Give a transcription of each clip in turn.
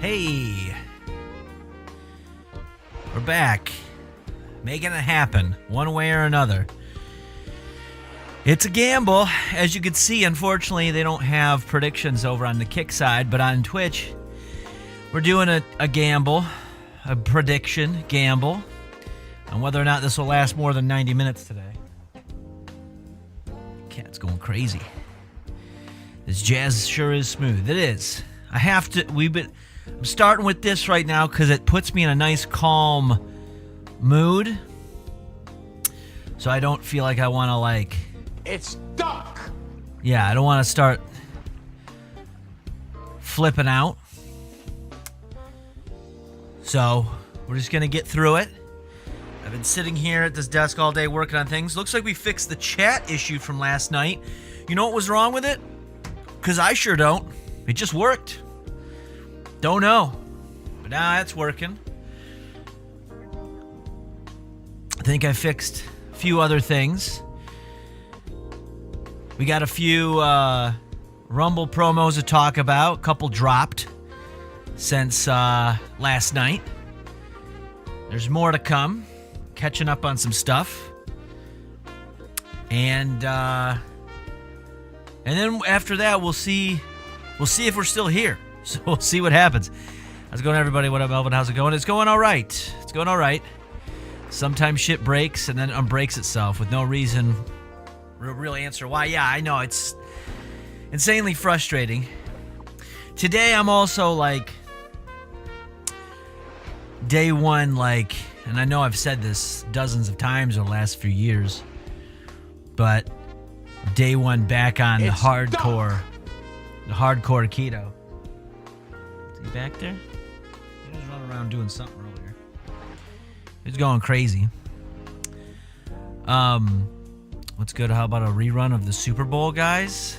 Hey, we're back, making it happen one way or another. It's a gamble. As you can see, unfortunately, they don't have predictions over on the Kick side, but on Twitch, we're doing a gamble, a prediction gamble, on whether or not this will last more than 90 minutes today. Cat's going crazy. This jazz sure is smooth. It is. I have to, I'm starting with this right now because it puts me in a nice, calm mood. So I don't feel like I want to, It's dark! Yeah, I don't want to start flipping out. So we're just going to get through it. I've been sitting here at this desk all day working on things. Looks like we fixed the chat issue from last night. You know what was wrong with it? Because I sure don't. It just worked. Don't know. But now it's working. I think I fixed a few other things. We got a few Rumble promos to talk about. A couple dropped since last night. There's more to come. Catching up on some stuff. And then after that, we'll see if we're still here. So we'll see what happens. How's it going, everybody? What up, Melvin? How's it going? It's going all right. It's going all right. Sometimes shit breaks and then unbreaks itself with no reason. Real answer why. Yeah, I know. It's insanely frustrating. Today, I'm also day one, and I know I've said this dozens of times over the last few years, but day one back on the hardcore keto. Is he back there? He was running around doing something earlier. He's going crazy. What's good? How about a rerun of the Super Bowl, guys?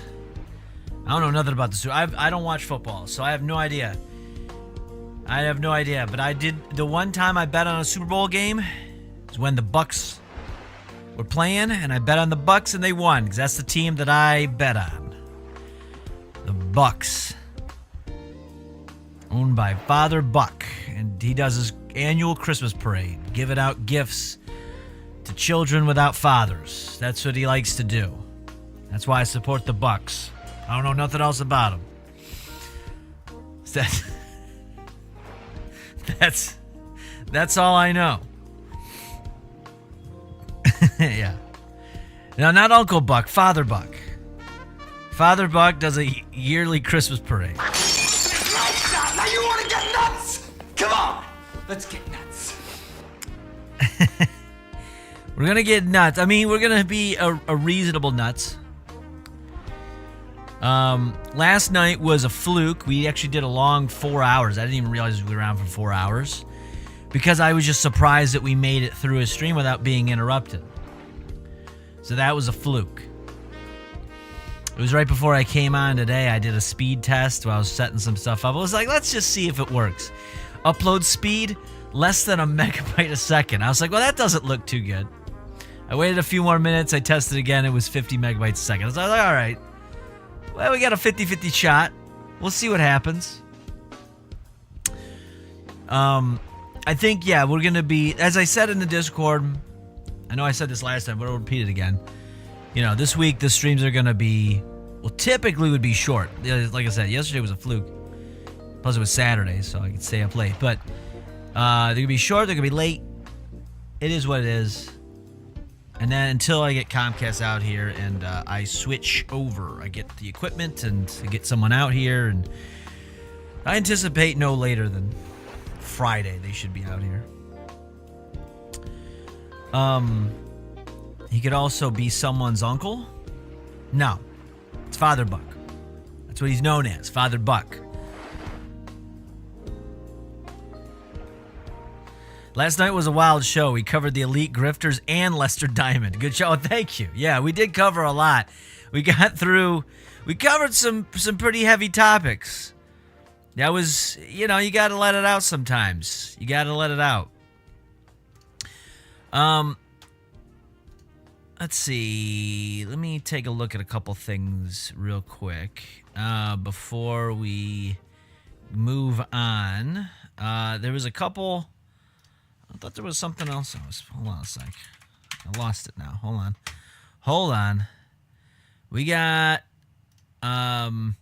I don't know nothing about the Super Bowl. I don't watch football, so I have no idea. But I did, the one time I bet on a Super Bowl game is when the Bucks were playing, and I bet on the Bucks and they won, because that's the team that I bet on. The Bucks. Owned by Father Buck, and he does his annual Christmas parade, giving out gifts to children without fathers. That's what he likes to do. That's why I support the Bucks. I don't know nothing else about him. That's all I know. Yeah. No, not Uncle Buck, Father Buck. Father Buck does a yearly Christmas parade. Now you want to get nuts? Come on, let's get nuts. We're going to get nuts. I mean, we're going to be a reasonable nuts. Last night was a fluke. We actually did a long 4 hours. I didn't even realize we were around for 4 hours because I was just surprised that we made it through a stream without being interrupted. So that was a fluke. It was right before I came on today. I did a speed test while I was setting some stuff up. I was like, let's just see if it works. Upload speed, less than a megabyte a second. I was like, well, that doesn't look too good. I waited a few more minutes. I tested again. It was 50 megabytes a second. I was like, all right. Well, we got a 50-50 shot. We'll see what happens. I think, yeah, we're going to be, as I said in the Discord, I know I said this last time, but I'll repeat it again. You know, this week, the streams are going to be, well, typically would be short. Like I said, yesterday was a fluke. Plus, it was Saturday, so I could stay up late. But they're going to be short. They're going to be late. It is what it is. And then until I get Comcast out here and I switch over, I get the equipment and I get someone out here. And I anticipate no later than Friday they should be out here. He could also be someone's uncle. No, it's Father Buck. That's what he's known as, Father Buck. Last night was a wild show. We covered the Elite Grifters and Lester Diamond. Good show. Thank you. Yeah, we did cover a lot. We covered some pretty heavy topics. That was, you know, you got to let it out sometimes. You got to let it out. Let's see. Let me take a look at a couple things real quick before we move on. There was a couple. I thought there was something else. Hold on a sec. I lost it now. Hold on. We got. Oh,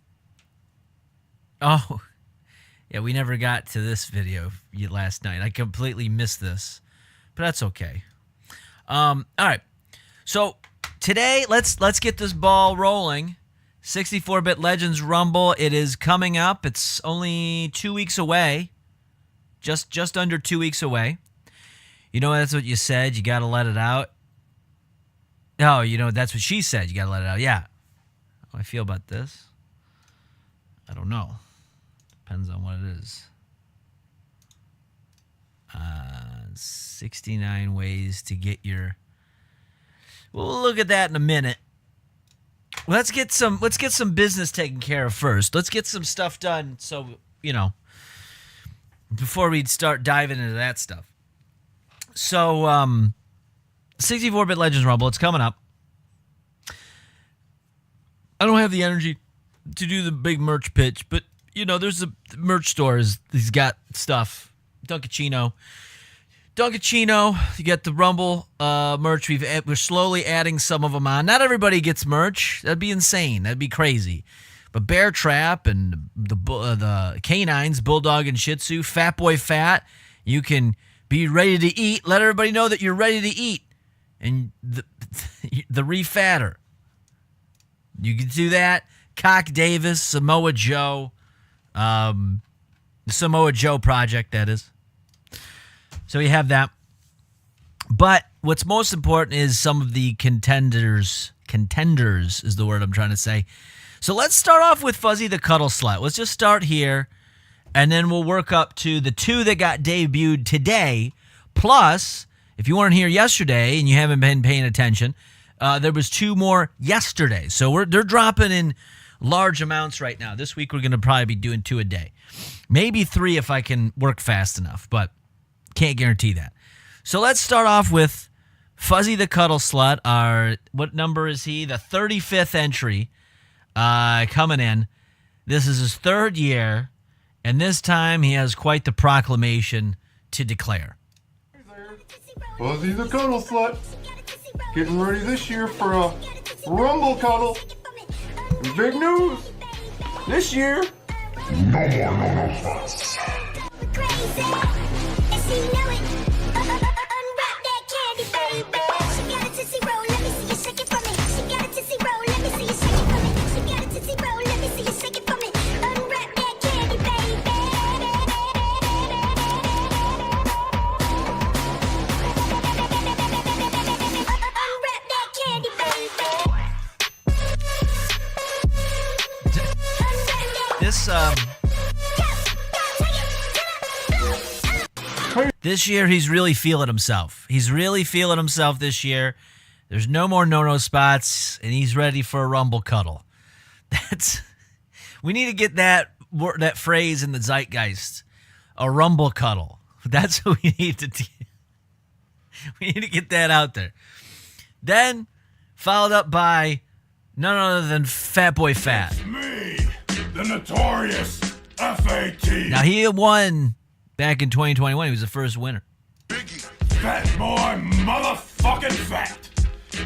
yeah. We never got to this video last night. I completely missed this, but that's okay. All right. So today, let's get this ball rolling. 64-Bit Legends Rumble. It is coming up. It's only 2 weeks away. Just under 2 weeks away. You know, that's what you said. You got to let it out. Oh, you know, that's what she said. You got to let it out. Yeah. How I feel about this? I don't know. Depends on what it is. 69 ways to get your... We'll look at that in a minute. Let's get some business taken care of first. Let's get some stuff done so, you know, before we start diving into that stuff. So, 64-Bit Legends Rumble, it's coming up. I don't have the energy to do the big merch pitch, but, you know, there's a merch store. He's got stuff. Dunkachino, you get the Rumble merch. We're slowly adding some of them on. Not everybody gets merch. That'd be insane. That'd be crazy. But Bear Trap and the canines, Bulldog and Shih Tzu, Fat Boy Fat, you can be ready to eat. Let everybody know that you're ready to eat. And the refatter. You can do that. Cock Davis, Samoa Joe. The Samoa Joe project, that is. So you have that. But what's most important is some of the contenders. Contenders is the word I'm trying to say. So let's start off with Fuzzy the Cuddle Slut. Let's just start here, and then we'll work up to the two that got debuted today. Plus, if you weren't here yesterday and you haven't been paying attention, there was two more yesterday. So they're dropping in large amounts right now. This week we're going to probably be doing 2 a day. Maybe 3 if I can work fast enough, but can't guarantee that. So let's start off with Fuzzy the Cuddle Slut. What number is he? The 35th entry coming in. This is his 3rd year, and this time he has quite the proclamation to declare. Hey there, Fuzzy the Cuddle Slut. Getting ready this year for a Rumble Cuddle. And big news! This year, no more no-no spots. This year, he's really feeling himself. He's really feeling himself this year. There's no more no-no spots, and he's ready for a Rumble Cuddle. We need to get that phrase in the zeitgeist. A Rumble Cuddle. That's what we need to do. We need to get that out there. Then, followed up by none other than Fat Boy Fat. It's me, the notorious FAT. Now, he won back in 2021. He was the first winner. Fat Boy motherfucking Fat.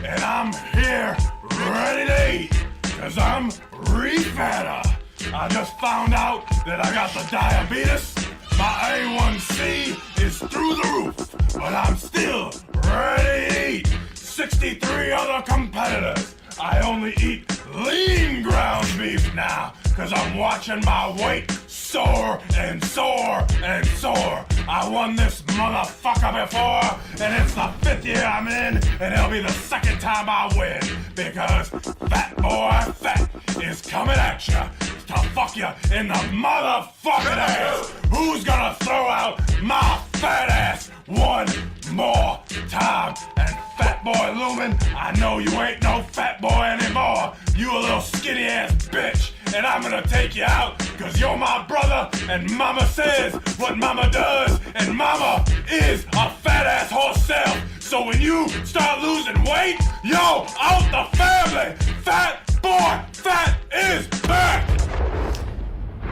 And I'm here ready to eat, because I'm re-fatter. I just found out that I got the diabetes. My A1C is through the roof, but I'm still ready to eat. 63 other competitors. I only eat lean ground beef now, because I'm watching my weight soar and soar and soar. I won this motherfucker before, and it's the 5th year I'm in, and it'll be the 2nd time I win, because Fat Boy Fat is coming at you to fuck you in the motherfucking ass. Who's gonna throw out my fat ass one more time? And Fat Boy Lumen, I know you ain't no fat boy anymore. You a little skinny ass bitch, and I'm gonna take you out, cause you're my brother, and mama says what mama does, and mama is a fat ass herself. So when you start losing weight, yo, out the family, Fat Boy Fat is back.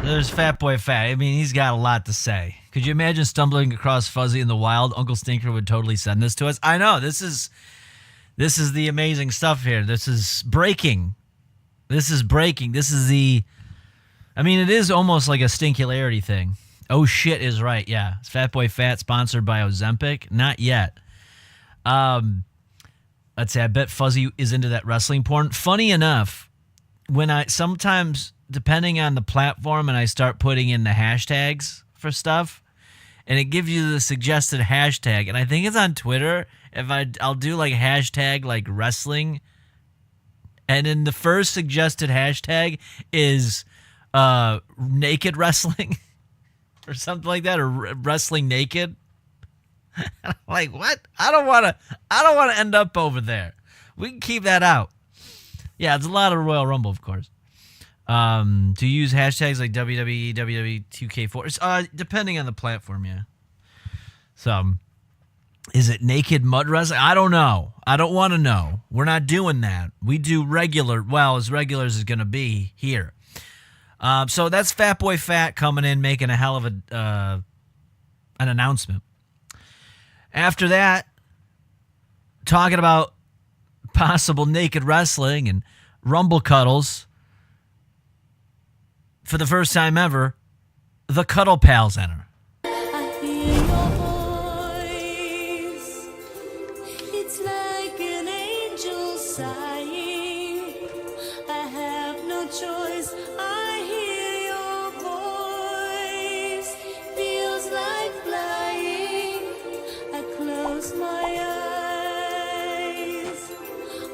there's Fat Boy Fat. I mean, he's got a lot to say. Could you imagine stumbling across Fuzzy in the wild? Uncle Stinker would totally send this to us. I know. This is the amazing stuff here. This is breaking. This is breaking. This is the... I mean, it is almost like a stinkularity thing. Oh, shit is right. Yeah. It's Fat Boy Fat, sponsored by Ozempic. Not yet. Let's say, I bet Fuzzy is into that wrestling porn. Funny enough, when I sometimes, depending on the platform, and I start putting in the hashtags for stuff, and it gives you the suggested hashtag, and I think it's on Twitter, I'll do like hashtag like wrestling, and then the first suggested hashtag is naked wrestling or something like that, or wrestling naked. I'm like, what? I don't want to end up over there. We can keep that out. Yeah, it's a lot of Royal Rumble, of course. To use hashtags like WWE, WWE 2K4, depending on the platform, yeah. So, is it naked mud wrestling? I don't know. I don't want to know. We're not doing that. We do regular, well, as regular as it's going to be here. So that's Fat Boy Fat coming in, making a hell of an announcement. After that, talking about possible naked wrestling and Rumble cuddles, for the first time ever, the Cuddle Pals enter. I hear your voice. It's like an angel sighing. I have no choice. I hear your voice. Feels like flying. I close my eyes.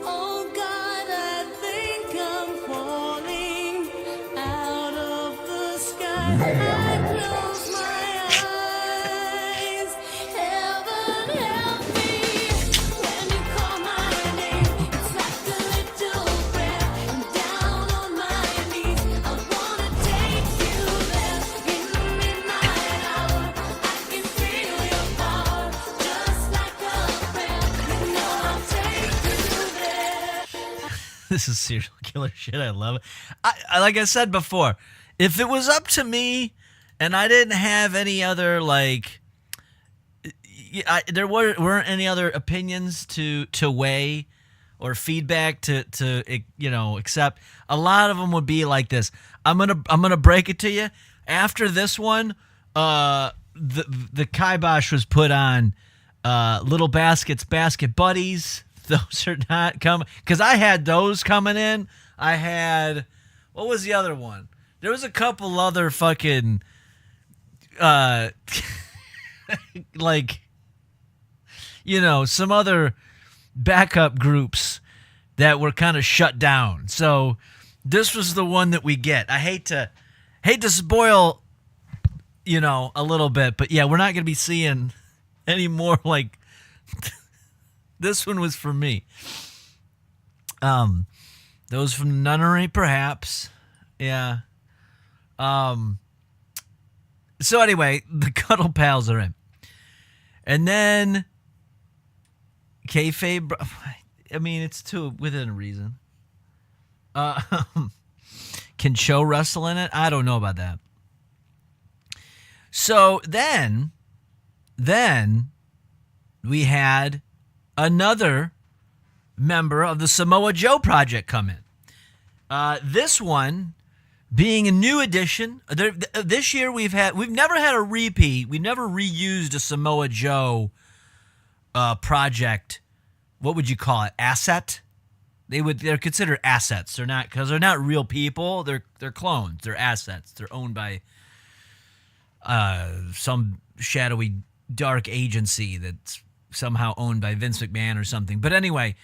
Oh God, I think I'm falling out of the sky. I close my eyes. Heaven help me when you call my name. It's like a little prayer. I'm down on my knees. I wanna take you there in the midnight hour. I can feel your power just like a prayer. You know I'll take you there. This is serial killer shit. I love it. I like I said before, if it was up to me and I didn't have any other, like, there weren't any other opinions to weigh or feedback to accept, a lot of them would be like this. I'm gonna break it to you. After this one, the kibosh was put on Little Baskets, Basket Buddies. Those are not coming, because I had those coming in. I had, what was the other one? There was a couple other fucking like, some other backup groups that were kind of shut down. So this was the one that we get. I hate to spoil, a little bit, but yeah, we're not going to be seeing any more like this one was for me. Those from the Nunnery, perhaps. Yeah. So anyway, the Cuddle Pals are in. And then kayfabe, I mean, it's within reason. Can show wrestle in it? I don't know about that. So then we had another member of the Samoa Joe Project come in. This one being a new addition. This year we've never had a repeat. We never reused a Samoa Joe project. What would you call it? Asset? They're considered assets. They're not, because they're not real people. They're clones. They're assets. They're owned by some shadowy dark agency that's somehow owned by Vince McMahon or something. But anyway,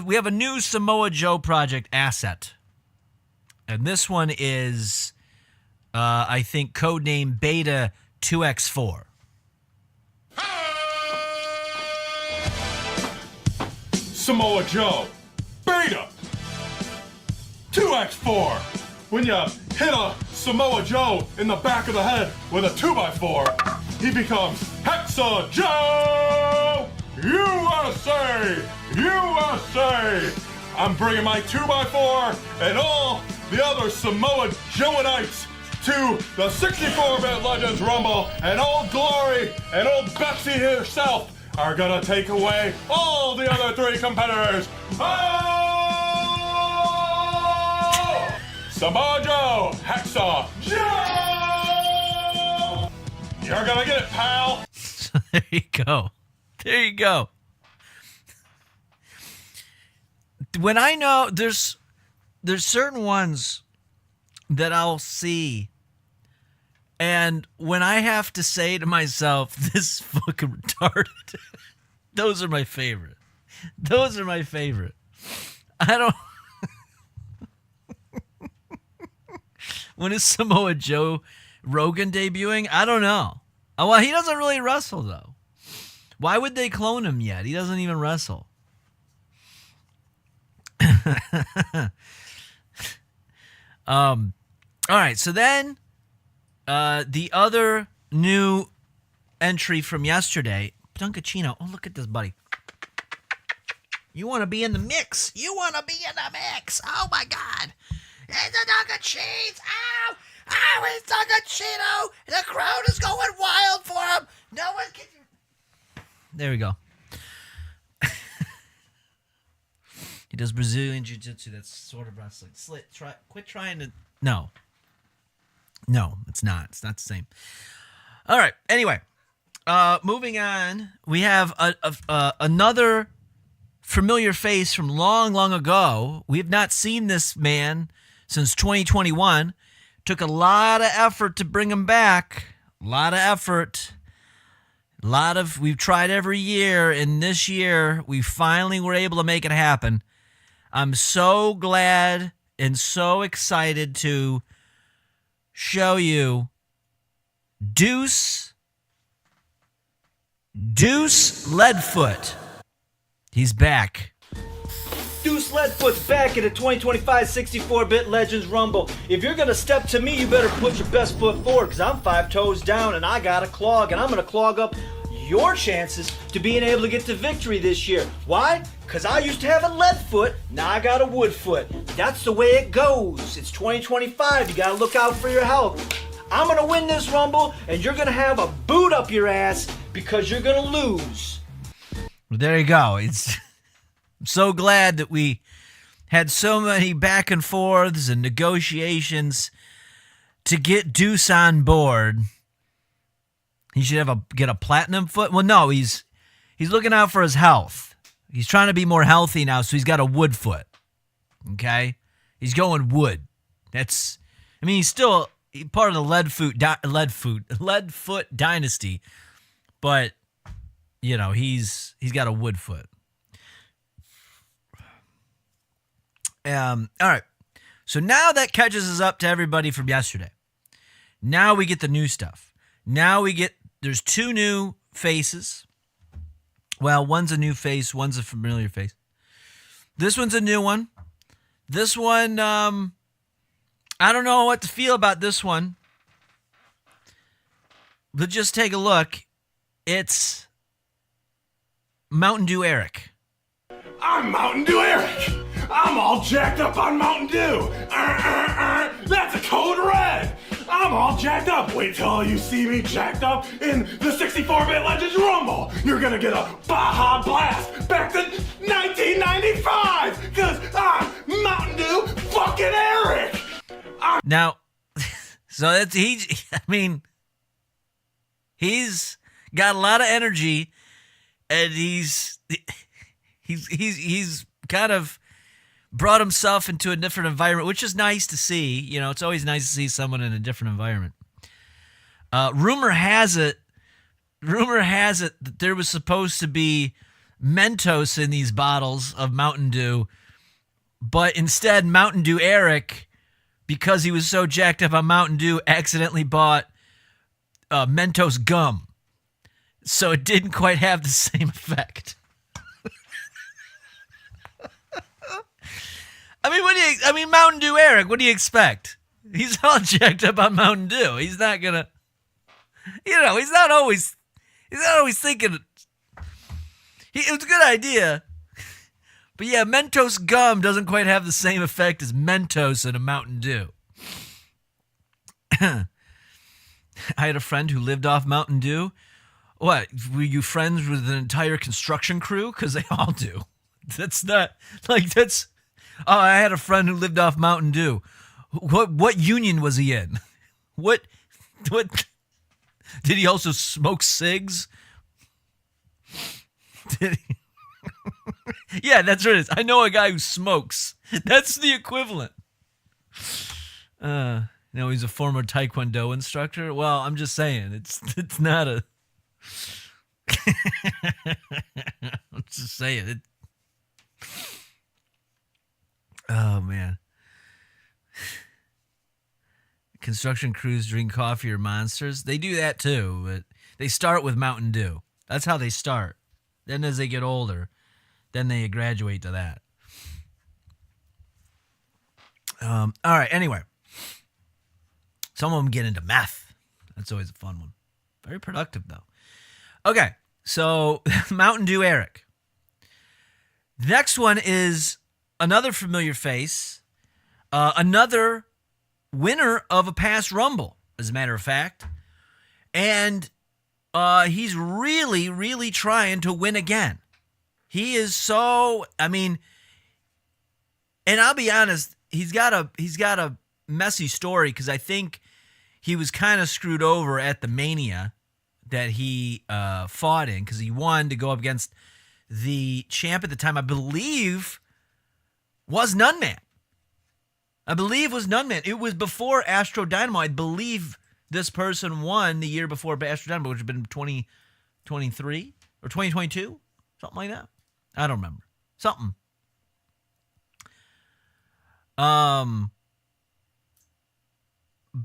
we have a new Samoa Joe Project asset. And this one is, I think, codename Beta 2X4. Samoa Joe, Beta 2X4. When you hit a Samoa Joe in the back of the head with a 2x4, he becomes Hexa Joe! USA! USA! I'm bringing my 2x4 and all the other Samoa Joeites to the 64-bit Legends Rumble, and Old Glory and Old Betsy herself are gonna take away all the other three competitors. Oh! Samoa Joe, Hacksaw Joe! You're gonna get it, pal. There you go. There you go. When I know there's certain ones that I'll see, and when I have to say to myself, this is fucking retarded, those are my favorite. Those are my favorite. I don't... When is Samoa Joe Rogan debuting? I don't know. Oh, well, he doesn't really wrestle, though. Why would they clone him yet? He doesn't even wrestle. All right, so then the other new entry from yesterday, Dunkachino. Oh, look at this, buddy. You want to be in the mix. You want to be in the mix. Oh, my God. It's a Dunkachino. Ow. Ow, it's Dunkachino. The crowd is going wild for him. No one can... There we go. He does Brazilian Jiu-Jitsu. That's sort of wrestling. Quit trying to... No, it's not. It's not the same. All right. Anyway, moving on. We have another familiar face from long, long ago. We have not seen this man since 2021. Took a lot of effort to bring him back. A lot of effort. We've tried every year, and this year we finally were able to make it happen. I'm so glad and so excited to show you Deuce Leadfoot. He's back. Deuce Leadfoot's back at the 2025 64-bit Legends Rumble. If you're going to step to me, you better put your best foot forward, because I'm 5 toes down and I got a clog, and I'm going to clog up your chances to being able to get to victory this year. Why? Because I used to have a lead foot, now I got a wood foot. That's the way it goes. It's 2025, you got to look out for your health. I'm going to win this Rumble, and you're going to have a boot up your ass because you're going to lose. Well, there you go. I'm so glad that we had so many back and forths and negotiations to get Deuce on board. He should get a platinum foot. Well, no, he's looking out for his health. He's trying to be more healthy now, so he's got a wood foot. Okay, he's going wood. He's still part of the lead foot dynasty, but he's got a wood foot. All right. So now that catches us up to everybody from yesterday. Now we get the new stuff. There's 2 new faces. Well, one's a new face, one's a familiar face. This one's a new one. This one, I don't know what to feel about this one. But just take a look. It's Mountain Dew Eric. I'm Mountain Dew Eric. I'm all jacked up on Mountain Dew. That's a code red. I'm all jacked up. Wait till you see me jacked up in the 64-bit Legends Rumble. You're gonna get a Baja Blast back to 1995. Because I'm Mountain Dew fucking Eric. Now, so he's got a lot of energy, and he's kind of brought himself into a different environment, which is nice to see. It's always nice to see someone in a different environment. Rumor has it that there was supposed to be Mentos in these bottles of Mountain Dew, but instead Mountain Dew Eric, because he was so jacked up on Mountain Dew, accidentally bought Mentos gum. So it didn't quite have the same effect. Mountain Dew Eric, what do you expect? He's all jacked up on Mountain Dew. He's not gonna, he's not always thinking. It was a good idea, But yeah, Mentos gum doesn't quite have the same effect as Mentos in a Mountain Dew. I had a friend who lived off Mountain Dew. What, were you friends with an entire construction crew? Because they all do. That's not, like, that's... Oh, I had a friend who lived off Mountain Dew. What union was he in? What... Did he also smoke cigs? Did he... Yeah, that's what it is. I know a guy who smokes. That's the equivalent. He's a former Taekwondo instructor. Well, I'm just saying, it's not a... I'm just saying. Oh, man. Construction crews drink coffee or Monsters. They do that too, but they start with Mountain Dew. That's how they start. Then as they get older, then they graduate to that. All right, anyway. Some of them get into meth. That's always a fun one. Very productive, though. Okay, so Mountain Dew Eric. Next one is another familiar face. Another winner of a past Rumble, as a matter of fact. And he's really, really trying to win again. He is so, and I'll be honest, he's got a messy story because I think he was kind of screwed over at the Mania that he fought in because he won to go up against the champ at the time, I believe, was Nunman. It was before Astro Dynamo. I believe this person won the year before Astro Dynamo, which would have been 2023 or 2022, something like that. I don't remember. Something.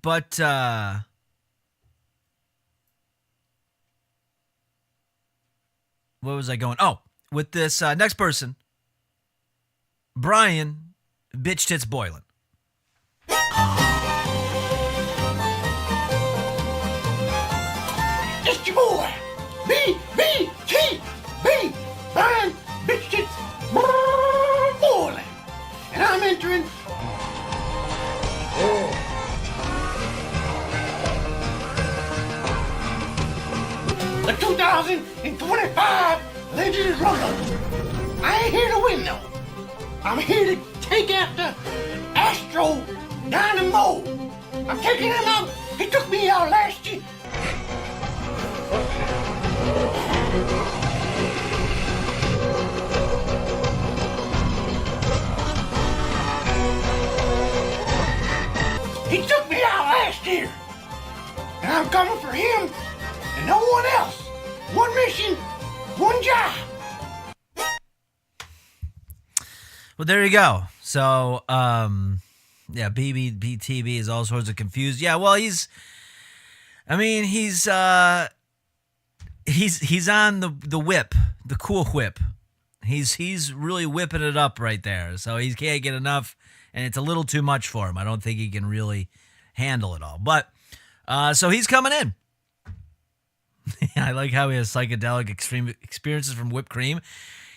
But where was I going? Oh, with this next person, Brian, bitch tits boiling. It's your boy, B-B-T-B, Brian Bitch Tits Boiling. And I'm entering the 2025 Legends Rumble. I ain't here to win, though. I'm here to take after Astro Dynamo. I'm taking him out. He took me out last year. He took me out last year. And I'm coming for him and no one else. One mission, one job. Well, there you go. So, yeah, BBTB is all sorts of confused. Yeah, well, he's on the whip, the cool whip. He's really whipping it up right there. So he can't get enough, and it's a little too much for him. I don't think he can really handle it all. But so he's coming in. I like how he has psychedelic extreme experiences from whipped cream.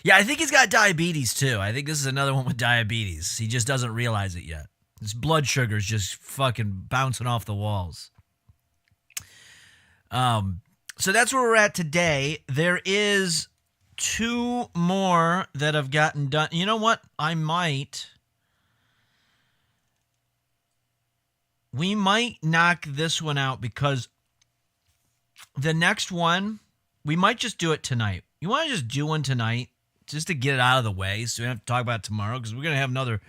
Yeah, I think he's got diabetes too. I think this is another one with diabetes. He just doesn't realize it yet. His blood sugar is just fucking bouncing off the walls. So that's where we're at today. There is 2 more that have gotten done. You know what? We might knock this one out because the next one, we might just do it tonight. You want to just do one tonight just to get it out of the way so we don't have to talk about it tomorrow because we're going to have another,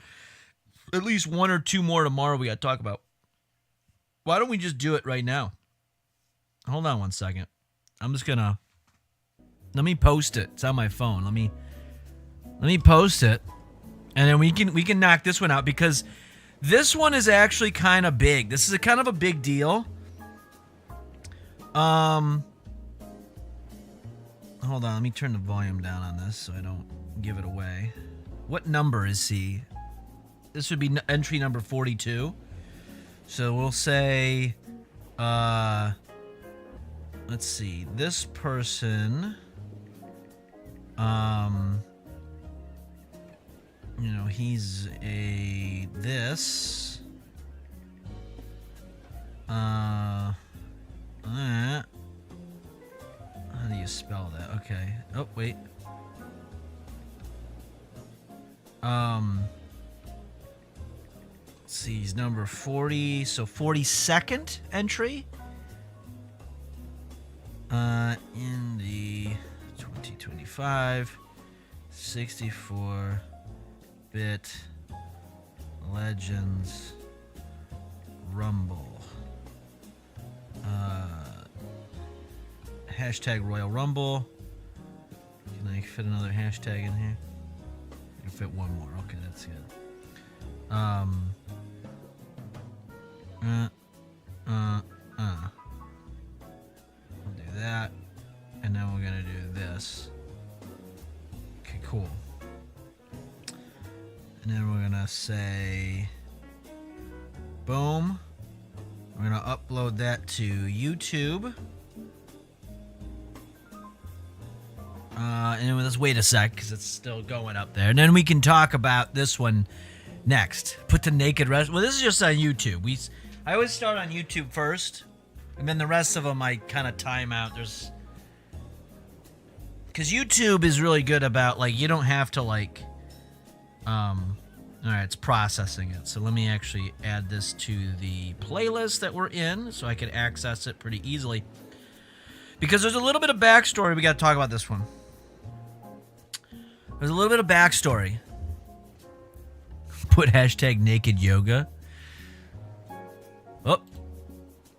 at least 1 or 2 more tomorrow we got to talk about. Why don't we just do it right now? Hold on one second. I'm just going to, let me post it. It's on my phone. Let me post it and then we can knock this one out because this one is actually kind of big. This is a kind of a big deal. Hold on, let me turn the volume down on this so I don't give it away. What number is he? This would be entry number 42. So we'll say, let's see, this person, you know, he's a this. How do you spell that? Okay. Oh, wait. Let's see, he's number 40, so 42nd entry. In the 2025 64-bit Legends Rumble. Hashtag Royal Rumble. Can I fit another hashtag in here? I can fit one more. Okay, that's good. We'll do that. And then we're going to do this. Okay, cool. And then we're going to say, boom. We're going to upload that to YouTube. And then let's wait a sec because it's still going up there. And then we can talk about this one next. Put the naked rest. Well, this is just on YouTube. I always start on YouTube first. And then the rest of them I kind of time out. Because YouTube is really good about, like, you don't have to, like, all right, it's processing it. So let me actually add this to the playlist that we're in so I can access it pretty easily. Because there's a little bit of backstory. We got to talk about this one. There's a little bit of backstory. Put hashtag naked yoga. Oh,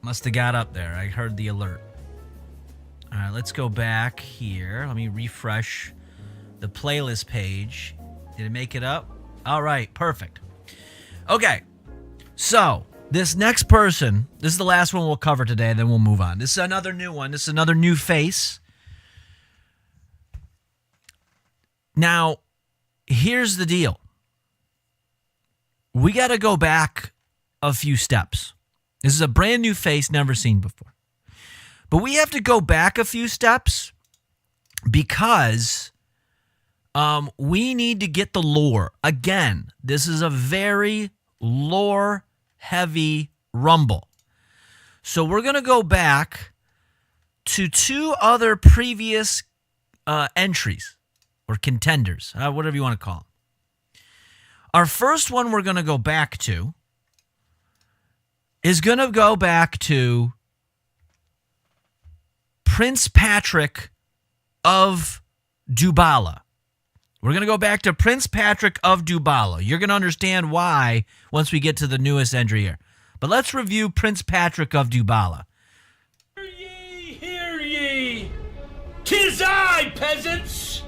must have got up there. I heard the alert. All right, let's go back here. Let me refresh the playlist page. Did it make it up? All right, perfect. Okay, so this next person, this is the last one we'll cover today, then we'll move on. This is another new one. This is another new face. Now, here's the deal. We got to go back a few steps. This is a brand new face, never seen before. But we have to go back a few steps because we need to get the lore. Again, this is a very lore-heavy Rumble. So we're going to go back to two other previous entries or contenders, whatever you want to call them. Our first one we're going to go back to is going to go back to Prince Patrick of Dubala. We're going to go back to Prince Patrick of Dubala. You're going to understand why once we get to the newest entry here. But let's review Prince Patrick of Dubala. Hear ye! 'Tis I, peasants!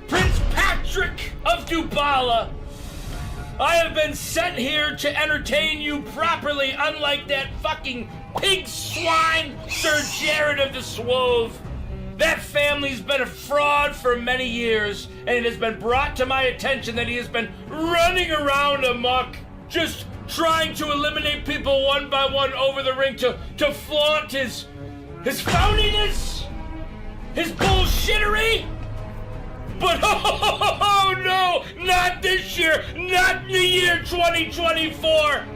Prince Patrick of Dubala! I have been sent here to entertain you properly, unlike that fucking pig swine Sir Jared of the Swove. That family's been a fraud for many years, and it has been brought to my attention that he has been running around amok, just trying to eliminate people one by one over the ring to flaunt his phoniness, his bullshittery. But oh no, not this year, not in the year 2024.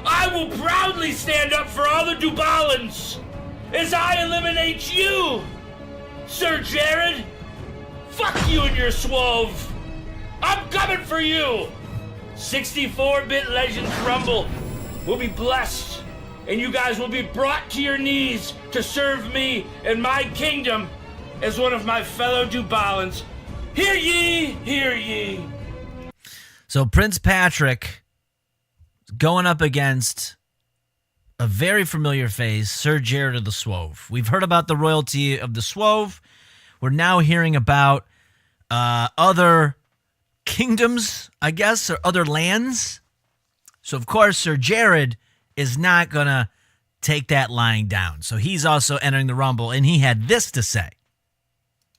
I will proudly stand up for all the Dubalans as I eliminate you, Sir Jared. Fuck you and your Swove. I'm coming for you. 64-bit Legends Rumble will be blessed, and you guys will be brought to your knees to serve me and my kingdom as one of my fellow Dubalans. Hear ye, hear ye. So Prince Patrick going up against a very familiar face, Sir Jared of the Swove. We've heard about the royalty of the Swove. We're now hearing about other kingdoms, I guess, or other lands. So, of course, Sir Jared is not going to take that lying down. So he's also entering the Rumble, and he had this to say.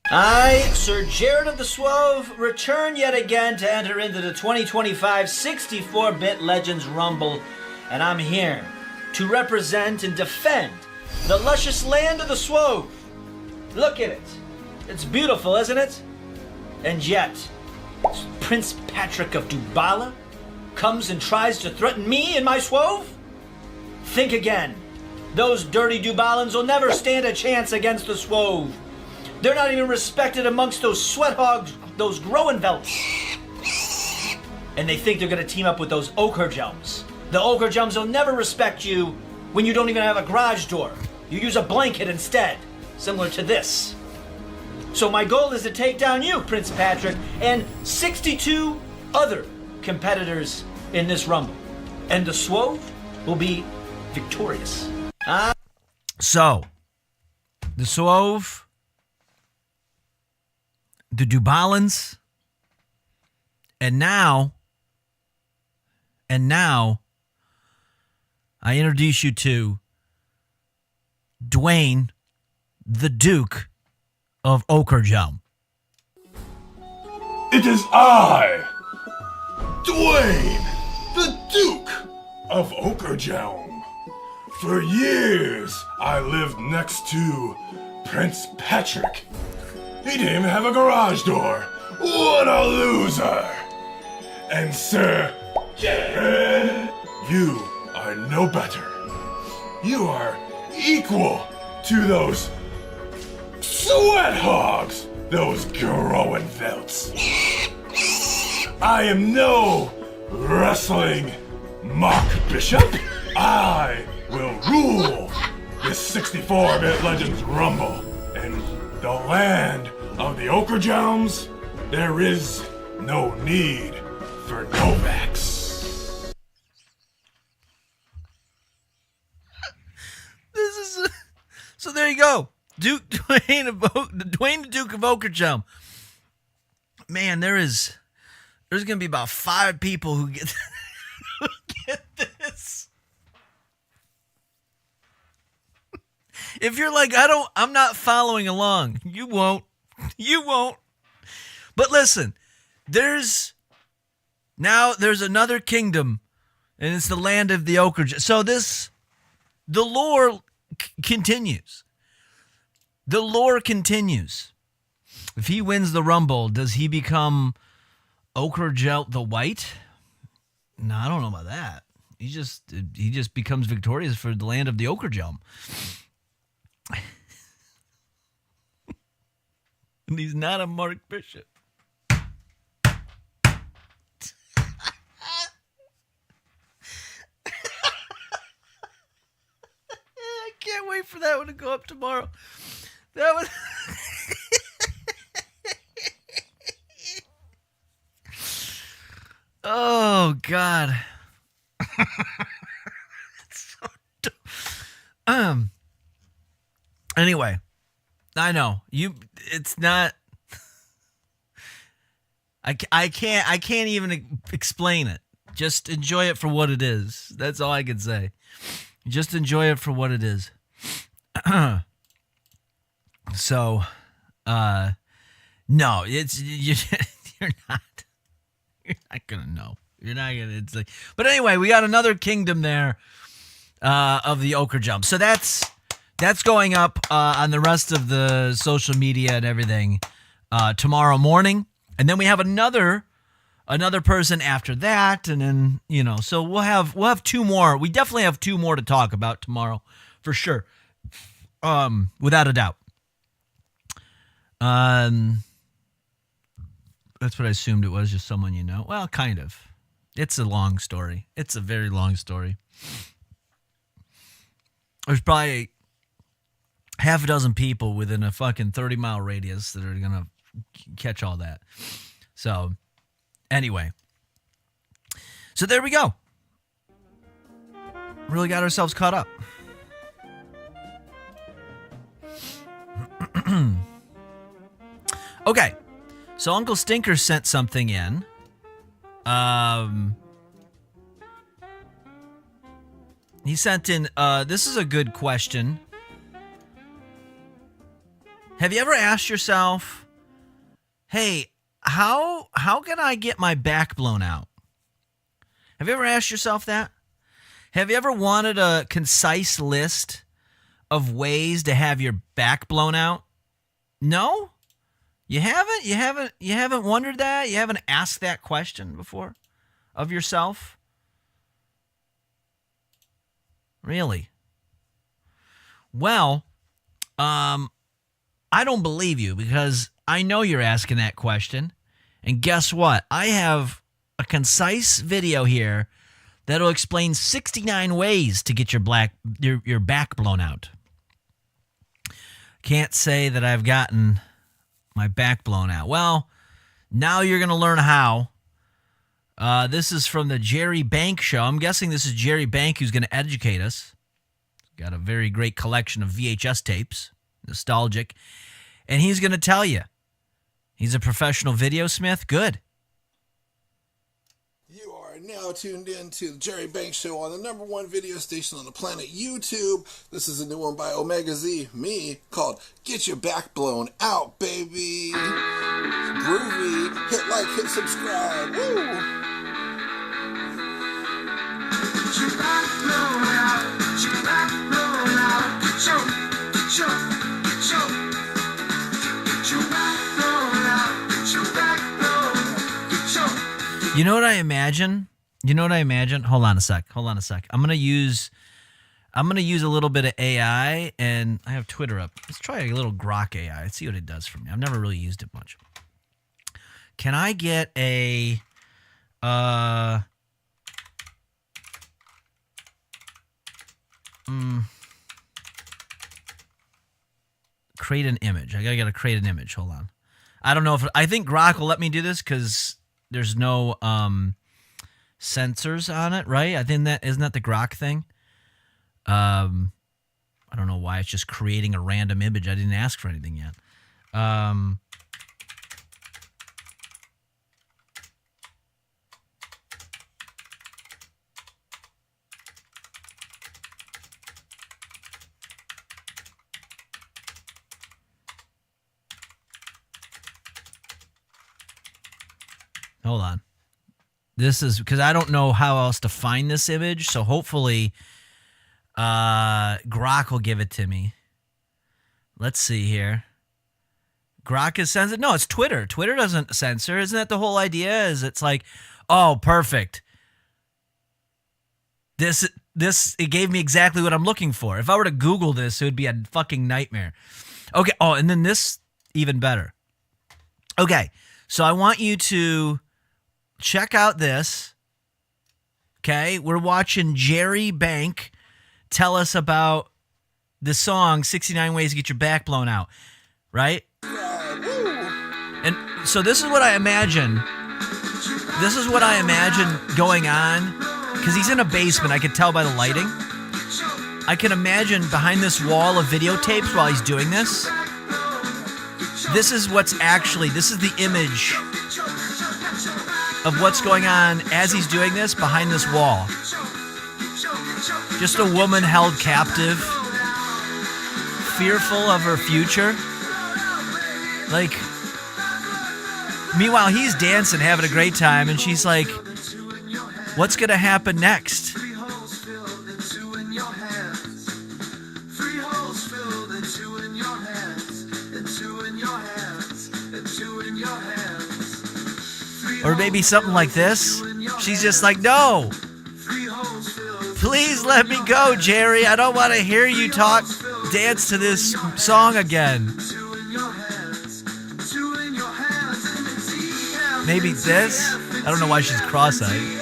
I, Sir Jared of the Swove, return yet again to enter into the 2025 64-bit Legends Rumble, and I'm here to represent and defend the luscious land of the Swove. Look at it. It's beautiful, isn't it? And yet, Prince Patrick of Dubala comes and tries to threaten me and my swove? Think again. Those dirty Dubalans will never stand a chance against the swove. They're not even respected amongst those sweat hogs, those Groenvelts. And they think they're gonna team up with those Okerjelms. The Okerjelms will never respect you when you don't even have a garage door. You use a blanket instead, similar to this. So my goal is to take down you, Prince Patrick, and 62 other competitors in this rumble. And the swove will be victorious. So, the swove, the Dubalans, and now, I introduce you to Dwayne, the Duke of Okerjelm. It is I, Dwayne, the Duke of Okerjelm. For years, I lived next to Prince Patrick. He didn't even have a garage door. What a loser! And Sir Jared, you are no better. You are equal to those sweat hogs, those Groenvelts. I am no wrestling mock bishop. I will rule this 64-bit Legends Rumble. And the land of the Okerjelms, there is no need for Novax. So there you go. Dwayne the Duke of Okerjelm. Man, there's gonna be about 5 people who get this. If you're like, I'm not following along, you won't. But listen, there's another kingdom, and it's the land of the Okerjelm. So the lore continues. The lore continues. If he wins the Rumble, does he become Okerjelm the White? No, I don't know about that. He just becomes victorious for the land of the Okerjelm. And he's not a Mark Bishop. I can't wait for that one to go up tomorrow. That was oh God. So anyway, I know it's not. I can't even explain it. Just enjoy it for what it is. That's all I can say. Just enjoy it for what it is. So, no, you're not gonna know. You're not gonna. It's like, but anyway, we got another kingdom there of the Okerjelm. So that's going up on the rest of the social media and everything tomorrow morning, and then we have another person after that, and then so we'll have 2 more. We definitely have 2 more to talk about tomorrow for sure, without a doubt. That's what I assumed it was, just someone you know. Well, kind of. It's a long story. It's a very long story. There's probably half a dozen people within a fucking 30-mile radius that are going to catch all that. So, anyway. So there we go. Really got ourselves caught up. Okay. So Uncle Stinker sent something in. He sent in, this is a good question. Have you ever asked yourself, hey, how can I get my back blown out? Have you ever asked yourself that? Have you ever wanted a concise list of ways to have your back blown out? No? You haven't wondered that? You haven't asked that question before of yourself? Really? Well, I don't believe you because I know you're asking that question. And guess what? I have a concise video here that'll explain 69 ways to get your back blown out. Can't say that I've gotten my back blown out. Well, now you're going to learn how. This is from the Jerry Bank Show. I'm guessing this is Jerry Bank who's going to educate us. Got a very great collection of VHS tapes, nostalgic. And he's going to tell you. He's a professional videosmith. Good. You are now tuned in to the Jerry Banks Show on the #1 video station on the planet, YouTube. This is a new one by Omega Z, me, called Get Your Back Blown Out, baby. Groovy. Hit like, hit subscribe. Woo! Get your back blown out. Get your back blown out. Get your back blown out. Get your back blown out. Get your... You know what I imagine? Hold on a sec. I'm gonna use a little bit of AI, and I have Twitter up. Let's try a little Grok AI. Let's see what it does for me. I've never really used it much. Can I get a create an image? I gotta create an image. Hold on. I don't know if I think Grok will let me do this because there's no sensors on it, right? I think isn't that the Grok thing? I don't know why it's just creating a random image. I didn't ask for anything yet. Hold on. This is because I don't know how else to find this image, so hopefully Grok will give it to me. Let's see here. Grok is censored? No, it's Twitter. Twitter doesn't censor. Isn't that the whole idea? Is it's like, oh, perfect. This it gave me exactly what I'm looking for. If I were to Google this, it would be a fucking nightmare. Okay. Oh, and then this even better. Okay, so I want you to check out this. Okay, we're watching Jerry Bank tell us about the song 69 Ways to Get Your Back Blown Out, right? And so this is what I imagine. This is what I imagine going on because he's in a basement. I could tell by the lighting. I can imagine behind this wall of videotapes while he's doing this. This is the image of what's going on as he's doing this behind this wall. Just a woman held captive, fearful of her future. Like, meanwhile, he's dancing, having a great time, and she's like, what's going to happen next? Or maybe something like this. She's just like, no. Please let me go, Jerry. I don't want to hear you dance to this song again. Maybe this? I don't know why she's cross-eyed.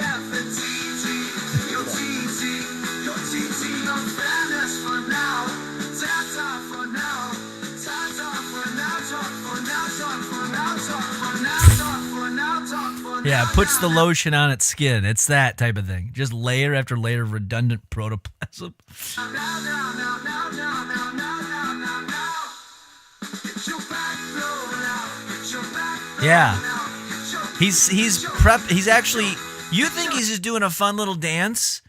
Yeah, it puts the lotion on its skin. It's that type of thing. Just layer after layer of redundant protoplasm. Yeah. He's prepped. He's actually, you think he's just doing a fun little dance,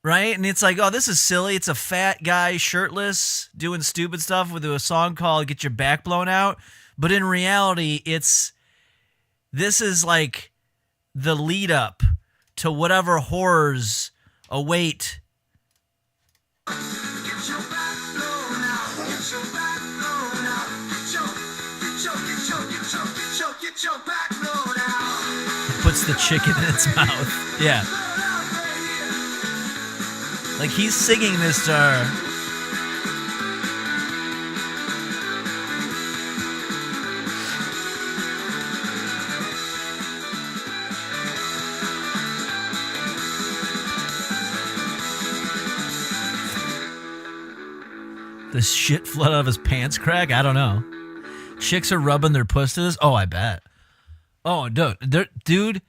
right? And it's like, oh, this is silly. It's a fat guy shirtless doing stupid stuff with a song called Get Your Back Blown Out. But in reality, this is like the lead up to whatever horrors await. puts the chicken in its mouth. Yeah. Like he's singing this to her. The shit flood out of his pants crack? I don't know. Chicks are rubbing their puss to this? Oh, I bet. Oh, dude,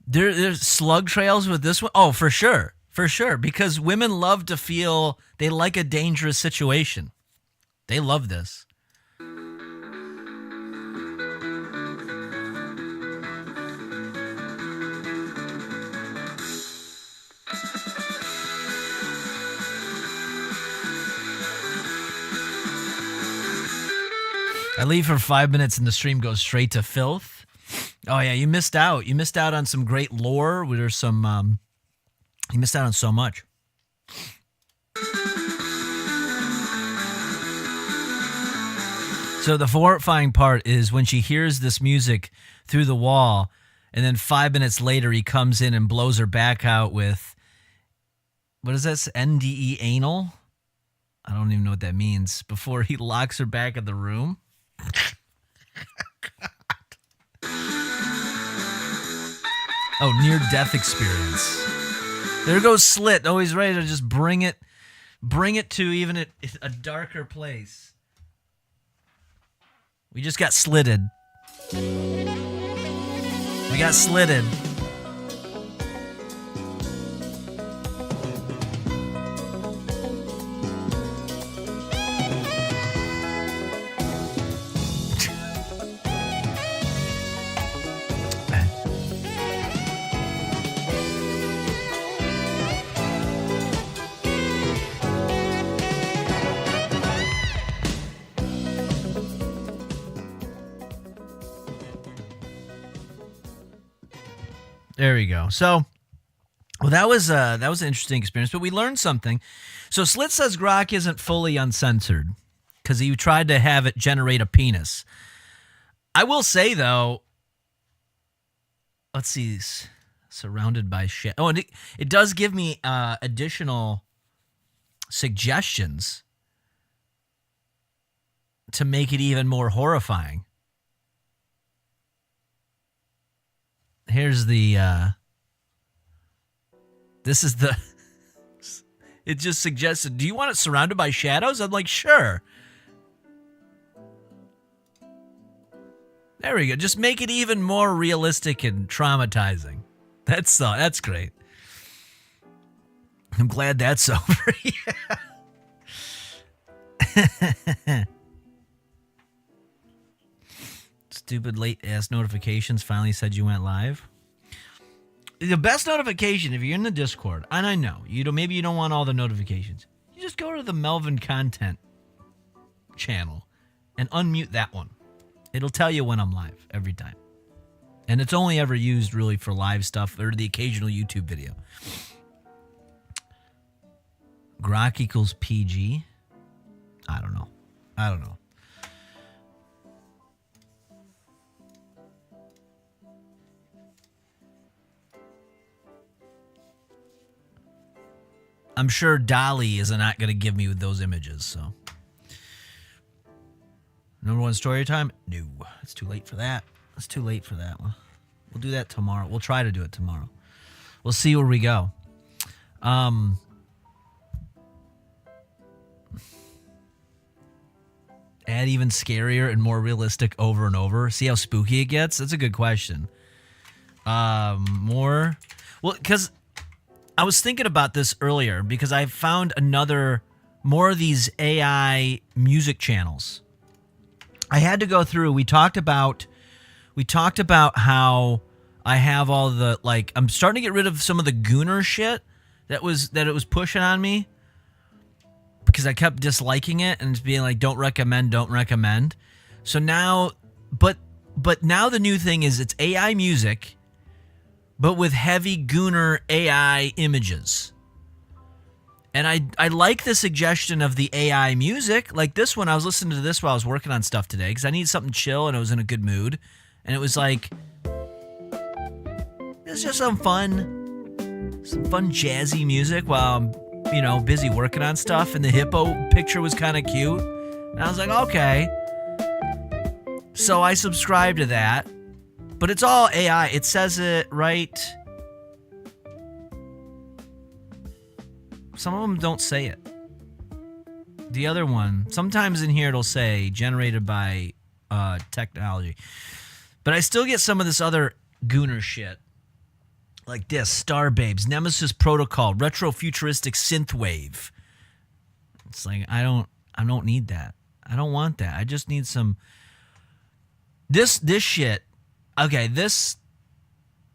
there's slug trails with this one? Oh, for sure. For sure. Because women love to feel they like a dangerous situation. They love this. I leave for 5 minutes and the stream goes straight to filth. Oh yeah, you missed out. You missed out on some great lore. There's some, you missed out on so much. So the horrifying part is when she hears this music through the wall, and then 5 minutes later he comes in and blows her back out with, what is this, NDE anal? I don't even know what that means. Before he locks her back in the room. Oh, near-death experience. There goes Slit. Oh, he's ready to just bring it to even a darker place. We just got slitted. We got slitted. There we go. So, well, that was an interesting experience, but we learned something. So Slit says Grok isn't fully uncensored because he tried to have it generate a penis. I will say, though, let's see, surrounded by shit. Oh, and it does give me additional suggestions to make it even more horrifying. Here's the, this is the, it just suggested, do you want it surrounded by shadows? I'm like, sure. There we go. Just make it even more realistic and traumatizing. That's great. I'm glad that's over. Yeah. Stupid late-ass notifications finally said you went live. The best notification, if you're in the Discord, and I know, maybe you don't want all the notifications, you just go to the Melvin content channel and unmute that one. It'll tell you when I'm live every time. And it's only ever used really for live stuff or the occasional YouTube video. Grok equals PG? I don't know. I'm sure Dolly is not going to give me those images, so. Number one story time? No, it's too late for that. It's too late for that one. We'll do that tomorrow. We'll try to do it tomorrow. We'll see where we go. Add even scarier and more realistic over and over. See how spooky it gets? That's a good question. More? Well, because I was thinking about this earlier because I found more of these AI music channels. I had to go through. We talked about how I have all the, like, I'm starting to get rid of some of the Gooner shit that it was pushing on me because I kept disliking it and being like, don't recommend. So now, but now the new thing is it's AI music, but with heavy Gooner AI images. And I like the suggestion of the AI music. Like this one, I was listening to this while I was working on stuff today because I needed something chill and I was in a good mood. And it was like, It's just some fun jazzy music while I'm, busy working on stuff. And the hippo picture was kind of cute. And I was like, okay. So I subscribe to that. But it's all AI. It says it right. Some of them don't say it. The other one, sometimes in here it'll say generated by technology. But I still get some of this other gooner shit. Like this, Star Babes, Nemesis Protocol, Retro Futuristic Synthwave. It's like, I don't need that. I don't want that. I just need some... This shit... Okay,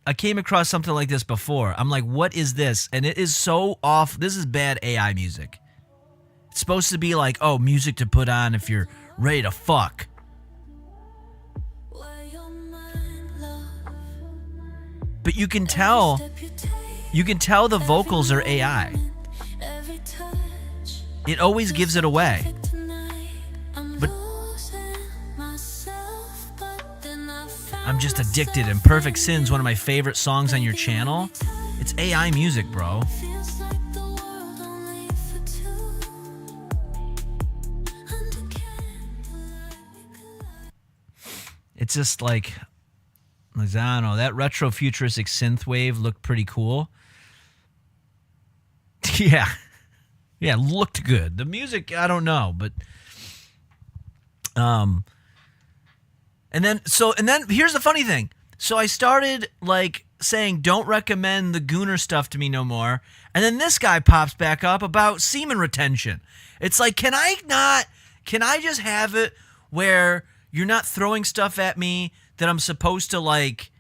I came across something like this before. I'm like, what is this? And it is so off. This is bad AI music. It's supposed to be like, oh, music to put on if you're ready to fuck. But you can tell the vocals are AI. It always gives it away. But I'm just addicted, and Perfect Sin's one of my favorite songs on your channel. It's AI music, bro. It's just like, I don't know, that retro futuristic synthwave looked pretty cool. Yeah, looked good. The music, I don't know, but and then here's the funny thing. So I started like saying, don't recommend the gooner stuff to me no more. And then this guy pops back up about semen retention. It's like, can I just have it where you're not throwing stuff at me that I'm supposed to like,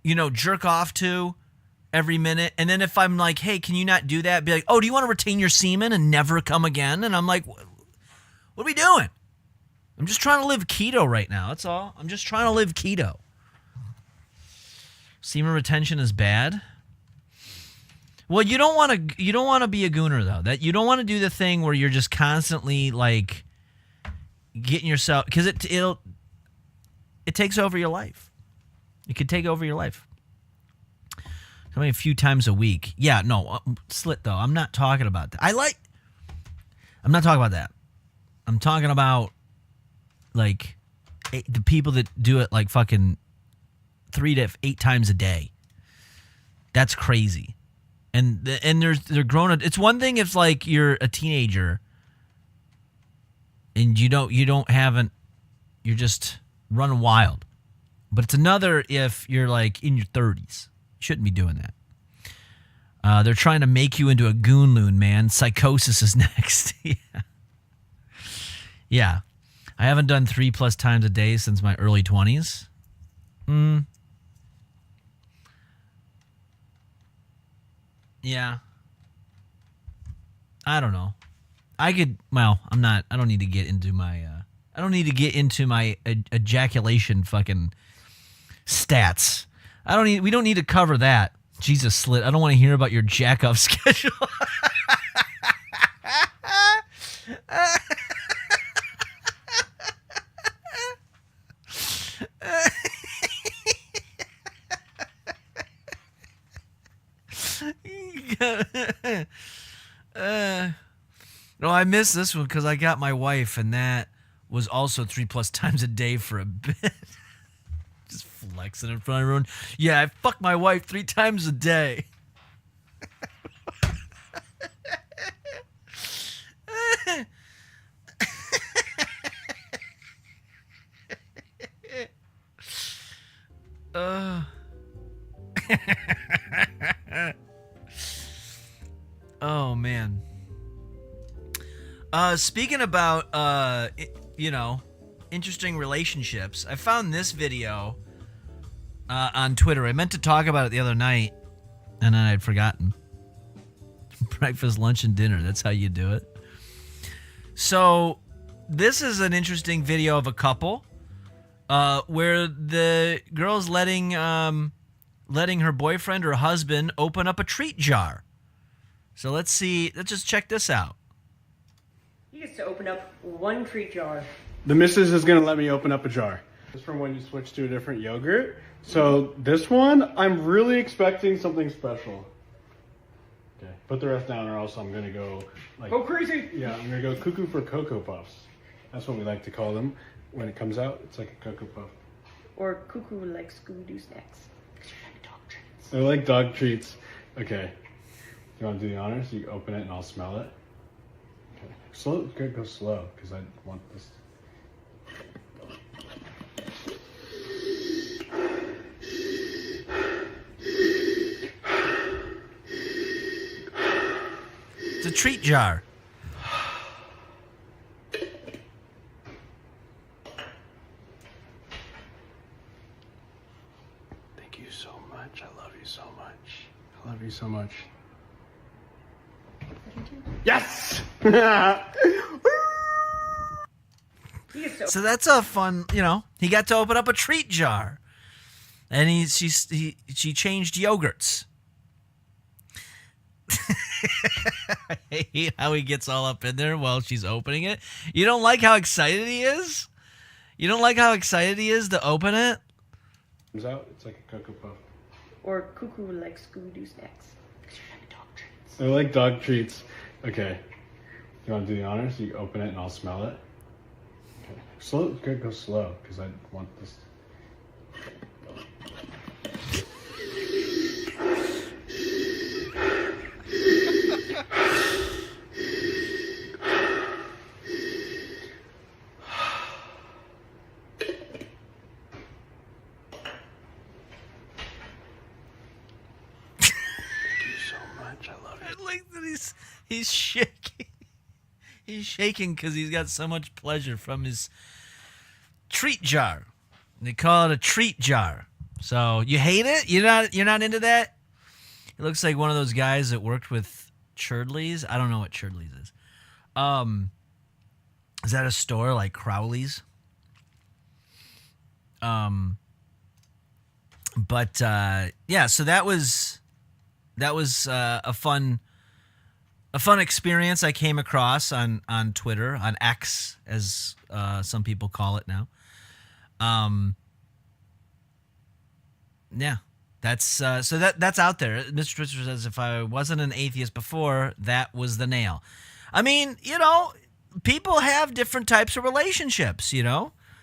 jerk off to every minute? And then if I'm like, hey, can you not do that? Be like, oh, do you want to retain your semen and never come again? And I'm like, what are we doing? I'm just trying to live keto right now. That's all. I'm just trying to live keto. Semen retention is bad. Well, you don't want to be a gooner though. That you don't want to do the thing where you're just constantly like getting yourself, because it takes over your life. It could take over your life. Coming a few times a week. Yeah, no, slit though. I'm not talking about that. I'm not talking about that. I'm talking about like the people that do it like fucking 3 to 8 times a day. That's crazy. And they're grown. It's one thing if like you're a teenager and you're just running wild. But it's another if you're like in your 30s. You shouldn't be doing that. They're trying to make you into a goon loon, man. Psychosis is next. Yeah. I haven't done 3+ times a day since my early 20s. Yeah. I don't know. I don't need to get into my ejaculation fucking stats. We don't need to cover that. Jesus, Slit, I don't want to hear about your jack-off schedule. No, I missed this one because I got my wife, and that was also 3+ times a day for a bit. Just flexing in front of everyone. Yeah, I fuck my wife 3 times a day. Oh man. Speaking about interesting relationships, I found this video on Twitter. I meant to talk about it the other night, and then I'd forgotten. Breakfast, lunch, and dinner. That's how you do it. So this is an interesting video of a couple where the girl's letting her boyfriend or husband open up a treat jar. So let's just check this out. He gets to open up one treat jar. The missus is going to let me open up a jar. It's from when you switch to a different yogurt. So this one, I'm really expecting something special. Okay, put the rest down or else I'm gonna go like... Go crazy! Yeah, I'm gonna go cuckoo for Cocoa Puffs. That's what we like to call them. When it comes out, it's like a Cocoa Puff. Or cuckoo like Scooby-Doo snacks. They're like dog treats. Okay. Do you want to do the honors? You open it and I'll smell it. Okay. Slow. Go slow because I want this. It's a treat jar. Thank you so much. I love you so much. I love you so much. Yes! So that's a fun, he got to open up a treat jar. And she changed yogurts. I hate how he gets all up in there while she's opening it. You don't like how excited he is? You don't like how excited he is to open it? Comes out, it's like a Cocoa Puff. Or cuckoo like Scooby-Doo snacks. They're like dog treats. Okay. You want to do the honors? You open it and I'll smell it. Okay. Slow. Go slow because I want this. He's shaking. He's shaking because he's got so much pleasure from his treat jar. They call it a treat jar. So you hate it? You're not into that? It looks like one of those guys that worked with Churdley's. I don't know what Churdley's is. Is that a store like Crowley's? But yeah. So that was a fun experience I came across on Twitter, on X, as some people call it now. Yeah, that's so that's out there. Mr. Twister says, if I wasn't an atheist before, that was the nail. I mean, people have different types of relationships,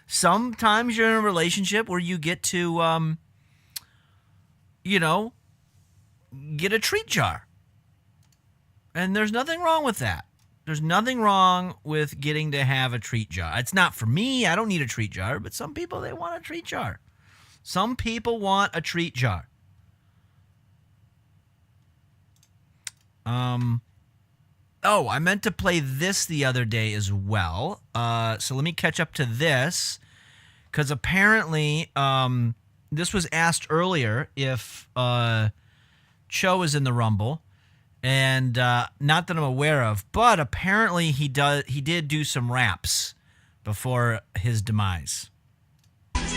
Sometimes you're in a relationship where you get to, get a treat jar. And there's nothing wrong with that. There's nothing wrong with getting to have a treat jar. It's not for me. I don't need a treat jar. But some people, they want a treat jar. Some people want a treat jar. Oh, I meant to play this the other day as well. So let me catch up to this. Because apparently, this was asked earlier if Cho is in the Rumble. And not that I'm aware of, but apparently he did do some raps before his demise.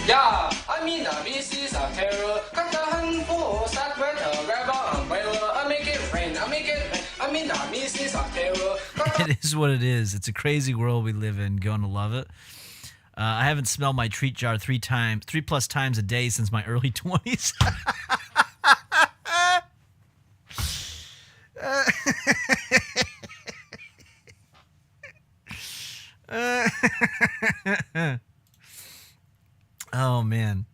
Yeah, I mean, this is a terror. Got the handful, start with a grab an umbrella. I make it rain, I make it rain. I mean, this is a terror. It is what it is. It's a crazy world we live in. Going to love it. I haven't smelled my treat jar 3+ times a day since my early 20s. Oh man.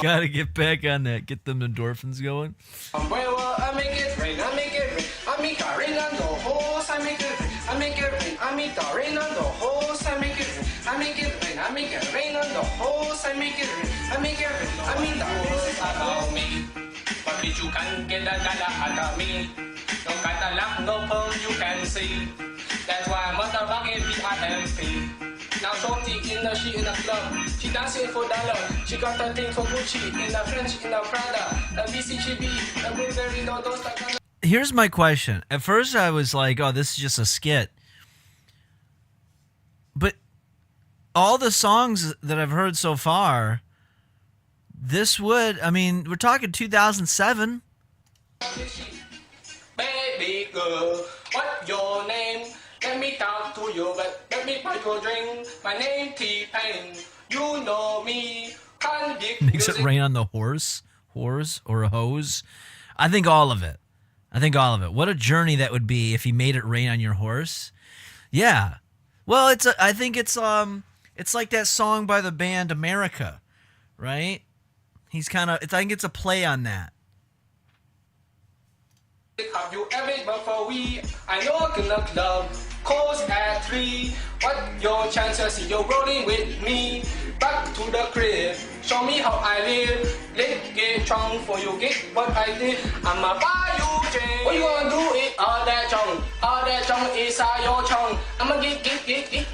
Gotta get back on that. Get them endorphins going. Umbrella, I make it rain, I make it rain. I make a rain on the horse, I make it rain. I make it rain, I make the rain on the horse, I make it rain. I make it rain, I make it rain on the horse, I make it rain. I make it rain, I mean the horse about me. But bitch, you can't get a dollar out of me. No Cadillac, no pearl you can see. That's why motherfucking B-I-M-P. Now Shorty in the club. She dancing for dollar. She got the thing for Gucci in the French, in the Prada. The BCGB, the Burberry, no those like. Here's my question. At first I was like, oh, this is just a skit. But all the songs that I've heard so far, we're talking 2007. Baby girl, what's your name? Let me talk to you, but let me buy you a drink. My name T-Pain. You know me. Can't be Makes it rain on the horse or a hose. I think all of it. What a journey that would be if he made it rain on your horse. Yeah. Well, I think it's like that song by the band America, right? He's I think it's a play on that. Have you ever before we? I know I cannot love. Coast at 3. What your chances? You're rolling with me. Back to the crib. Show me how I live. Let's get drunk for you get what I did. I'ma buy you drink. What you wanna do it? All that junk. All that junk is your chunk. I'ma get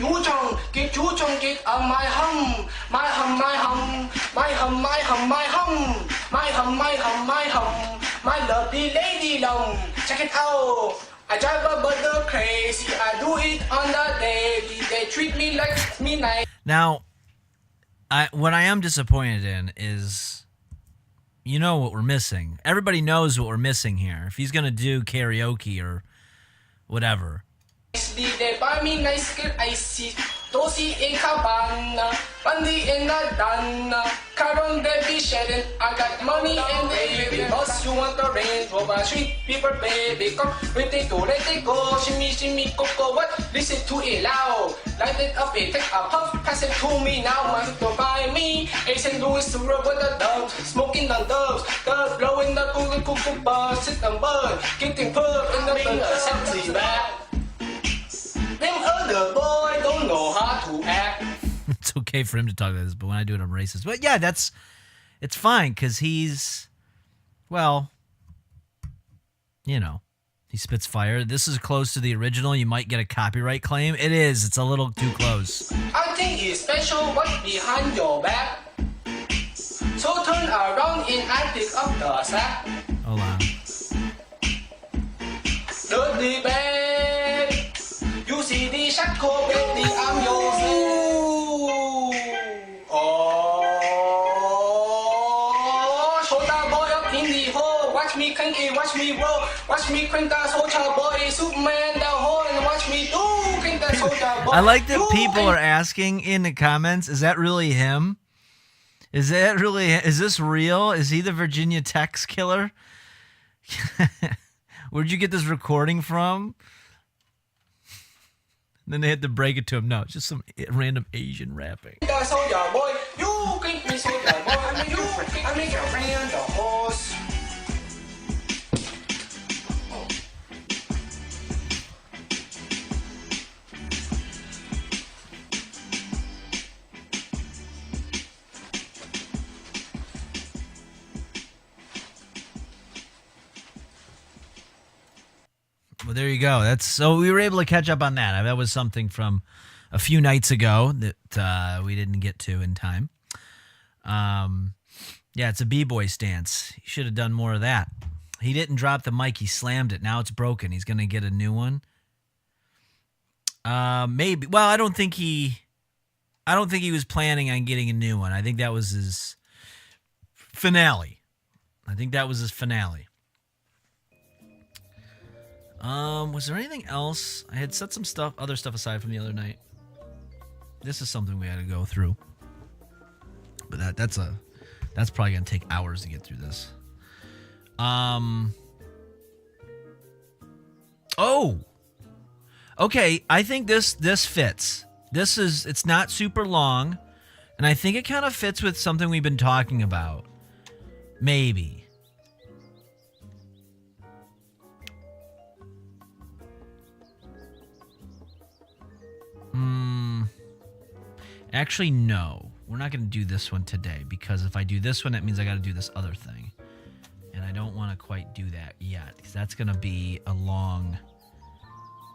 you drunk. Get you drunk. Get on my hum. My hum, my hum. My hum, my hum, my hum. My hum, my hum, my hum. My lovely lady long. Check it out. I drive a burger crazy. I do it on the daily. They treat me like me nice. Now, what I am disappointed in is, you know what we're missing. Everybody knows what we're missing here. If he's gonna do karaoke or whatever. They buy me nice gear. I see. Dosi in cabana. Bandi in the dana. Caron they be shedding. I got money and baby. Boss, you want the Range Rover. Sweet people, baby. Come, let it go. Shimmy, shimmy, coco. What? Listen to it loud. Light it up, take a puff. Pass it to me now. Want to buy me? Asian Louis to rub with the doves. Smoking the doves. Doves blowing the cuckoo buzz. Sit and bud. Getting put in the finger. Sexy back. Them other boy don't know how to act. It's okay for him to talk like this, but when I do it, I'm racist. But yeah, it's fine because he's, well, you know, he spits fire. This is close to the original. You might get a copyright claim. It is. It's a little too close. I think it's special what's behind your back. So turn around and I pick up the sack. Hold on. Dirty bag. You see the shackle, baby, I'm yours. Oh, shoulder boy up in the hole. Watch me crank it, watch me roll. Watch me crank that soldier boy, Superman down hole, and watch me do crank that soldier boy. I like that people are asking in the comments, is that really him? Is this real? Is he the Virginia Tech killer? Where'd you get this recording from? Then they had to break it to him. No, it's just some random Asian rapping. Soldier boy, you crank me soldier boy. I make your friend the horse. Well, there you go. So we were able to catch up on that. That was something from a few nights ago that we didn't get to in time. Yeah, it's a b-boy stance. He should have done more of that. He didn't drop the mic. He slammed it. Now it's broken. He's going to get a new one. Maybe. Well, I don't think he was planning on getting a new one. I think that was his finale. Was there anything else? I had set some other stuff aside from the other night. This is something we had to go through. But that's probably gonna take hours to get through this. Oh. Okay, I think this fits. It's not super long, and I think it kind of fits with something we've been talking about. Maybe. Actually, no. We're not going to do this one today because if I do this one, that means I got to do this other thing. And I don't want to quite do that yet because that's going to be a long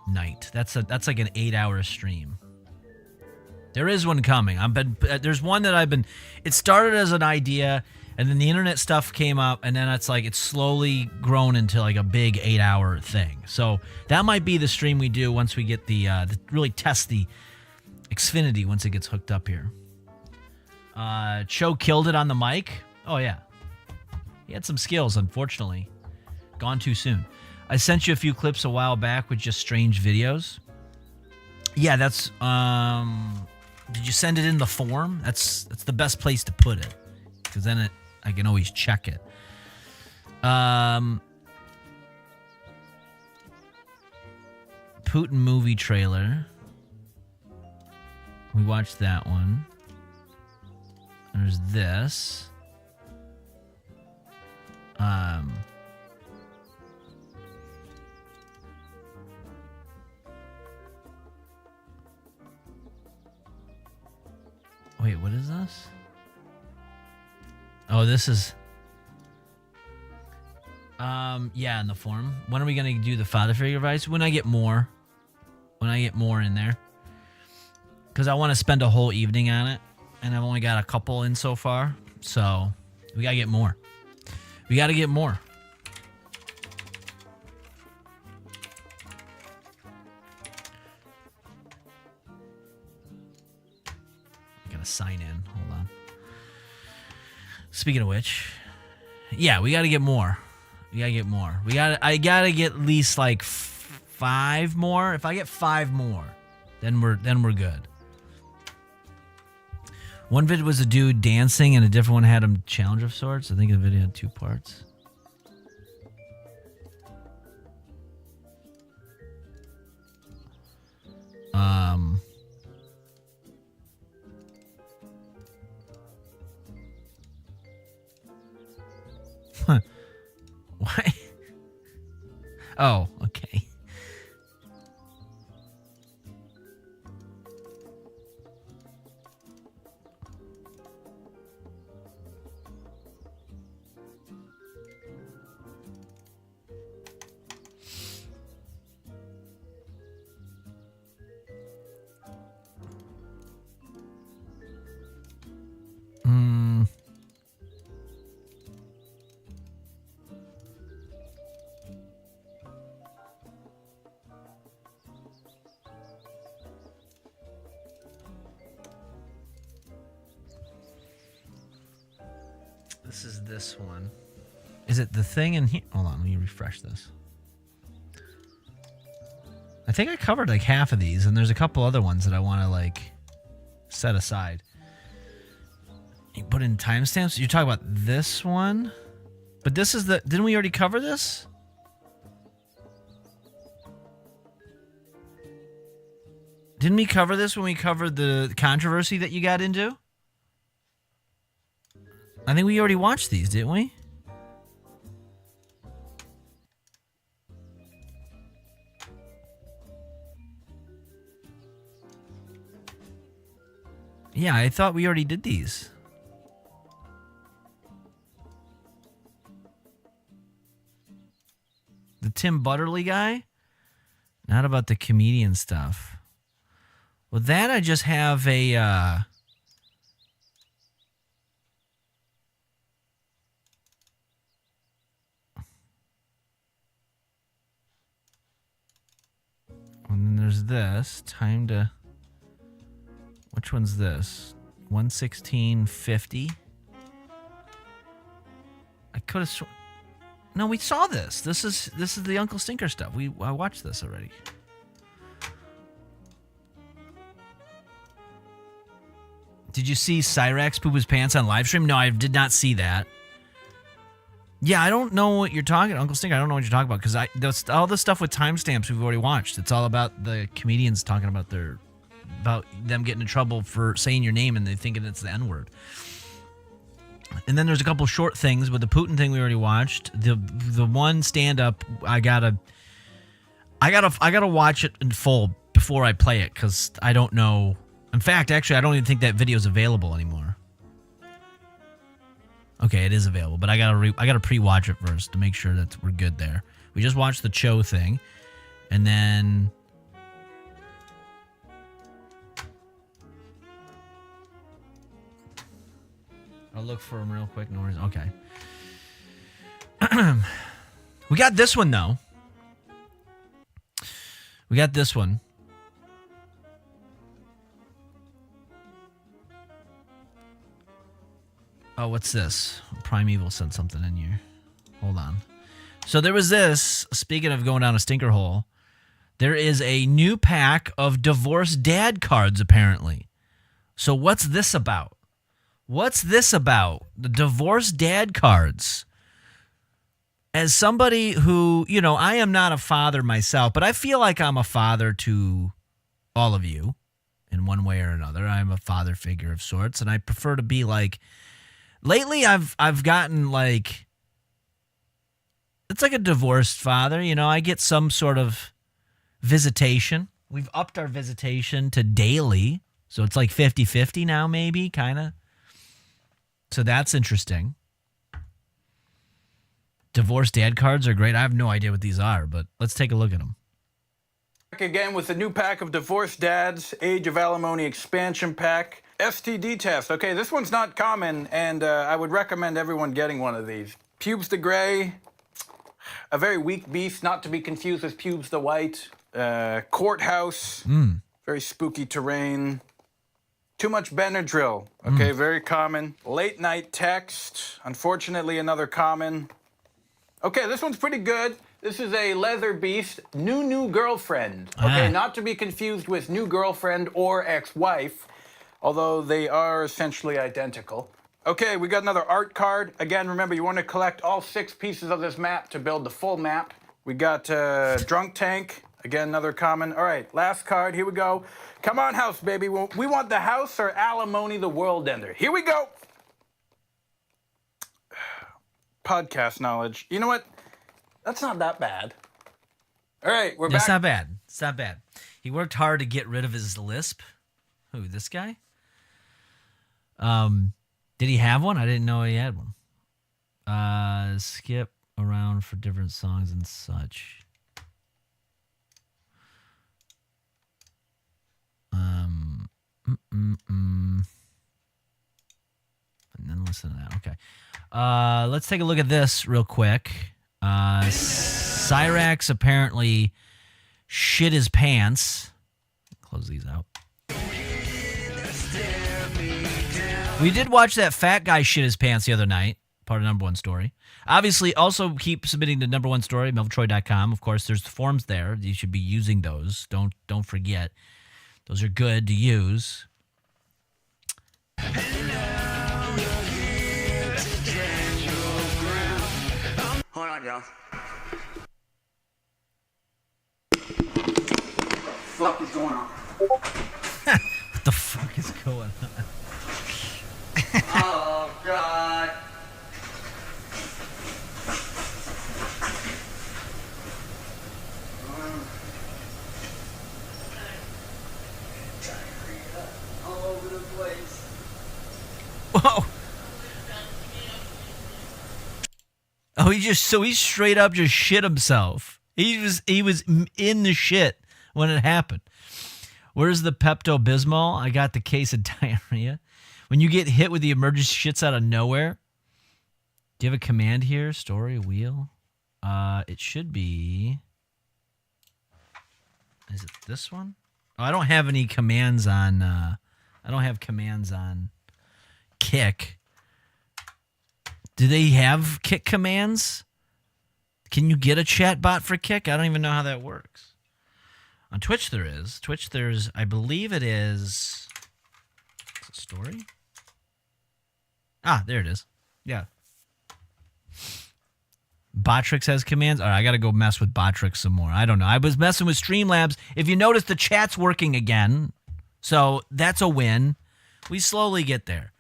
night. That's like an 8-hour stream. There is one coming. There's one that it started as an idea and then the internet stuff came up and then it's slowly grown into like a big 8-hour thing. So that might be the stream we do once we get the really test the Xfinity once it gets hooked up here. Cho killed it on the mic. Oh, yeah. He had some skills, unfortunately. Gone too soon. I sent you a few clips a while back with just strange videos. Yeah, that's did you send it in the form? That's the best place to put it, because then I can always check it. Putin movie trailer. We watched that one. There's this. Wait, what is this? Oh, this is... yeah, in the form. When are we going to do the father figure advice? When I get more. When I get more in there. Because I want to spend a whole evening on it. And I've only got a couple in so far. So, we got to get more. We got to get more. Gotta sign in. Hold on. Speaking of which, yeah, we gotta get more. We gotta get more. I gotta get at least like 5 more. If I get 5 more, then we're good. One vid was a dude dancing, and a different one had him challenge of sorts. I think the video had 2 parts. Why? Oh, okay. This is this one. Is it the thing in here? Hold on, let me refresh this. I think I covered like half of these, and there's a couple other ones that I want to like set aside. You put in timestamps. You're talking about this one, but this is the. Didn't we already cover this? Didn't we cover this when we covered the controversy that you got into? I think we already watched these, didn't we? Yeah, I thought we already did these. The Tim Butterly guy? Not about the comedian stuff. Well, that I just have a... And then there's this. Time to... Which one's this? 116.50. I could have No, we saw this. This is the Uncle Stinker stuff. I watched this already. Did you see Cyrax poop his pants on live stream? No, I did not see that. Yeah, I don't know what you're talking, Uncle Stinker. I don't know what you're talking about because all the stuff with timestamps we've already watched. It's all about the comedians talking about them getting in trouble for saying your name and they thinking it's the N-word. And then there's a couple short things, but the Putin thing we already watched. The one stand up I gotta watch it in full before I play it because I don't know. In fact, actually, I don't even think that video is available anymore. Okay, it is available, but I gotta pre-watch it first to make sure that we're good there. We just watched the Cho thing, and then I'll look for him real quick. No worries. Okay. We got this one though. We got this one. Oh, what's this? Primeval sent something in here. Hold on. So there was this, speaking of going down a stinker hole, There is a new pack of divorced dad cards, apparently. So what's this about? What's this about? The divorced dad cards. As somebody who, I am not a father myself, but I feel like I'm a father to all of you in one way or another. I'm a father figure of sorts, and I prefer to be like, lately I've gotten like, it's like a divorced father. I get some sort of visitation. We've upped our visitation to daily. So it's like 50-50 now, maybe, kind of. So that's interesting. Divorced dad cards are great. I have no idea what these are, but let's take a look at them. Back again with a new pack of divorced dads, age of alimony expansion pack, STD test. Okay, this one's not common, and I would recommend everyone getting one of these. Pubes the Gray, a very weak beast, not to be confused with Pubes the White. Courthouse, very spooky terrain. Too much Benadryl, okay, very common. Late night text, unfortunately another common. Okay, this one's pretty good. This is a leather beast, new girlfriend. Okay, not to be confused with new girlfriend or ex-wife, although they are essentially identical. Okay, we got another art card. Again, remember, you want to collect all 6 pieces of this map to build the full map. We got Drunk Tank. Again, another common. All right, last card. Here we go. Come on, house, baby. We want the house or alimony the world ender. Here we go. Podcast knowledge. You know what? That's not that bad. All right, we're back. It's not bad. It's not bad. He worked hard to get rid of his lisp. Who, this guy? Did he have one? I didn't know he had one. Skip around for different songs and such. And then listen to that. Okay. Let's take a look at this real quick. Cyrax apparently shit his pants. Close these out. We did watch that fat guy shit his pants the other night. Part of number one story. Obviously, also keep submitting the number one story, melvintroy.com. Of course, there's the forms there. You should be using those. Don't forget. Those are good to use. Hold on, y'all. What the fuck is going on? What the fuck is going on? Oh, God. All over the place. Whoa. Oh, he straight up just shit himself. He was in the shit when it happened. Where's the Pepto-Bismol? I got the case of diarrhea. When you get hit with the emergency shits out of nowhere, do you have a command here? Story wheel? It should be. Is it this one? Oh, I don't have any commands on. I don't have commands on Kick. Do they have Kick commands? Can you get a chat bot for Kick? I don't even know how that works. On Twitch there is. Twitch there's, I believe it is it story? Ah, there it is. Yeah. Botrix has commands. All right, I got to go mess with Botrix some more. I don't know. I was messing with Streamlabs. If you notice, the chat's working again. So that's a win. We slowly get there.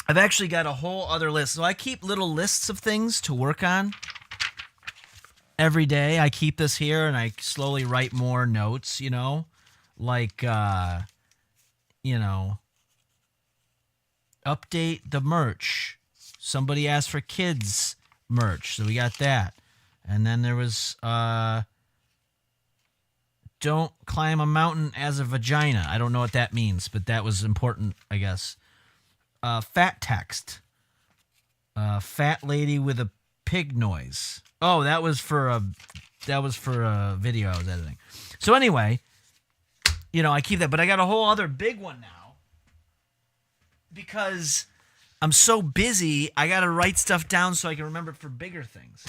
I've actually got a whole other list. So I keep little lists of things to work on every day. I keep this here and I slowly write more notes, like, update the merch. Somebody asked for kids merch, so we got that. And then there was, don't climb a mountain as a vagina. I don't know what that means, but that was important, I guess. Fat text. Fat lady with a pig noise. Oh, that was for a video I was editing. So anyway, I keep that, but I got a whole other big one now because I'm so busy. I got to write stuff down so I can remember it for bigger things.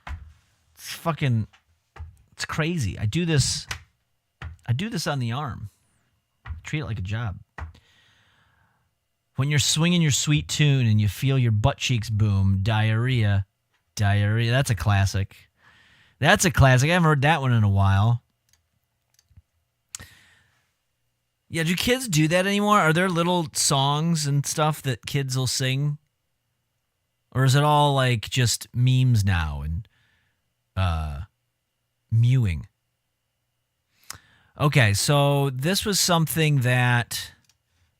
It's fucking It's crazy. I do this on the arm. Treat it like a job. When you're swinging your sweet tune and you feel your butt cheeks boom, diarrhea. That's a classic. I haven't heard that one in a while. Yeah, do kids do that anymore? Are there little songs and stuff that kids will sing? Or is it all like just memes now and mewing? Okay, so this was something that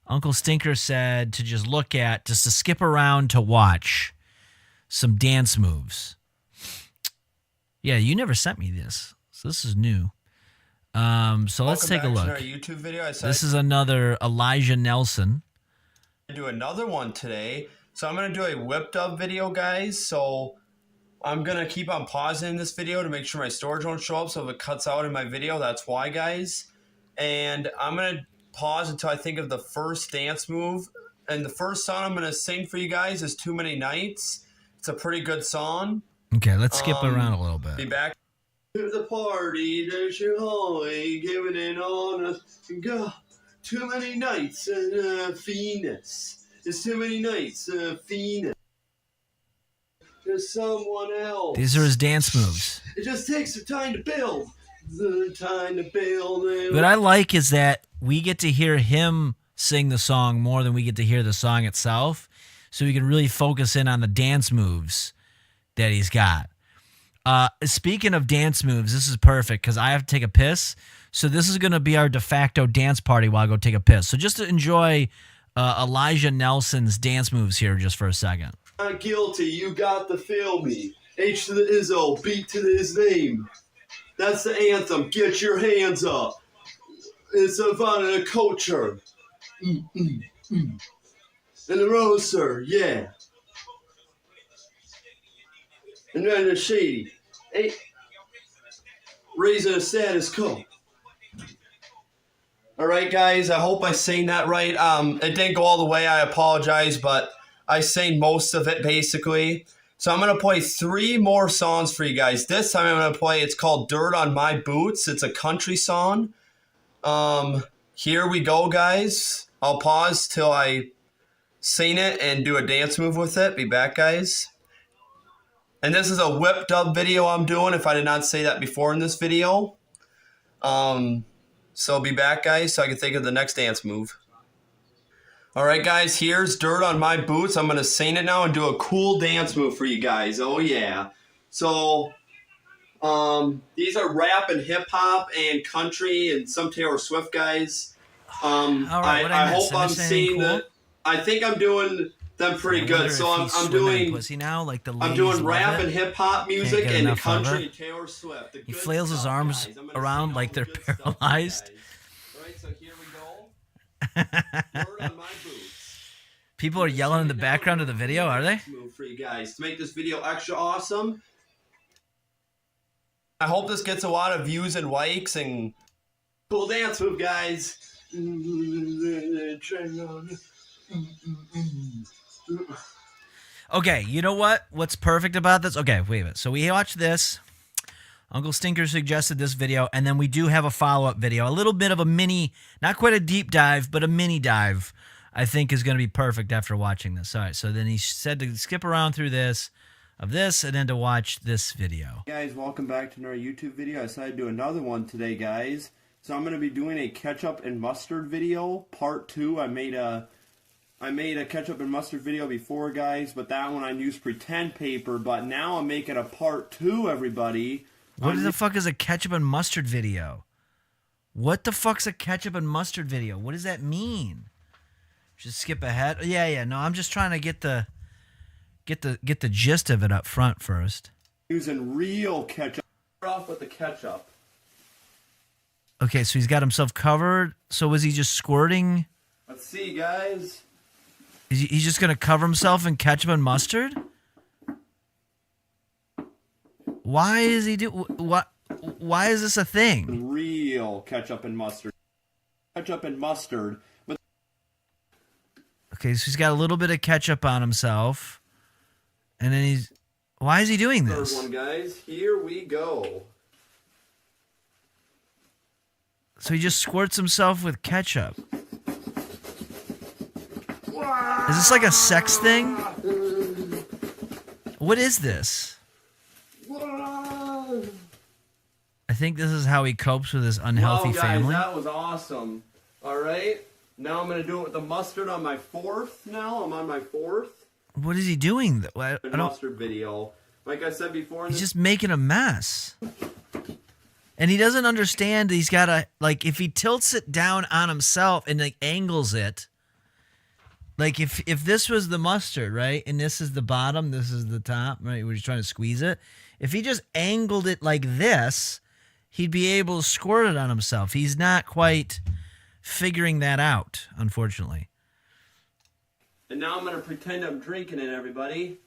Uncle Stinker said to just look at, just to skip around to watch some dance moves. Yeah, you never sent me this, so this is new. So let's take a look. Our YouTube video. This is another Elijah Nelson. I do another one today. So I'm going to do a whipped up video, guys. So I'm going to keep on pausing this video to make sure my storage won't show up. So if it cuts out in my video, that's why, guys. And I'm going to pause until I think of the first dance move. And the first song I'm going to sing for you guys is Too Many Nights. It's a pretty good song. Okay, let's skip around a little bit. Be back. To the party, there's your hallway, giving it on us. Go. Too many nights in Phoenix. There's too many nights in Phoenix. There's someone else. These are his dance moves. It just takes some time to build. The time to build. What I like is that we get to hear him sing the song more than we get to hear the song itself. So we can really focus in on the dance moves that he's got. Speaking of dance moves, this is perfect because I have to take a piss. So this is going to be our de facto dance party while I go take a piss. So just to enjoy Elijah Nelson's dance moves here just for a second. Not guilty, you got to feel me. H to the Izzo, beat to his name. That's the anthem. Get your hands up. It's a culture. And the roaster, yeah. And then the shady. Hey, raising a status quo. All right, guys. I hope I sang that right. It didn't go all the way. I apologize, but I sang most of it basically. So I'm gonna play 3 more songs for you guys. This time I'm gonna play. It's called "Dirt on My Boots." It's a country song. Here we go, guys. I'll pause till I sing it and do a dance move with it. Be back, guys. And this is a whipped up video I'm doing, if I did not say that before in this video. So be back, guys, so I can think of the next dance move. All right, guys, here's Dirt on My Boots. I'm going to sing it now and do a cool dance move for you guys. Oh, yeah. So these are rap and hip-hop and country and some Taylor Swift guys. All right, I hope I'm seeing cool? I think I'm doing them pretty good. So I'm doing pussy now, like the I'm doing rap and hip hop music and the country and Taylor Swift. He flails his arms around like they're paralyzed. All right, so here we go. Dirt on my boots. People are yelling in the background of the video, are they? Move for you guys to make this video extra awesome. I hope this gets a lot of views and likes and cool dance move, guys. Okay, you know what? What's perfect about this? Okay, wait a minute. So we watched this. Uncle Stinker suggested this video, and then we do have a follow-up video. A little bit of a mini, not quite a deep dive, but a mini dive, I think is going to be perfect after watching this. All right, so then he said to skip around through this, and then to watch this video. Hey guys, welcome back to another YouTube video. I decided to do another one today, guys. So I'm going to be doing a ketchup and mustard video, part 2. I made a ketchup and mustard video before, guys, but that one I used pretend paper, but now I'm making a part 2, everybody. What the fuck is a ketchup and mustard video? What the fuck's a ketchup and mustard video? What does that mean? Just skip ahead? Yeah, no, I'm just trying to get the gist of it up front first. Using real ketchup. Start off with the ketchup. Okay, so he's got himself covered. So was he just squirting? Let's see, guys. He's just gonna cover himself in ketchup and mustard? Why is he what? Why is this a thing? Real ketchup and mustard. Ketchup and mustard. But okay, so he's got a little bit of ketchup on himself, and then why is he doing this? Third one, guys. Here we go. So he just squirts himself with ketchup. Is this like a sex thing? What is this? I think this is how he copes with his unhealthy Wow, guys, family. that was awesome. All right. Now I'm going to do it with the mustard on my fourth now. I'm on my fourth. What is he doing? I don't. Mustard video. Like I said before. He's just making a mess. And he doesn't understand he's got to, like, if he tilts it down on himself and, like, angles it, like, if this was the mustard, right, and this is the bottom, this is the top, right, we're just trying to squeeze it. If he just angled it like this, he'd be able to squirt it on himself. He's not quite figuring that out, unfortunately. And now I'm going to pretend I'm drinking it, everybody.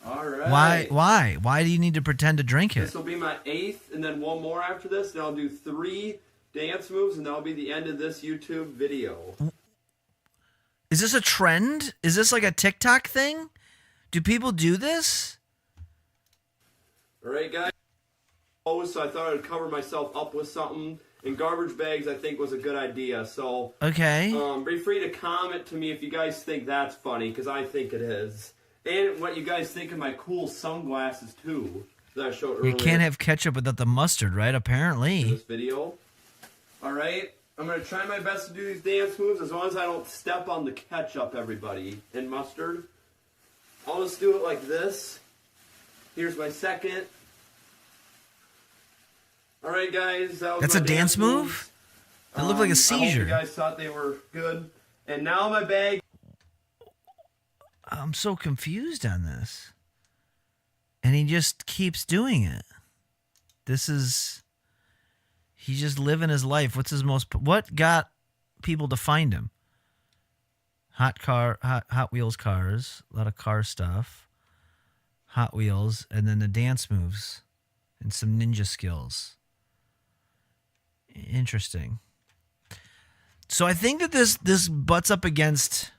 All right. Why do you need to pretend to drink it? This will be my 8th, and then one more after this, and I'll do 3 dance moves, and that'll be the end of this YouTube video. Is this a trend? Is this like a TikTok thing? Do people do this? All right, guys. So I thought I'd cover myself up with something. And garbage bags, I think, was a good idea. So, okay. Be free to comment to me if you guys think that's funny, because I think it is. And what you guys think of my cool sunglasses, too, that I showed earlier. You can't have ketchup without the mustard, right? Apparently. In this video. All right. I'm going to try my best to do these dance moves as long as I don't step on the ketchup, everybody, and mustard. I'll just do it like this. Here's my second. All right, guys. That's a dance move? That looked like a seizure. I hope you guys thought they were good. And now my bag. I'm so confused on this. And he just keeps doing it. He's just living his life. What got people to find him? Hot Wheels cars, a lot of car stuff, Hot Wheels, and then the dance moves and some ninja skills. Interesting. So I think that this butts up against.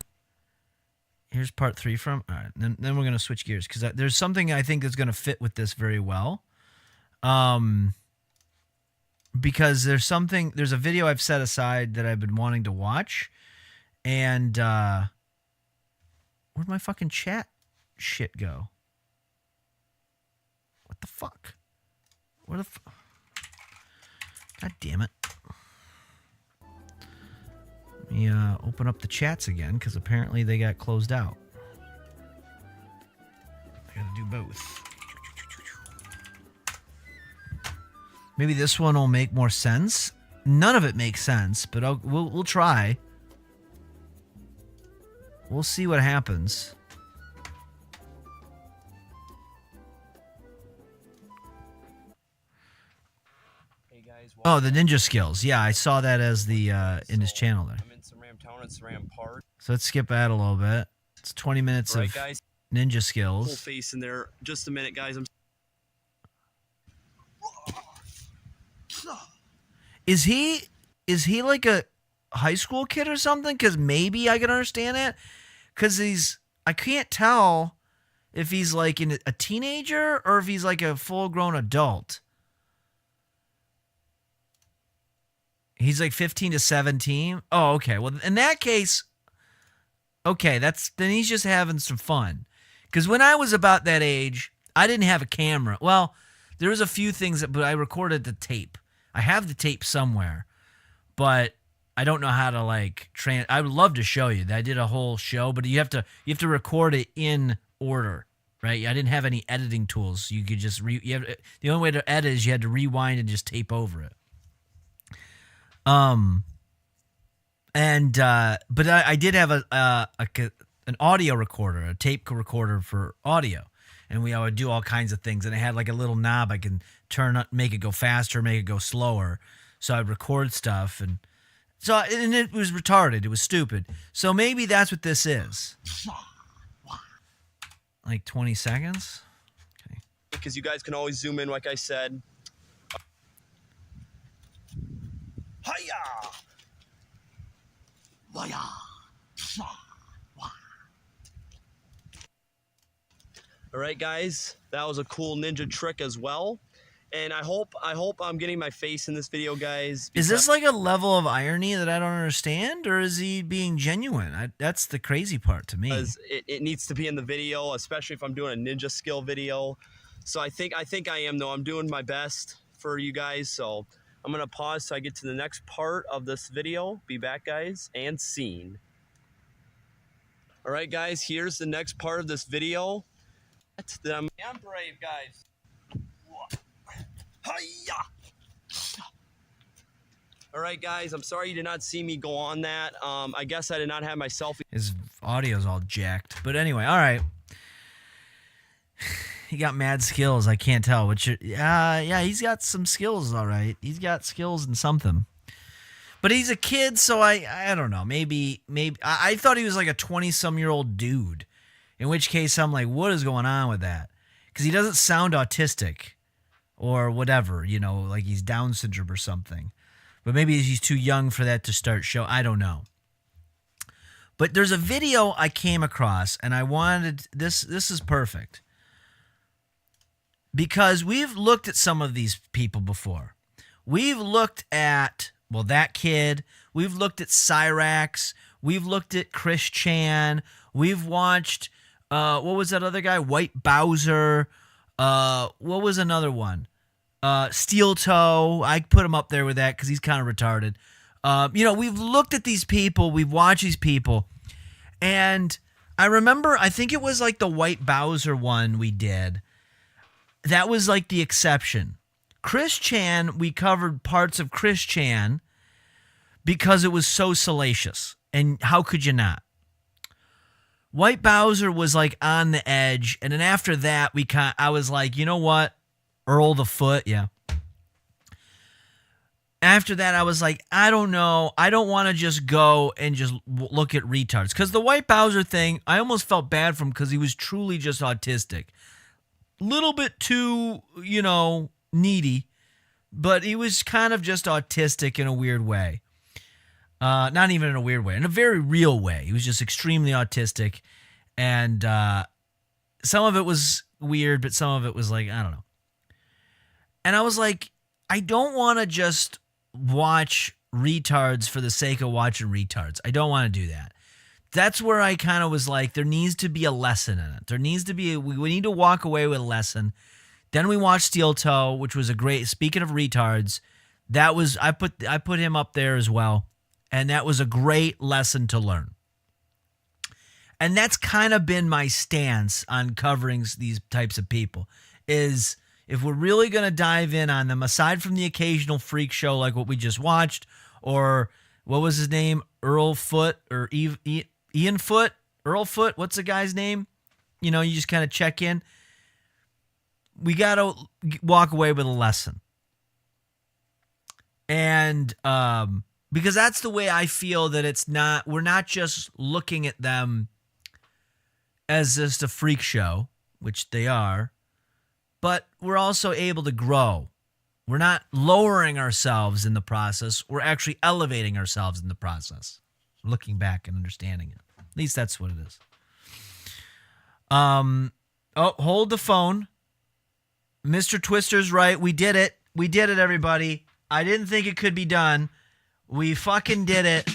Here's part 3 from. All right, then we're gonna switch gears because there's something I think that's gonna fit with this very well. Because there's a video I've set aside that I've been wanting to watch, and where'd my fucking chat shit go? What the fuck? God damn it. Let me open up the chats again, because apparently they got closed out. I gotta do both. Maybe this one will make more sense. None of it makes sense, but we'll try. We'll see what happens. Oh, the ninja skills. Yeah, I saw that as the in his channel there. I'm in Saram Town and Saram Park. So let's skip that a little bit. It's 20 minutes of guys. ninja Full skills. face in there. Just a minute, guys. Is he like a high school kid or something? Because maybe I can understand it. Because I can't tell if he's like a teenager or if he's like a full-grown adult. He's like 15 to 17. Oh, okay. Well, in that case, okay, then he's just having some fun. Because when I was about that age, I didn't have a camera. Well, there was a few things, but I recorded the tape. I have the tape somewhere, but I don't know how to I would love to show you. I did a whole show, but you have to record it in order, right? I didn't have any editing tools. You could just the only way to edit is you had to rewind and just tape over it. But I did have an audio recorder, a tape recorder for audio, and I would do all kinds of things. And I had like a little knob I can make it go faster, make it go slower. So I'd record stuff, and it was retarded. It was stupid. So maybe that's what this is. Like 20 seconds. Okay. Because you guys can always zoom in, like I said. Hiya! All right, guys, that was a cool ninja trick as well. And I hope I'm getting my face in this video, guys. Is this like a level of irony that I don't understand, or is he being genuine? That's the crazy part to me. Because it needs to be in the video, especially if I'm doing a ninja skill video. So I think I am, though. I'm doing my best for you guys. So I'm going to pause so I get to the next part of this video. Be back, guys, and scene. All right, guys, here's the next part of this video. I'm brave, guys. Hi-ya! All right, guys, I'm sorry you did not see me go on that. I guess I did not have my selfie. His audio's all jacked. But anyway, all right. He got mad skills. I can't tell. Yeah, he's got some skills, all right. He's got skills in something. But he's a kid, so I don't know. Maybe I thought he was like a 20-some-year-old dude. In which case, I'm like, what is going on with that? Because he doesn't sound autistic or whatever, you know, like he's Down syndrome or something. But maybe he's too young for that to start show. I don't know. But there's a video I came across, and I wanted this. This is perfect. Because we've looked at some of these people before. We've looked at, well, that kid. We've looked at Cyrax. We've looked at Chris Chan. We've watched, what was that other guy? White Bowser. What was another one? Steel Toe. I put him up there with that because he's kind of retarded. You know, we've looked at these people. We've watched these people. And I remember, I think it was like the White Bowser one we did. That was like the exception. Chris Chan, we covered parts of Chris Chan because it was so salacious. And how could you not? White Bowser was like on the edge. And then after that, I was like, you know what? Earl the Foot, yeah. After that, I was like, I don't know. I don't want to just go and just look at retards. Because the White Bowser thing, I almost felt bad for him because he was truly just autistic. Little bit too, you know, needy. But he was kind of just autistic in a weird way. Not even in a weird way. In a very real way. He was just extremely autistic. And some of it was weird, but some of it was like, I don't know. And I was like, I don't want to just watch retards for the sake of watching retards. I don't want to do that. That's where I kind of was like, there needs to be a lesson in it. There needs to be, we need to walk away with a lesson. Then we watched Steel Toe, which was a great, speaking of retards, that was, I put him up there as well. And that was a great lesson to learn. And that's kind of been my stance on covering these types of people, is if we're really going to dive in on them, aside from the occasional freak show like what we just watched, or what was his name? Earl Foot or Ian Foot? Earl Foot? What's the guy's name? You know, you just kind of check in. We got to walk away with a lesson. And because that's the way I feel that we're not just looking at them as just a freak show, which they are, but we're also able to grow. We're not lowering ourselves in the process. We're actually elevating ourselves in the process. Looking back and understanding it. At least that's what it is. Hold the phone. Mr. Twister's right. We did it. We did it, everybody. I didn't think it could be done. We fucking did it.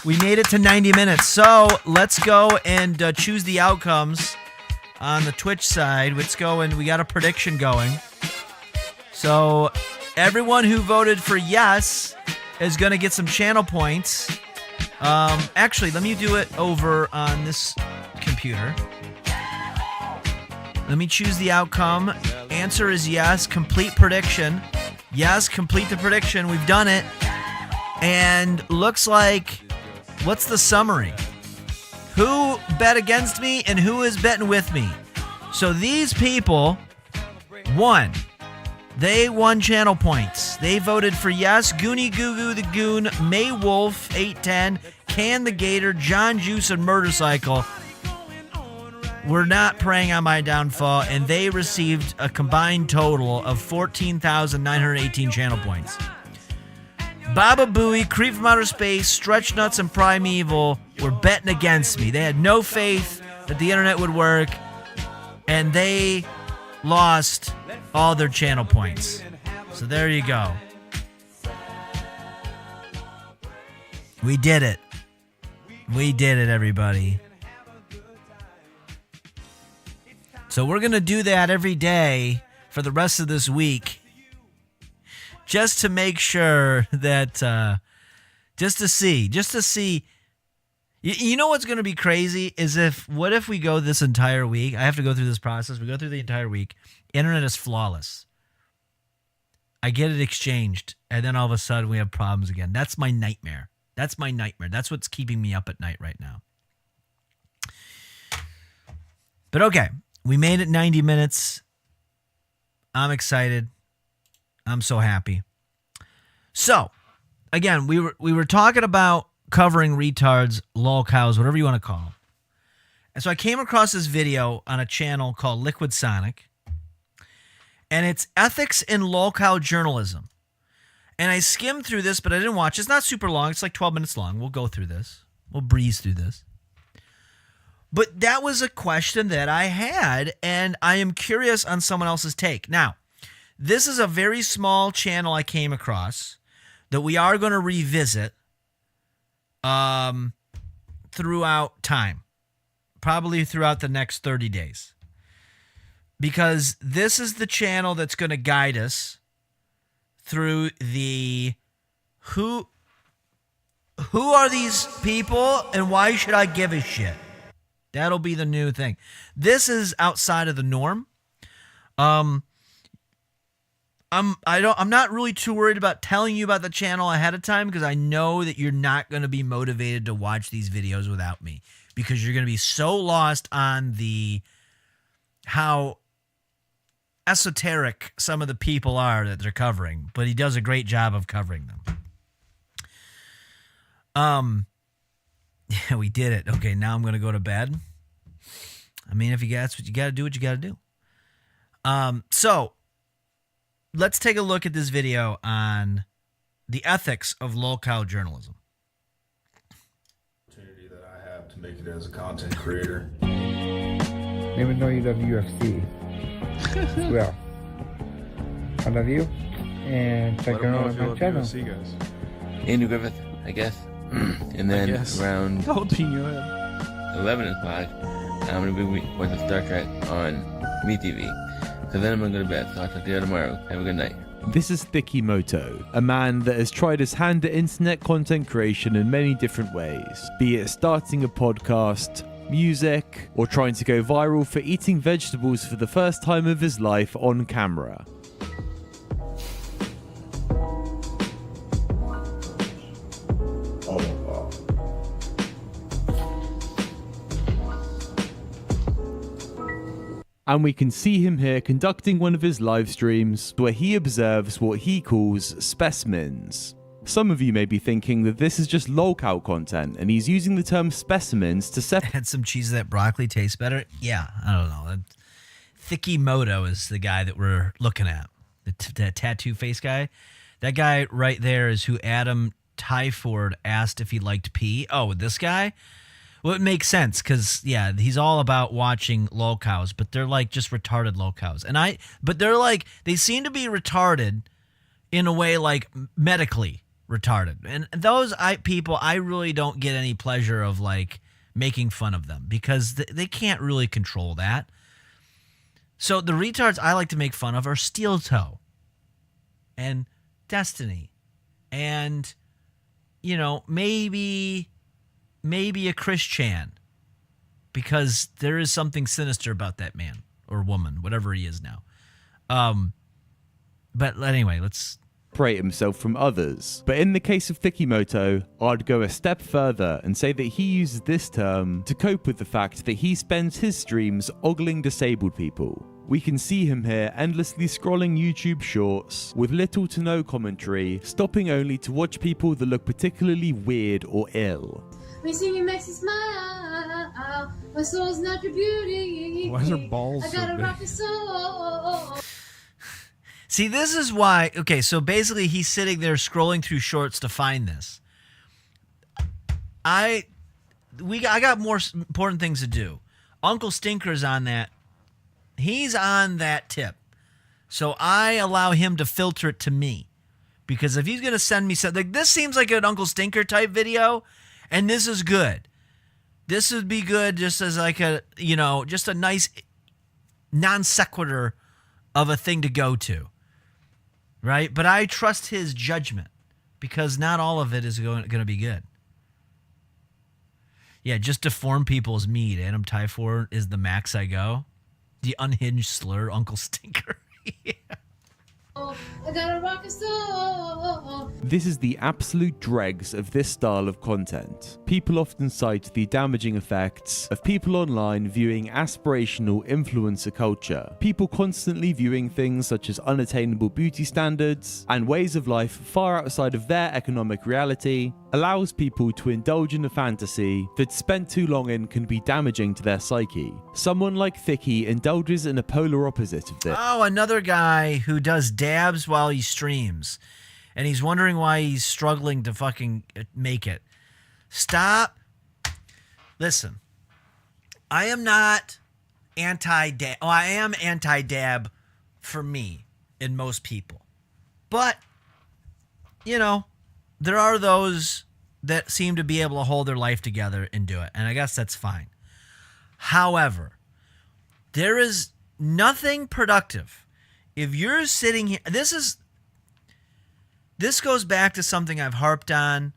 We made it to 90 minutes. So let's go and choose the outcomes on the Twitch side. Let's go, and we got a prediction going. So everyone who voted for yes is going to get some channel points. Actually, let me do it over on this computer. Let me choose the outcome. Answer is yes. Complete prediction. Yes, complete the prediction. We've done it. And looks like, what's the summary? Who bet against me and who is betting with me? So these people won. They won channel points. They voted for yes. Goonie Goo Goo the Goon, May Wolf, 810, Can the Gator, John Juice, and Motorcycle were not preying on my downfall, and they received a combined total of 14,918 channel points. Baba Booey, Creep from Outer Space, Stretch Nuts, and Primeval were betting against me. They had no faith that the internet would work, and they lost all their channel points. So there you go. We did it. We did it, everybody. So we're going to do that every day for the rest of this week, just to make sure that, just to see. You know what's going to be crazy is what if we go this entire week? I have to go through this process. We go through the entire week. Internet is flawless. I get it exchanged, and then all of a sudden we have problems again. That's my nightmare. That's my nightmare. That's what's keeping me up at night right now. But okay, we made it 90 minutes. I'm excited. I'm so happy. So, again, we were talking about covering retards, lolcows, whatever you want to call them. And so I came across this video on a channel called Liquid Sonic, and it's ethics in lolcow journalism. And I skimmed through this, but I didn't watch. It's not super long. It's like 12 minutes long. We'll go through this. We'll breeze through this. But that was a question that I had, and I am curious on someone else's take. Now, this is a very small channel I came across that we are going to revisit throughout time, probably throughout the next 30 days, because this is the channel that's going to guide us through the who are these people and why should I give a shit? That'll be the new thing. This is outside of the norm. I'm not really too worried about telling you about the channel ahead of time, because I know that you're not going to be motivated to watch these videos without me, because you're going to be so lost on how esoteric some of the people are that they're covering, but he does a great job of covering them. Yeah, we did it. Okay, now I'm going to go to bed. I mean, if that's what you got to do, what you got to do. So let's take a look at this video on the ethics of lolcow journalism. Opportunity that I have to make it as a content creator. Even though you love UFC. Well, I love you, and check it out on my channel. Andrew Griffith, I guess. And then around 11 o'clock, I'm going to be watching Star Trek on MeTV. So then I'm going to go to bed. So I'll talk to you tomorrow. Have a good night. This is Thikimoto, a man that has tried his hand at internet content creation in many different ways, be it starting a podcast, music, or trying to go viral for eating vegetables for the first time of his life on camera. And we can see him here conducting one of his live streams where he observes what he calls specimens. Some of you may be thinking that this is just lolcow content, and he's using the term specimens to separate. Had some cheese that broccoli tastes better. Yeah, I don't know. Thikimoto is the guy that we're looking at. The tattoo face guy. That guy right there is who Adam Tyford asked if he liked pee. Oh, this guy? Well, it makes sense because, yeah, he's all about watching lolcows, but they're like just retarded lolcows. But they're like, they seem to be retarded in a way like medically retarded. And those people, I really don't get any pleasure of like making fun of them because they can't really control that. So the retards I like to make fun of are Steel Toe and Destiny and, you know, maybe a Chris Chan, because there is something sinister about that man or woman, whatever he is now. But anyway, let's separate himself from others. But in the case of Thikimoto, I'd go a step further and say that he uses this term to cope with the fact that he spends his streams ogling disabled people. We can see him here endlessly scrolling YouTube shorts with little to no commentary, stopping only to watch people that look particularly weird or ill. We see you makes me smile. My soul's not your beauty. Why is her balls I gotta so rock your soul. see, this is why. Okay, so basically, he's sitting there scrolling through shorts to find this. I got more important things to do. Uncle Stinker's on that. He's on that tip. So I allow him to filter it to me. Because if he's going to send me something, like, this seems like an Uncle Stinker type video, and this is good. This would be good just as like a, just a nice non sequitur of a thing to go to. Right? But I trust his judgment because not all of it is going to be good. Yeah, just deformed people's meat. Adam Tyfor is the max I go. The unhinged slur, Uncle Stinker. Yeah. I gotta rock and soul. This is the absolute dregs of this style of content. People often cite the damaging effects of people online viewing aspirational influencer culture. People constantly viewing things such as unattainable beauty standards and ways of life far outside of their economic reality allows people to indulge in a fantasy that spent too long in can be damaging to their psyche. Someone like Thicky indulges in a polar opposite of this. Oh, another guy who does dabs while he streams. And he's wondering why he's struggling to fucking make it. Stop. Listen. I am not anti-dab. Oh, I am anti-dab for me and most people. But, there are those that seem to be able to hold their life together and do it. And I guess that's fine. However, there is nothing productive. If you're sitting here, this goes back to something I've harped on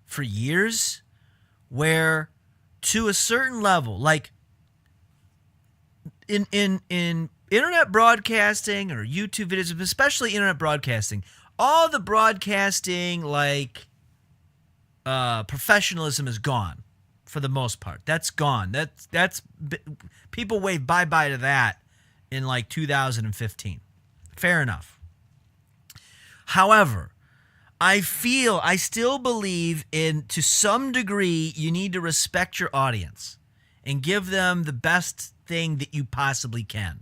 for years, where to a certain level, like in internet broadcasting or YouTube videos, especially internet broadcasting, all the broadcasting professionalism is gone for the most part. That's gone. That's people wave bye-bye to that in 2015. Fair enough. However, I still believe to some degree, you need to respect your audience and give them the best thing that you possibly can.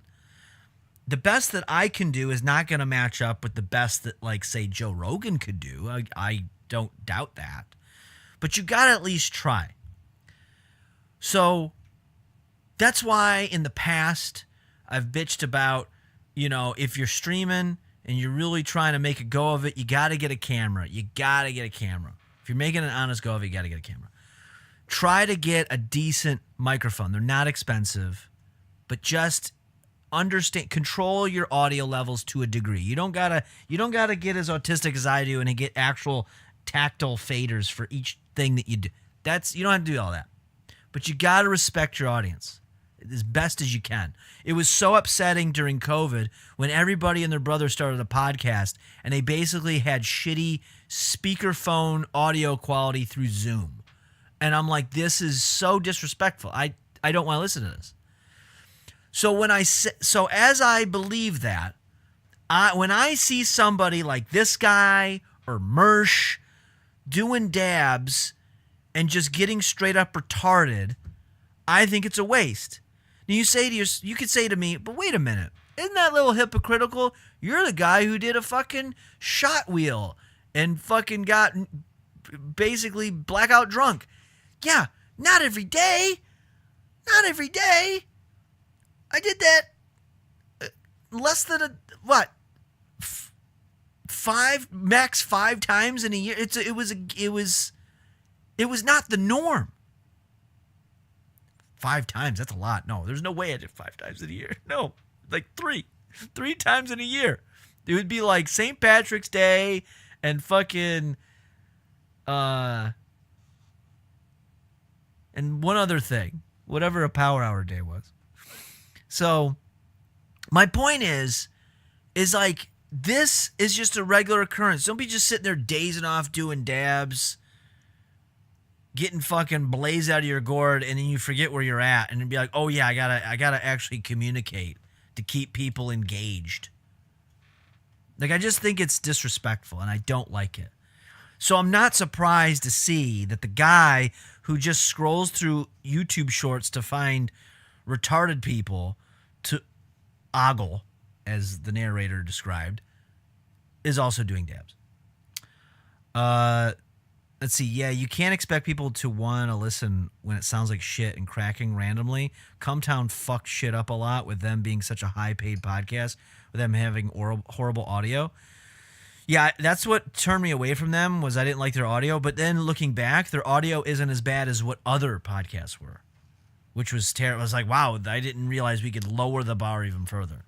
The best that I can do is not going to match up with the best that, say, Joe Rogan could do. I don't doubt that. But you got to at least try. So that's why in the past I've bitched about, if you're streaming and you're really trying to make a go of it, you got to get a camera. You got to get a camera. If you're making an honest go of it, you got to get a camera. Try to get a decent microphone. They're not expensive, but just control your audio levels to a degree. You don't gotta get as autistic as I do and get actual tactile faders for each thing that you do. You don't have to do all that. But you gotta respect your audience as best as you can. It was so upsetting during COVID when everybody and their brother started a podcast and they basically had shitty speakerphone audio quality through Zoom. And I'm like, this is so disrespectful. I don't want to listen to this. So as I believe that, when I see somebody like this guy or Mersh doing dabs and just getting straight up retarded, I think it's a waste. Now you could say to me, but wait a minute, isn't that a little hypocritical? You're the guy who did a fucking shot wheel and fucking got basically blackout drunk. Yeah, not every day. Not every day. I did that less than max 5 times in a year. It was not the norm. 5 times, that's a lot. No, there's no way I did 5 times in a year. No, 3 times in a year. It would be like St. Patrick's Day and fucking and one other thing, whatever a power hour day was. So my point is this is just a regular occurrence. Don't be just sitting there dazing off doing dabs, getting fucking blazed out of your gourd, and then you forget where you're at, and then be like, oh yeah, I gotta actually communicate to keep people engaged. I just think it's disrespectful, and I don't like it. So I'm not surprised to see that the guy who just scrolls through YouTube shorts to find retarded people to ogle, as the narrator described, is also doing dabs. Let's see. Yeah, you can't expect people to want to listen when it sounds like shit and cracking randomly. Cumtown fucks shit up a lot with them being such a high-paid podcast, with them having horrible audio. Yeah, that's what turned me away from them, was I didn't like their audio. But then looking back, their audio isn't as bad as what other podcasts were, which was terrible. I was like, wow, I didn't realize we could lower the bar even further.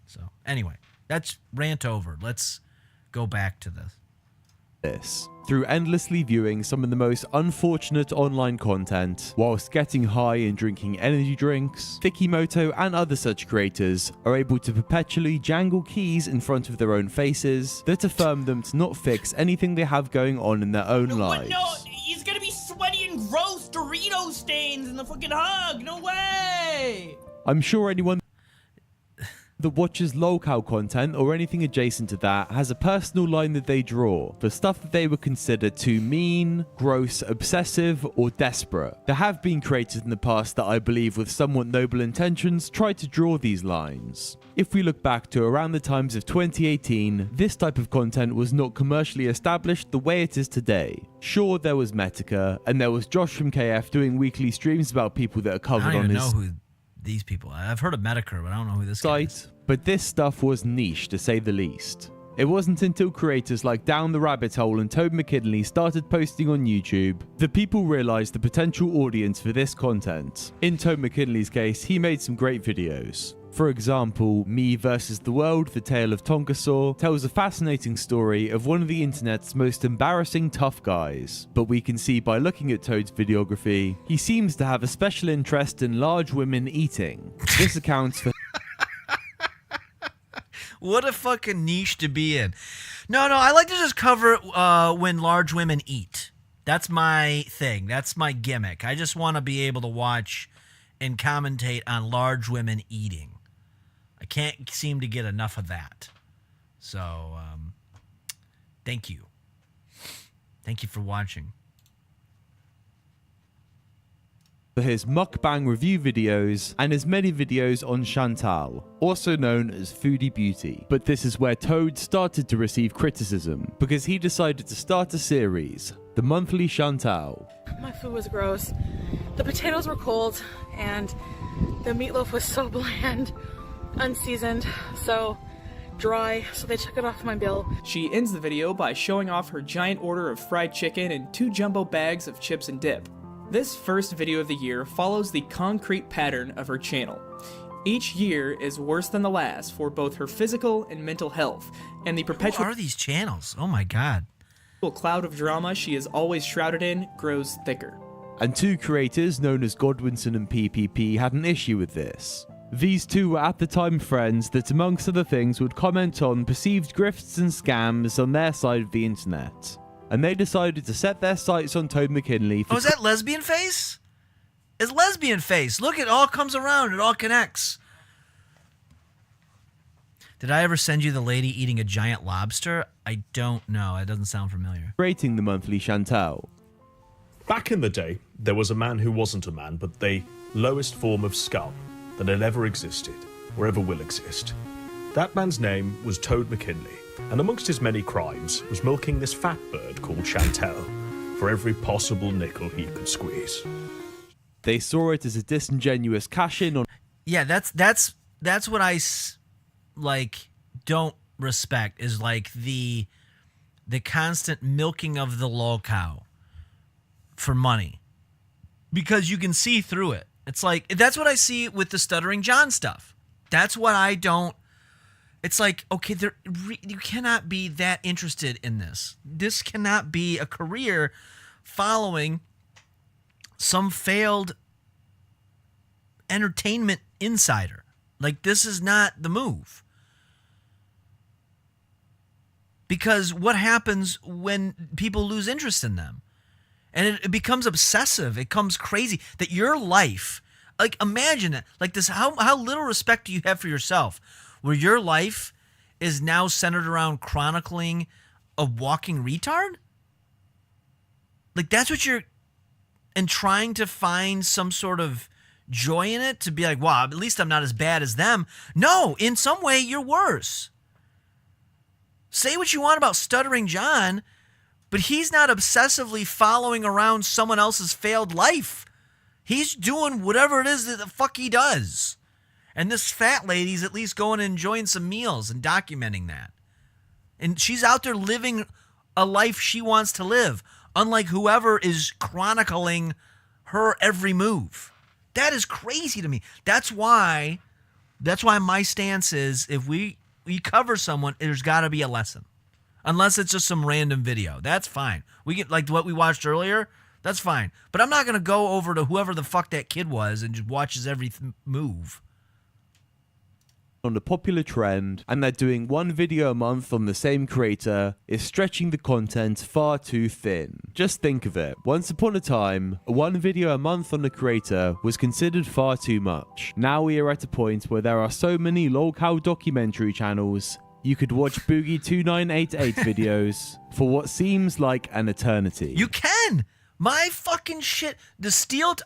So anyway, that's rant over. Let's go back to this. Through endlessly viewing some of the most unfortunate online content, whilst getting high and drinking energy drinks, Thikimoto and other such creators are able to perpetually jangle keys in front of their own faces that affirm them to not fix anything they have going on in their own lives. No, he's gonna be sweaty and gross Dorito stains in the fucking hug. No way! I'm sure anyone that watches lolcow content or anything adjacent to that has a personal line that they draw for stuff that they would consider too mean, gross, obsessive, or desperate. There have been creators in the past that I believe with somewhat noble intentions tried to draw these lines. If we look back to around the times of 2018, this type of content was not commercially established the way it is today. Sure, there was Metica, and there was Josh from KF doing weekly streams about people that are covered on his... I don't even know who these people are. I've heard of Medicare, but I don't know who this guy is. But this stuff was niche, to say the least. It wasn't until creators like Down the Rabbit Hole and Toad McKinley started posting on YouTube that people realized the potential audience for this content. In Toad McKinley's case, he made some great videos. For example, Me vs. the World, The Tale of Tonkasaw, tells a fascinating story of one of the internet's most embarrassing tough guys. But we can see by looking at Toad's videography, he seems to have a special interest in large women eating. This accounts for... What a fucking niche to be in. No, I like to just cover when large women eat. That's my thing. That's my gimmick. I just want to be able to watch and commentate on large women eating. I can't seem to get enough of that. So, thank you. Thank you for watching. For his mukbang review videos and his many videos on Chantal, also known as Foodie Beauty. But this is where Toad started to receive criticism because he decided to start a series, The Monthly Chantal. My food was gross. The potatoes were cold and the meatloaf was so bland, unseasoned, so dry, so they took it off my bill. She ends the video by showing off her giant order of fried chicken and 2 jumbo bags of chips and dip. This first video of the year follows the concrete pattern of her channel. Each year is worse than the last for both her physical and mental health, and the perpetual... Who are these channels? Oh my god. ...cloud of drama she is always shrouded in grows thicker. And 2 creators known as Godwinson and PPP had an issue with this. These 2 were at the time friends that amongst other things would comment on perceived grifts and scams on their side of the internet. And they decided to set their sights on Toad McKinley for... Oh, is that Lesbian Face? It's Lesbian Face. Look, it all comes around. It all connects. Did I ever send you the lady eating a giant lobster? I don't know. It doesn't sound familiar. Rating The Monthly Chantal. Back in the day, there was a man who wasn't a man, but the lowest form of scum that had ever existed, or ever will exist. That man's name was Toad McKinley. And amongst his many crimes was milking this fat bird called Chantal for every possible nickel he could squeeze. They saw it as a disingenuous cash-in on... Yeah, that's what I, like, don't respect, is, like, the constant milking of the lolcow for money. Because you can see through it. It's like, that's what I see with the Stuttering John stuff. That's what I don't... It's like, okay, you cannot be that interested in this. This cannot be a career following some failed entertainment insider. Like, this is not the move. Because what happens when people lose interest in them? And it becomes obsessive. It becomes crazy that your life, like, imagine it, like this, how little respect do you have for yourself? Where your life is now centered around chronicling a walking retard? Like, that's what you're... And trying to find some sort of joy in it to be like, wow, at least I'm not as bad as them. No, in some way, you're worse. Say what you want about Stuttering John, But he's not obsessively following around someone else's failed life. He's doing whatever it is that the fuck he does. And this fat lady's at least going and enjoying some meals and documenting that. And she's out there living a life she wants to live, unlike whoever is chronicling her every move. That is crazy to me. That's why my stance is if we cover someone, there's got to be a lesson. Unless it's just some random video. That's fine. We get like what we watched earlier. That's fine. But I'm not going to go over to whoever the fuck that kid was and just watches every move. On the popular trend, and that doing one video a month on the same creator is stretching the content far too thin. Just think of it. Once upon a time, one video a month on the creator was considered far too much. Now we are at a point where there are so many lol-cow documentary channels, you could watch Boogie 2988 videos for what seems like an eternity. You can! My fucking shit.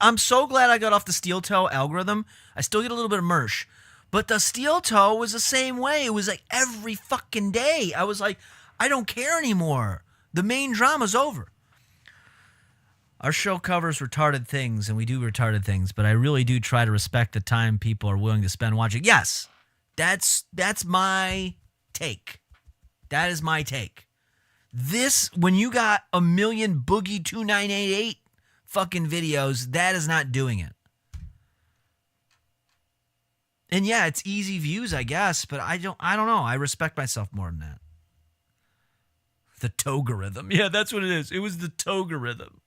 I'm so glad I got off the steel toe algorithm. I still get a little bit of mersh. But the steel toe was the same way. It was like every fucking day. I was like, I don't care anymore. The main drama's over. Our show covers retarded things, and we do retarded things, but I really do try to respect the time people are willing to spend watching. Yes, that's my take. That is my take. This, when you got a million Boogie 2988 fucking videos, that is not doing it. And yeah, it's easy views, I guess, but I don't know. I respect myself more than that. The togarithm. Yeah, that's what it is. It was the togarithm.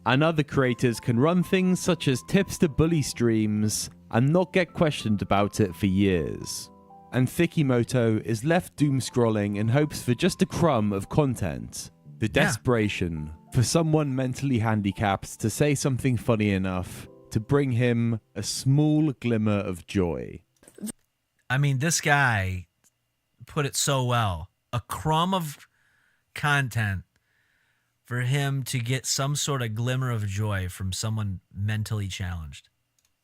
And other creators can run things such as tips to bully streams and not get questioned about it for years. And Thikimoto is left doom scrolling in hopes for just a crumb of content. The desperation for someone mentally handicapped to say something funny enough to bring him a small glimmer of joy. I mean, this guy put it so well. A crumb of content for him to get some sort of glimmer of joy from someone mentally challenged.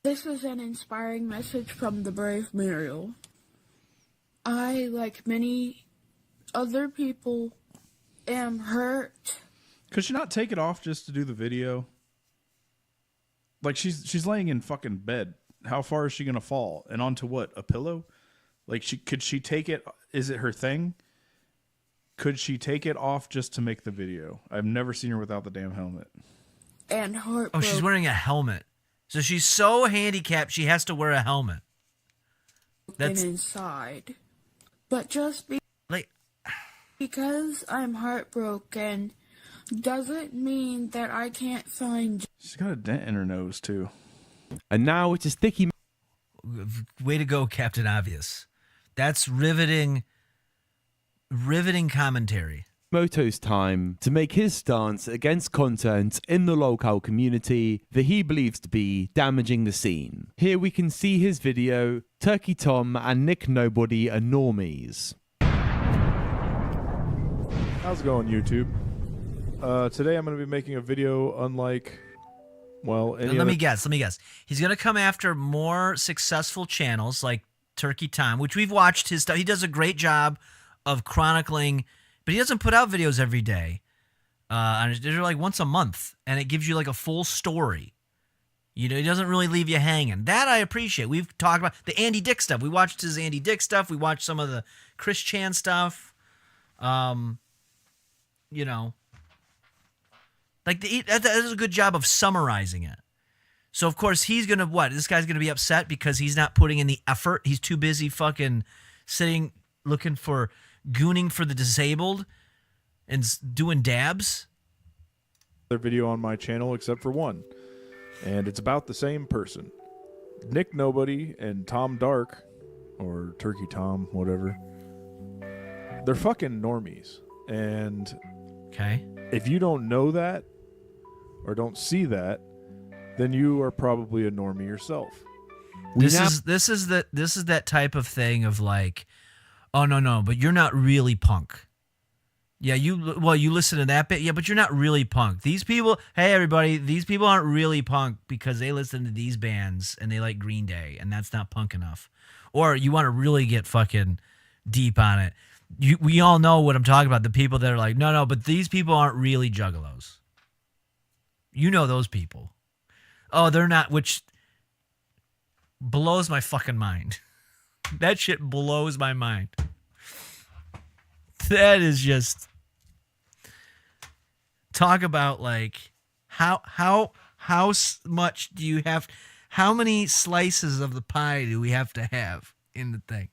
This is an inspiring message from the brave Muriel. I, like many other people, am hurt. Could she not take it off just to do the video? Like, she's laying in fucking bed. How far is she gonna fall? And onto what? A pillow? Like, could she take it? Is it her thing? Could she take it off just to make the video? I've never seen her without the damn helmet. And heartbroken. Oh, she's wearing a helmet. So she's so handicapped she has to wear a helmet. That's inside. But just because I'm heartbroken doesn't mean that I can't find. She's got a dent in her nose too. And now it is Sticky. Way to go, Captain Obvious. That's riveting commentary. Moto's time to make his stance against content in the local community that he believes to be damaging the scene. Here we can see his video, Turkey Tom and Nick Nobody are normies. How's it going, YouTube? Today I'm going to be making a video unlike, well, Let me guess. He's going to come after more successful channels like Turkey Tom, which we've watched his stuff. He does a great job of chronicling, but he doesn't put out videos every day. They're like once a month, and it gives you like a full story. You know, he doesn't really leave you hanging. That I appreciate. We've talked about the Andy Dick stuff. We watched his Andy Dick stuff. We watched some of the Chris Chan stuff. You know, like that does a good job of summarizing it. So of course he's gonna this guy's gonna be upset because he's not putting in the effort. He's too busy fucking sitting looking for gooning for the disabled and doing dabs. Their video on my channel except for one, and it's about the same person. Nick Nobody and Tom Dark, or Turkey Tom, whatever. They're fucking normies, and okay, if you don't know that or don't see that, then you are probably a normie yourself. This is that type of thing of like, oh no, but you're not really punk. Yeah, you listen to that bit, yeah, but you're not really punk. These people, hey everybody, these people aren't really punk because they listen to these bands and they like Green Day, and that's not punk enough. Or you want to really get fucking deep on it. We all know what I'm talking about. The people that are like, no, but these people aren't really juggalos. You know those people. Oh, they're not, which blows my fucking mind. That shit blows my mind. That is just, talk about like how much do you have, how many slices of the pie do we have to have in the thing?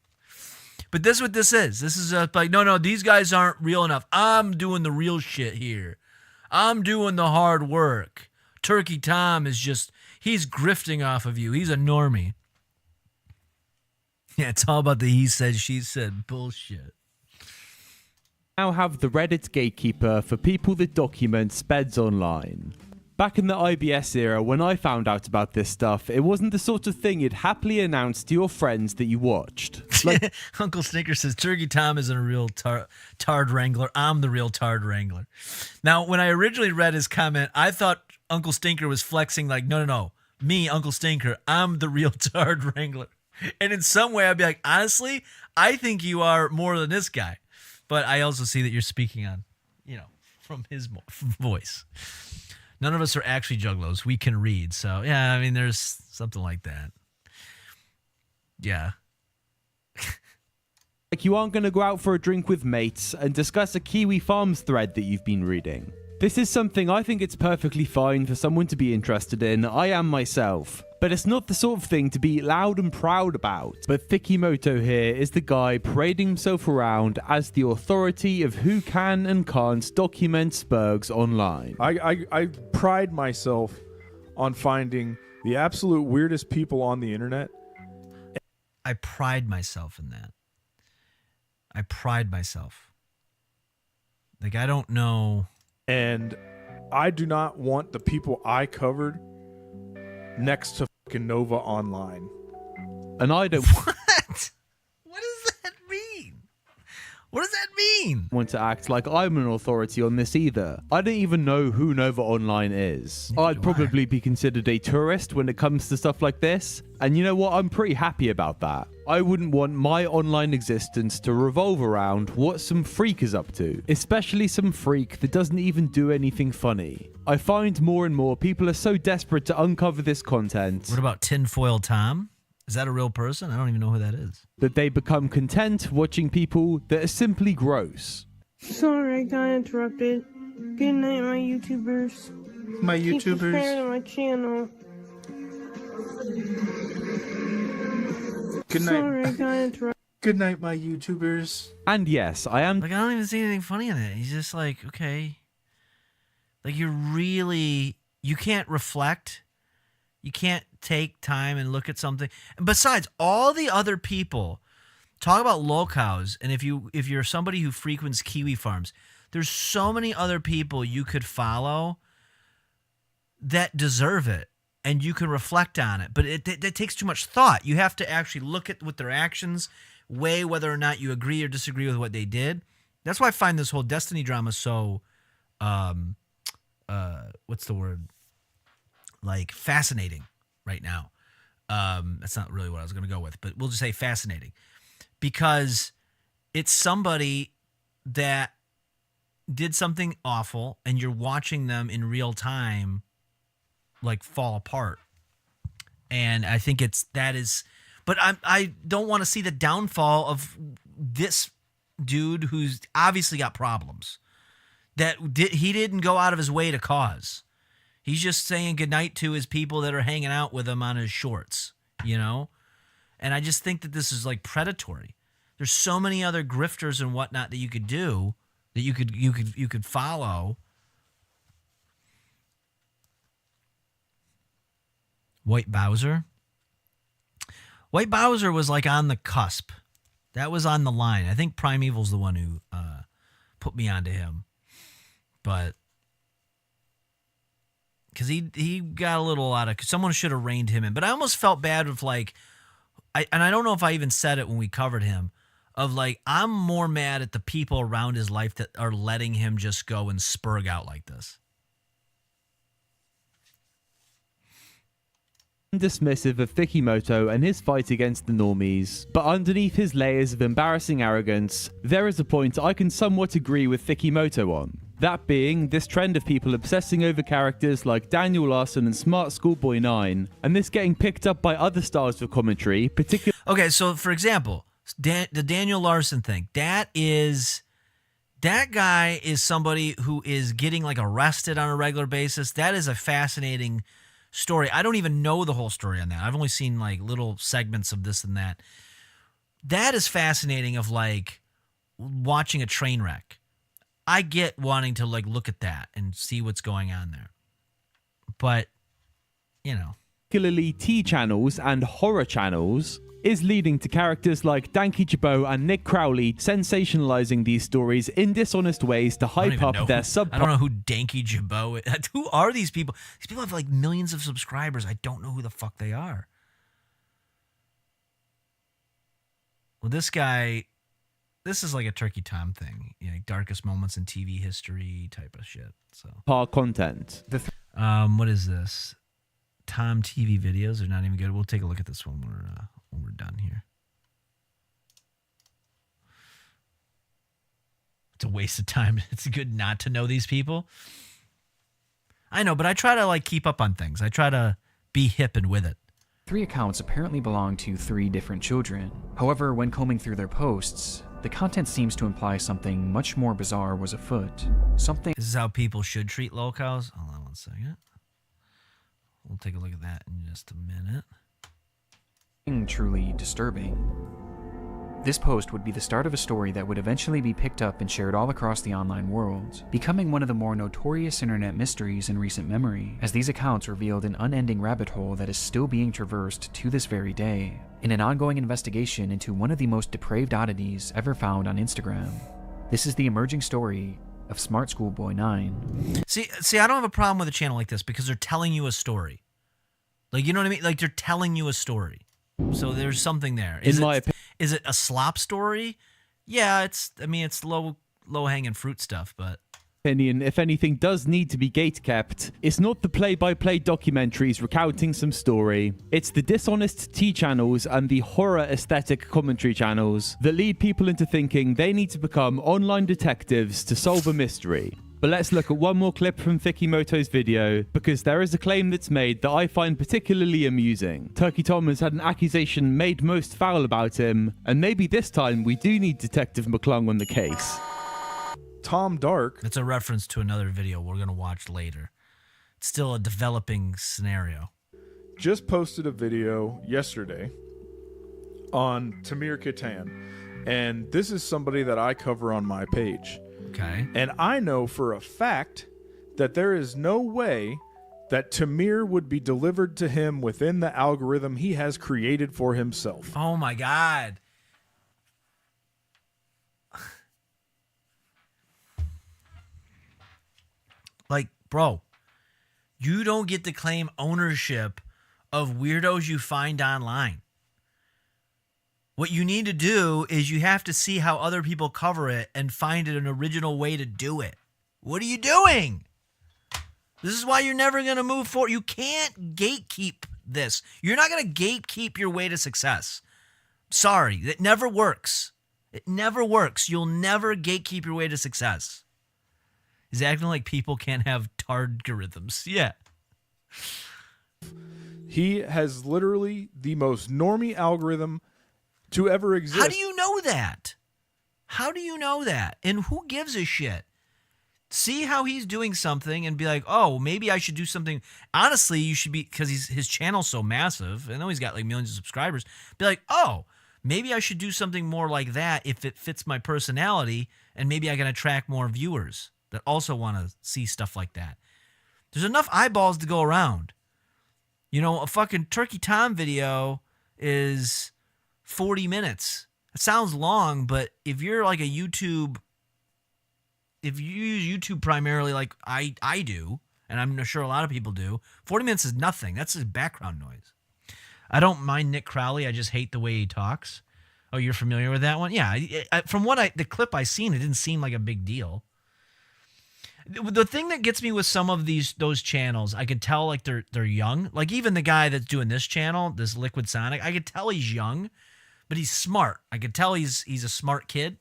But this is what this is. This is like, no, these guys aren't real enough. I'm doing the real shit here. I'm doing the hard work. Turkey Tom is just, he's grifting off of you. He's a normie. Yeah, it's all about the he said, she said bullshit. Now have the Reddit gatekeeper for people that document speds online. Back in the IBS era, when I found out about this stuff, it wasn't the sort of thing you'd happily announce to your friends that you watched. Like, Uncle Stinker says, Turkey Tom isn't a real tard wrangler. I'm the real tard wrangler. Now, when I originally read his comment, I thought Uncle Stinker was flexing like, no. Me, Uncle Stinker, I'm the real tard wrangler. And in some way, I'd be like, honestly, I think you are more than this guy. But I also see that you're speaking on, from his voice. None of us are actually juggalos. We can read. So, yeah, I mean, there's something like that. Yeah. Like you aren't going to go out for a drink with mates and discuss a Kiwi Farms thread that you've been reading. This is something I think it's perfectly fine for someone to be interested in. I am myself. But it's not the sort of thing to be loud and proud about. But Thikimoto here is the guy parading himself around as the authority of who can and can't document spurgs online. I pride myself on finding the absolute weirdest people on the internet. I pride myself in that. I pride myself. Like, I don't know. And I do not want the people I covered next to fucking Nova Online. And I don't What does that mean? What does that mean? Want to act like I'm an authority on this either. I don't even know who Nova Online is. I'd probably be considered a tourist when it comes to stuff like this. And you know what? I'm pretty happy about that. I wouldn't want my online existence to revolve around what some freak is up to. Especially some freak that doesn't even do anything funny. I find more and more people are so desperate to uncover this content. What about Tinfoil Tom? Is that a real person? I don't even know who that is. That they become content watching people that are simply gross. Sorry, I got interrupted. Good night, my YouTubers. My Keep YouTubers. subscribing to my channel. Good night. Sorry, I got interrupted. Good night, my YouTubers. And yes, I am. Like, I don't even see anything funny in it. He's just like, okay. Like, you can't reflect. You can't take time and look at something. And besides, all the other people talk about locals, and if you're somebody who frequents Kiwi Farms, there's so many other people you could follow that deserve it, and you can reflect on it. But it takes too much thought. You have to actually look at what their actions, weigh whether or not you agree or disagree with what they did. That's why I find this whole Destiny drama so, what's the word? Like, fascinating right now. That's not really what I was going to go with, but we'll just say fascinating, because it's somebody that did something awful and you're watching them in real time, like, fall apart. And I think but I don't want to see the downfall of this dude who's obviously got problems that he didn't go out of his way to cause. He's just saying goodnight to his people that are hanging out with him on his shorts, And I just think that this is like predatory. There's so many other grifters and whatnot that you could do, that you could follow. White Bowser. White Bowser was like on the cusp. That was on the line. I think Primeval's the one who put me onto him, but. Because he got a little out of... Someone should have reined him in. But I almost felt bad with, like... And I don't know if I even said it when we covered him. Of, like, I'm more mad at the people around his life that are letting him just go and spurg out like this. dismissive of Thikimoto and his fight against the normies, but underneath his layers of embarrassing arrogance, there is a point I can somewhat agree with Thikimoto on. That being this trend of people obsessing over characters like Daniel Larson and Smart Schoolboy 9, and this getting picked up by other styles of commentary, particularly... Okay, so for example, the Daniel Larson thing, that guy is somebody who is getting like arrested on a regular basis. That is a fascinating story. I don't even know the whole story on that. I've only seen like little segments of this and that. That is fascinating, of like watching a train wreck. I get wanting to like look at that and see what's going on there. But, you know. Particularly T channels and horror channels, is leading to characters like Danky Jabot and Nick Crowley sensationalizing these stories in dishonest ways to hype up their sub. I don't know who Danky Jabot is. Who are these people? These people have like millions of subscribers. I don't know who the fuck they are. Well, this guy, this is like a Turkey Tom thing. You know, darkest moments in TV history type of shit. So content. What is this? Tom TV videos are not even good. We'll take a look at this one when we're done here. It's a waste of time. It's good not to know these people. I know, but I try to like keep up on things. I try to be hip and with it. 3 accounts apparently belong to 3 different children. However, when combing through their posts, the content seems to imply something much more bizarre was afoot. Something. This is how people should treat locals. Hold on one second. We'll take a look at that in just a minute. Truly disturbing. This post would be the start of a story that would eventually be picked up and shared all across the online world, becoming one of the more notorious internet mysteries in recent memory, as these accounts revealed an unending rabbit hole that is still being traversed to this very day, in an ongoing investigation into one of the most depraved oddities ever found on Instagram. This is the emerging story of Smart Schoolboy 9. See, I don't have a problem with a channel like this because they're telling you a story. Like, you know what I mean? Like, they're telling you a story. So there's something there. Is it a slop story? Yeah, it's low-hanging fruit stuff, but... Opinion, if anything does need to be gate-kept, it's not the play-by-play documentaries recounting some story. It's the dishonest T channels and the horror aesthetic commentary channels that lead people into thinking they need to become online detectives to solve a mystery. But let's look at one more clip from Thikimoto's video, because there is a claim that's made that I find particularly amusing. Turkey Tom has had an accusation made most foul about him, and maybe this time we do need Detective McClung on the case. Tom Dark. It's a reference to another video we're going to watch later. It's still a developing scenario. Just posted a video yesterday on Tamir Katan, and this is somebody that I cover on my page. Okay. And I know for a fact that there is no way that Tamir would be delivered to him within the algorithm he has created for himself. Oh my God. Like, bro, you don't get to claim ownership of weirdos you find online. What you need to do is you have to see how other people cover it and find an original way to do it. What are you doing? This is why you're never going to move forward. You can't gatekeep this. You're not going to gatekeep your way to success. Sorry, it never works. It never works. You'll never gatekeep your way to success. He's acting like people can't have targorithms. Yeah. He has literally the most normie algorithm to ever exist. How do you know that? How do you know that? And who gives a shit? See how he's doing something and be like, oh, maybe I should do something. Honestly, you should be, because his channel's so massive. I know he's got like millions of subscribers. Be like, oh, maybe I should do something more like that if it fits my personality, and maybe I can attract more viewers that also want to see stuff like that. There's enough eyeballs to go around. You know, a fucking Turkey Tom video is 40 minutes. It sounds long, but if you're like a YouTube, if you use YouTube primarily like I do, and I'm sure a lot of people do, 40 minutes is nothing. That's just background noise. I don't mind Nick Crowley. I just hate the way he talks. Oh, you're familiar with that one? Yeah. From what the clip I seen, it didn't seem like a big deal. The thing that gets me with some of those channels, I could tell like they're young. Like even the guy that's doing this channel, this Liquid Sonic, I could tell he's young, but he's smart. I could tell he's a smart kid.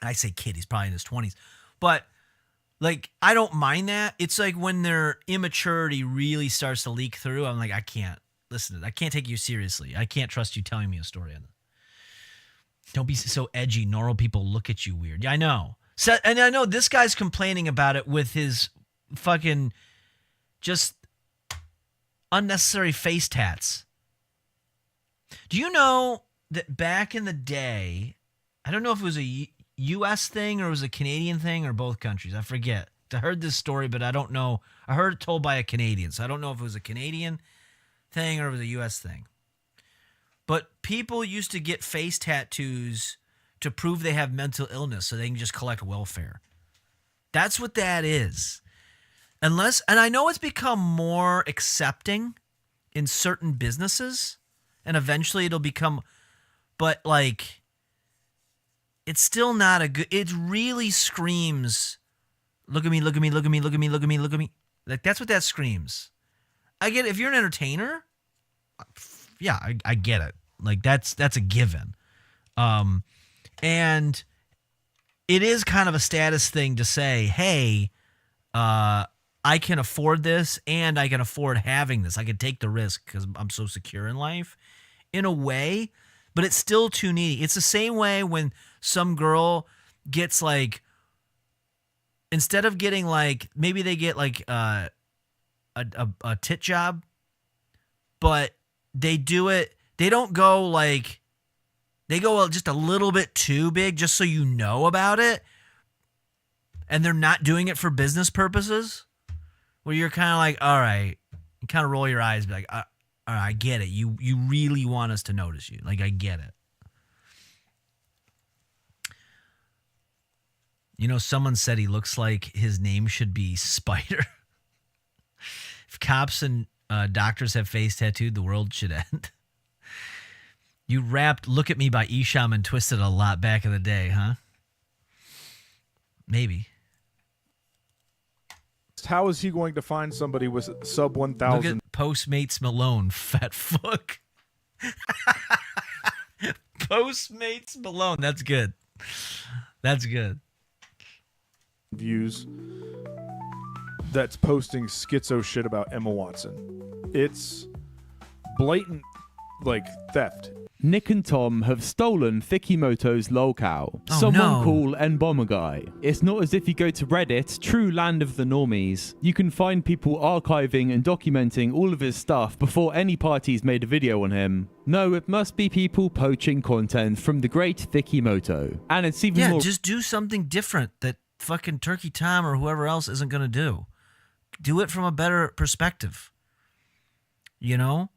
I say kid, he's probably in his 20s. But like I don't mind that. It's like when their immaturity really starts to leak through, I'm like, I can't listen to it. I can't take you seriously. I can't trust you telling me a story on it. Don't be so edgy. Normal people look at you weird. Yeah, I know. So, and I know this guy's complaining about it with his fucking just unnecessary face tats. Do you know that back in the day, I don't know if it was a U.S. thing or it was a Canadian thing or both countries. I forget. I heard this story, but I don't know. I heard it told by a Canadian, so I don't know if it was a Canadian thing or it was a U.S. thing. But people used to get face tattoos to prove they have mental illness so they can just collect welfare. That's what that is. And I know it's become more accepting in certain businesses, and eventually it'll become, but like, it's still not a good, it really screams, look at me, look at me, look at me, look at me, look at me, look at me. Like, that's what that screams. I get it. If you're an entertainer, yeah, I get it. Like, that's a given. And it is kind of a status thing to say, hey, I can afford this and I can afford having this. I can take the risk because I'm so secure in life in a way, but it's still too needy. It's the same way when some girl gets like, instead of getting like, maybe they get like a tit job, but they do it, they don't go like, they go just a little bit too big just so you know about it. And they're not doing it for business purposes. Where you're kind of like, all right. You kind of roll your eyes. Be like, all right, I get it. You really want us to notice you. Like, I get it. You know, someone said he looks like his name should be Spider. If cops and doctors have face tattooed, the world should end. You rapped Look at Me by Esham and Twisted a lot back in the day, huh? Maybe. How is he going to find somebody with sub 1,000? Look at Postmates Malone, fat fuck. Postmates Malone, that's good. That's good. Views that's posting schizo shit about Emma Watson. It's blatant, like, theft. Nick and Tom have stolen Thikimoto's lolcow. Oh, Someone no. call N-Bomber Guy. It's not as if you go to Reddit, true land of the normies. You can find people archiving and documenting all of his stuff before any party's made a video on him. No, it must be people poaching content from the great Thikimoto. And it's even more... just do something different that fucking Turkey Tom or whoever else isn't going to do. Do it from a better perspective. You know?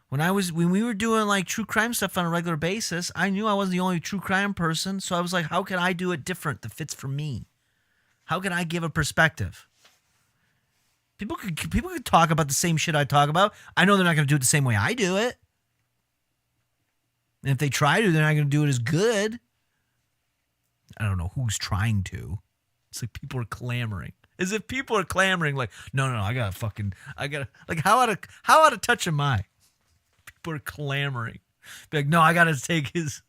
When we were doing like true crime stuff on a regular basis, I knew I wasn't the only true crime person. So I was like, how can I do it different that fits for me? How can I give a perspective? People could talk about the same shit I talk about. I know they're not going to do it the same way I do it. And if they try to, they're not going to do it as good. I don't know who's trying to. It's like people are clamoring. As if people are clamoring like, no, I got like, how out of touch am I? People are clamoring. Be like, no, I got to take his.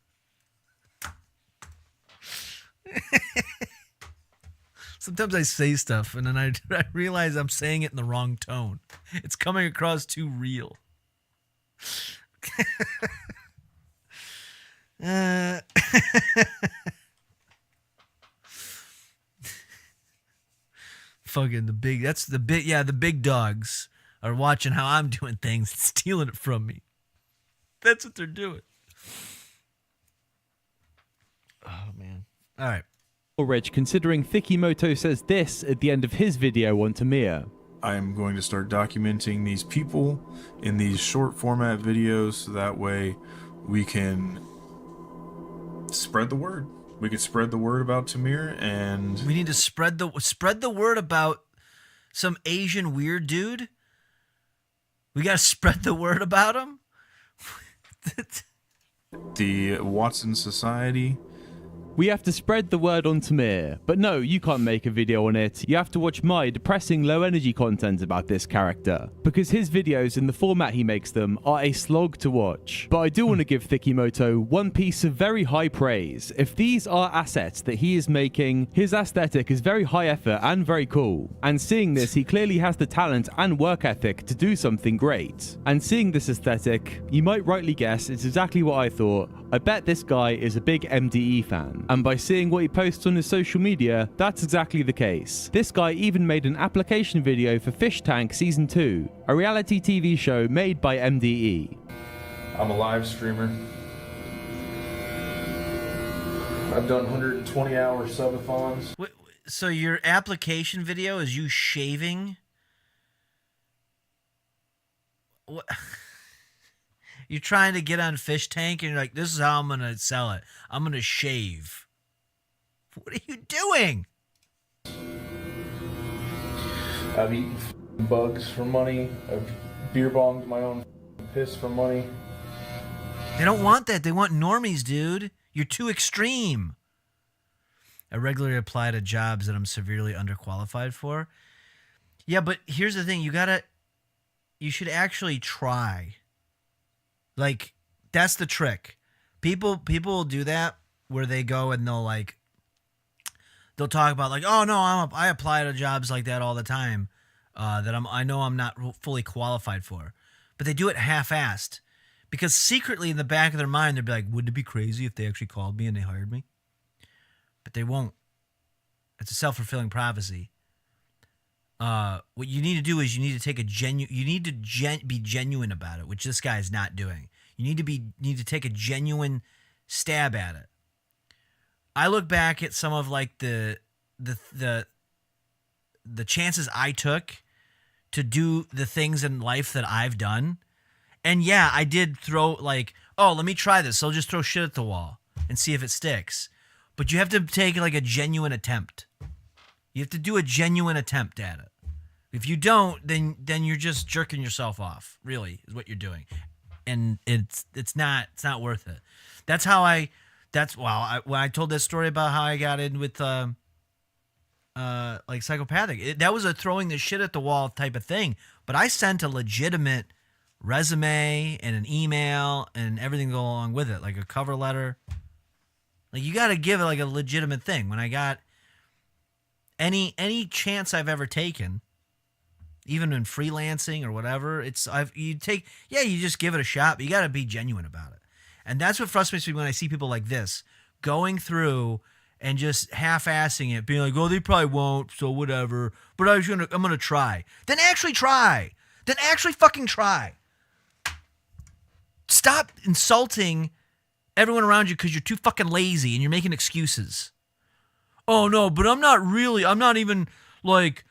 Sometimes I say stuff and then I realize I'm saying it in the wrong tone. It's coming across too real. Fucking the big dogs are watching how I'm doing things and stealing it from me. That's what they're doing. Oh, man. All right. Rich, considering Thikimoto says this at the end of his video on Tamir. I am going to start documenting these people in these short format videos so that way we can spread the word. We can spread the word about Tamir, and we need to spread the word about some Asian weird dude. We got to spread the word about him. the Watson Society We have to spread the word on Tamir. But no, you can't make a video on it. You have to watch my depressing low energy content about this character. Because his videos in the format he makes them are a slog to watch. But I do want to give Thikimoto one piece of very high praise. If these are assets that he is making, his aesthetic is very high effort and very cool. And seeing this, he clearly has the talent and work ethic to do something great. And seeing this aesthetic, you might rightly guess it's exactly what I thought. I bet this guy is a big MDE fan. And by seeing what he posts on his social media, that's exactly the case. This guy even made an application video for Fish Tank Season 2, a reality TV show made by MDE. I'm a live streamer. I've done 120-hour subathons. So your application video is you shaving? What? You're trying to get on Fish Tank and you're like, this is how I'm going to sell it. I'm going to shave. What are you doing? I've eaten bugs for money. I've beer bonged my own piss for money. They don't want that. They want normies, dude. You're too extreme. I regularly apply to jobs that I'm severely underqualified for. Yeah, but here's the thing. You should actually try. Like, that's the trick. People will do that where they go and they'll talk about like, oh no, I apply to jobs like that all the time that I know I'm not fully qualified for, but they do it half-assed because secretly in the back of their mind they'd be like, wouldn't it be crazy if they actually called me and they hired me? But they won't. It's a self-fulfilling prophecy. What you need to do is you need to take be genuine about it, which this guy is not doing. You need to take a genuine stab at it. I look back at some of like the chances I took to do the things in life that I've done. And yeah, I did throw like, oh, let me try this. So I'll just throw shit at the wall and see if it sticks. But you have to take like a genuine attempt. You have to do a genuine attempt at it. If you don't, then you're just jerking yourself off, really, is what you're doing. And it's not worth it. That's how when I told that story about how I got in with like psychopathic, that was a throwing the shit at the wall type of thing. But I sent a legitimate resume and an email and everything go along with it, like a cover letter. Like you got to give it like a legitimate thing. When I got any chance I've ever taken, even in freelancing or whatever, you just give it a shot, but you got to be genuine about it. And that's what frustrates me when I see people like this going through and just half-assing it, being like, oh, they probably won't, so whatever, but I'm going to try. Then actually try. Then actually fucking try. Stop insulting everyone around you because you're too fucking lazy and you're making excuses. Oh, no, but I'm not even like,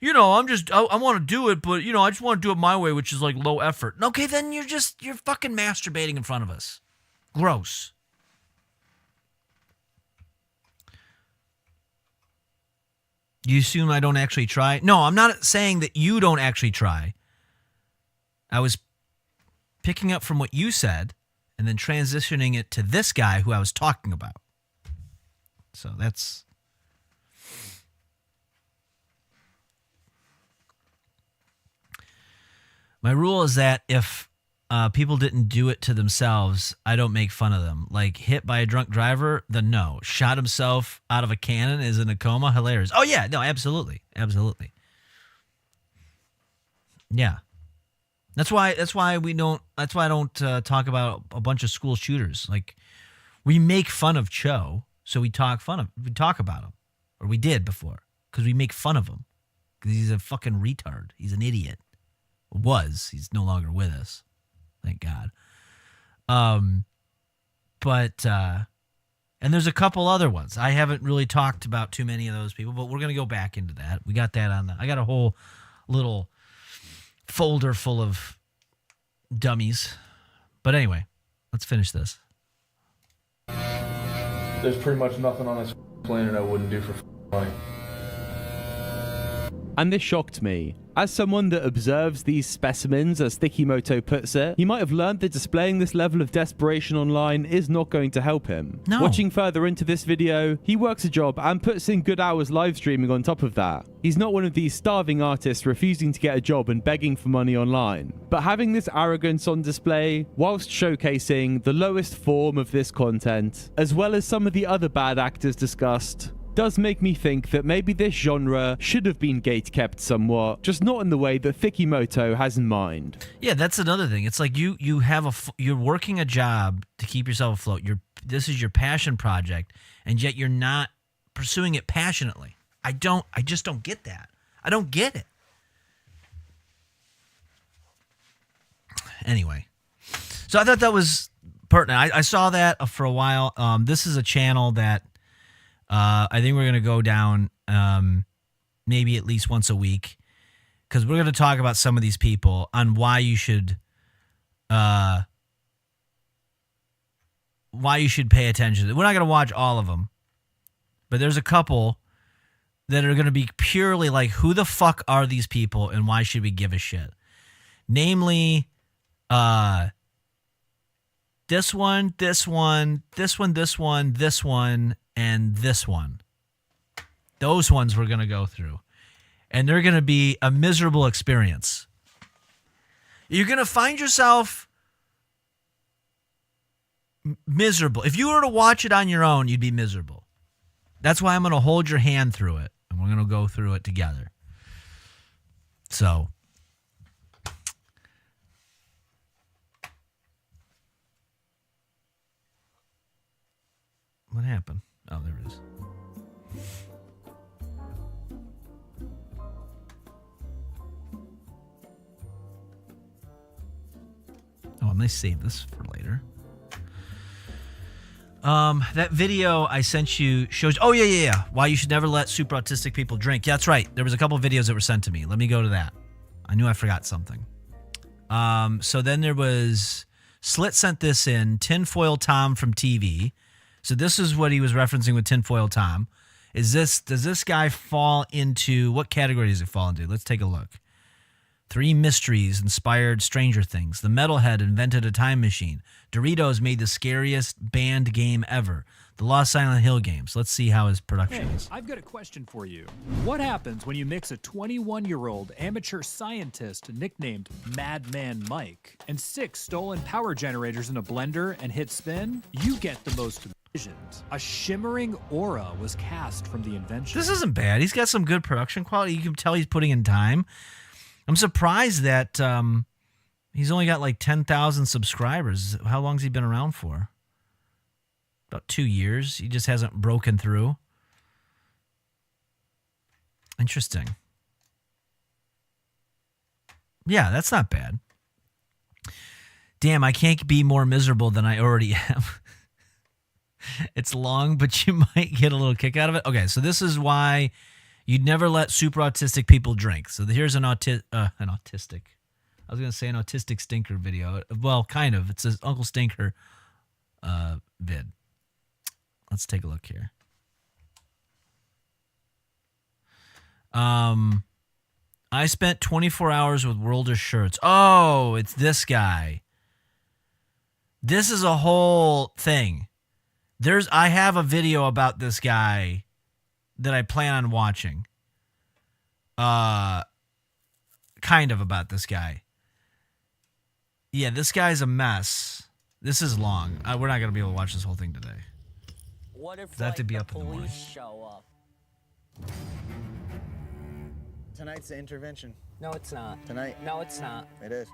I want to do it, but, I just want to do it my way, which is like low effort. Okay, then you're fucking masturbating in front of us. Gross. You assume I don't actually try? No, I'm not saying that you don't actually try. I was picking up from what you said and then transitioning it to this guy who I was talking about. So that's... My rule is that if people didn't do it to themselves, I don't make fun of them. Like hit by a drunk driver, then no. Shot himself out of a cannon, is in a coma, hilarious. Oh yeah, no, absolutely, absolutely. Yeah, that's why I don't talk about a bunch of school shooters. Like we make fun of Cho, so we talk about him, or we did before, because we make fun of him because he's a fucking retard. He's an idiot. He's no longer with us, thank God. And there's a couple other ones. I haven't really talked about too many of those people, but we're gonna go back into that. We got that I got a whole little folder full of dummies. But anyway, let's finish this. There's pretty much nothing on this planet I wouldn't do for money. And this shocked me. As someone that observes these specimens, as Thikimoto puts it, he might have learned that displaying this level of desperation online is not going to help him. No. Watching further into this video, he works a job and puts in good hours live streaming on top of that. He's not one of these starving artists refusing to get a job and begging for money online. But having this arrogance on display, whilst showcasing the lowest form of this content, as well as some of the other bad actors discussed, does make me think that maybe this genre should have been gatekept somewhat, just not in the way that Thikimoto has in mind. Yeah, that's another thing. It's like you're working a job to keep yourself afloat. This is your passion project, and yet you're not pursuing it passionately. I just don't get that. I don't get it. Anyway, so I thought that was pertinent. I saw that for a while. This is a channel that I think we're going to go down maybe at least once a week, because we're going to talk about some of these people on why you should pay attention. We're not going to watch all of them, but there's a couple that are going to be purely like, who the fuck are these people and why should we give a shit? Namely, this one, and this one. Those ones we're going to go through. And they're going to be a miserable experience. You're going to find yourself miserable. If you were to watch it on your own, you'd be miserable. That's why I'm going to hold your hand through it. And we're going to go through it together. So, what happened? Oh, there it is. Oh, I'm going to save this for later. That video I sent you shows... Oh, yeah. Why you should never let super autistic people drink. Yeah, that's right. There was a couple of videos that were sent to me. Let me go to that. I knew I forgot something. So then there was... Slit sent this in. Tinfoil Tom from TV. So this is what he was referencing with Tinfoil Tom. Does this guy fall into... What category does it fall into? Let's take a look. 3 mysteries inspired Stranger Things. The Metalhead invented a time machine. Doritos made the scariest band game ever. The Lost Silent Hill games. Let's see how his production is. I've got a question for you. What happens when you mix a 21-year-old amateur scientist nicknamed Madman Mike and 6 stolen power generators in a blender and hit spin? You get the most visions. A shimmering aura was cast from the invention. This isn't bad. He's got some good production quality. You can tell he's putting in time. I'm surprised that he's only got like 10,000 subscribers. How long's he been around for? About 2 years. He just hasn't broken through. Interesting. Yeah, that's not bad. Damn, I can't be more miserable than I already am. It's long, but you might get a little kick out of it. Okay, so this is why you'd never let super autistic people drink. So here's an autistic. I was going to say an autistic stinker video. Well, kind of. It's an Uncle Stinker vid. Let's take a look here. I spent 24 hours with World of Shirts. Oh, it's this guy. This is a whole thing. I have a video about this guy that I plan on watching. Kind of about this guy. Yeah, this guy's a mess. This is long. We're not going to be able to watch this whole thing today. What if I have to be the up in the morning. police show up? Tonight's the intervention. No, it's not. Tonight. No, it's not. It is.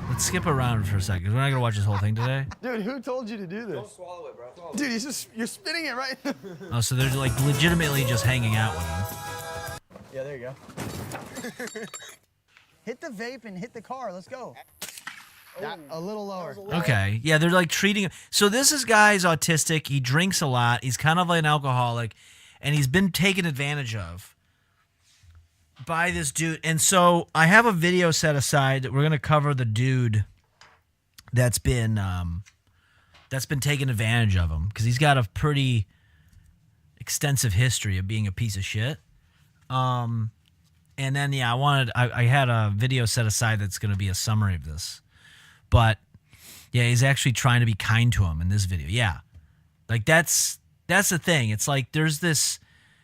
Let's skip around for a second. We're not going to watch this whole thing today. Dude, who told you to do this? Don't swallow it, bro. Swallow Dude, you're spitting it right now. Oh, so they're like legitimately just hanging out with him. Yeah, there you go. Hit the vape and hit the car. Let's go. A little lower. Okay. Yeah, they're like treating him. So this guy's autistic. He drinks a lot. He's kind of like an alcoholic. And he's been taken advantage of by this dude. And so I have a video set aside that we're going to cover the dude that's been taken advantage of him. Because he's got a pretty extensive history of being a piece of shit. And then, yeah, I had a video set aside that's going to be a summary of this. But, yeah, he's actually trying to be kind to him in this video. Yeah. Like, that's the thing. It's like there's this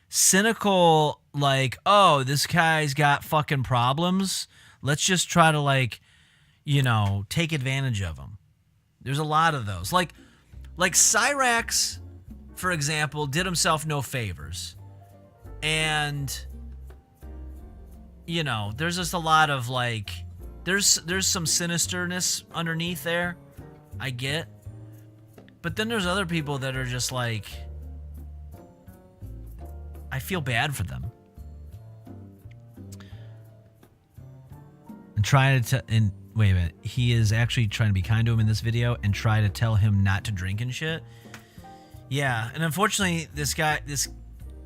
cynical, like, oh, this guy's got fucking problems. Let's just try to, like, you know, take advantage of him. There's a lot of those. Like Cyrax, for example, did himself no favors. And, you know, there's just a lot of, like, there's some sinisterness underneath there. I get. But then there's other people that are just like, I feel bad for them. And trying to, wait a minute, he is actually trying to be kind to him in this video and try to tell him not to drink and shit. Yeah, and unfortunately, this guy,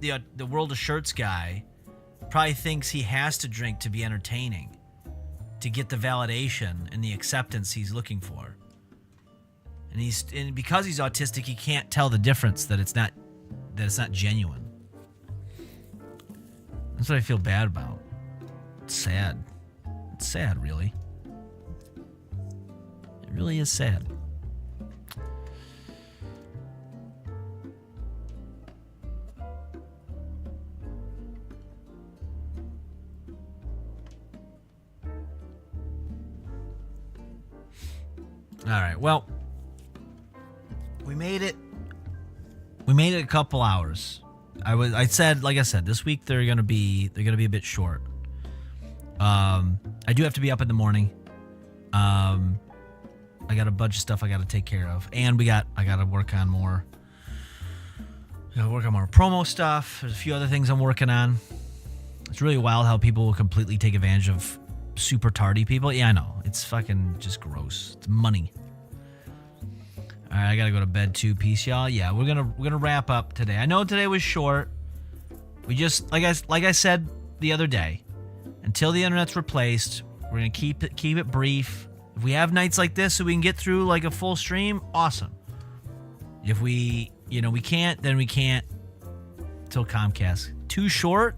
the World of Shirts guy, probably thinks he has to drink to be entertaining, to get the validation and the acceptance he's looking for. And because he's autistic, he can't tell the difference that it's not genuine. That's what I feel bad about. It's sad. It's sad, really. It really is sad. All right. Well, we made it. We made it a couple hours. I said, this week they're gonna be a bit short. I do have to be up in the morning. I got a bunch of stuff I got to take care of, and I got to work on more. I got to work on more promo stuff. There's a few other things I'm working on. It's really wild how people will completely take advantage of super tardy people. Yeah, I know. It's fucking just gross. It's money. All right, I gotta go to bed too. Peace, y'all. Yeah, we're gonna wrap up today. I know today was short. We just like I said the other day, until the internet's replaced, we're gonna keep it brief. If we have nights like this so we can get through like a full stream, awesome. If we can't, then we can't till Comcast. Too short?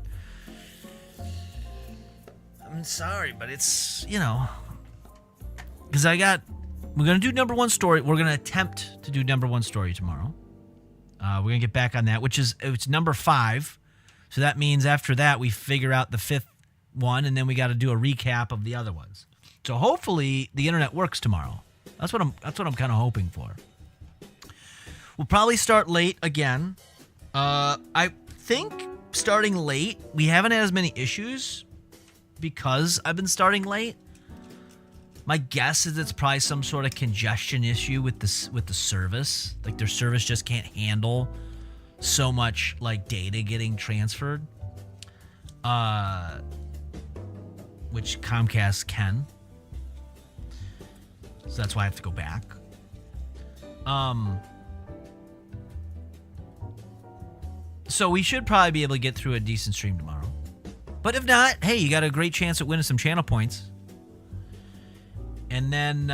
I'm sorry, but it's, because we're going to do number one story. We're going to attempt to do number one story tomorrow. We're going to get back on that, it's number 5. So that means after that, we figure out the 5th one, and then we got to do a recap of the other ones. So hopefully the internet works tomorrow. That's what I'm kind of hoping for. We'll probably start late again. I think starting late, we haven't had as many issues because I've been starting late. My guess is it's probably some sort of congestion issue with the service. Like their service just can't handle so much like data getting transferred. Which Comcast can. So that's why I have to go back. So we should probably be able to get through a decent stream tomorrow. But if not, hey, you got a great chance at winning some channel points. And then,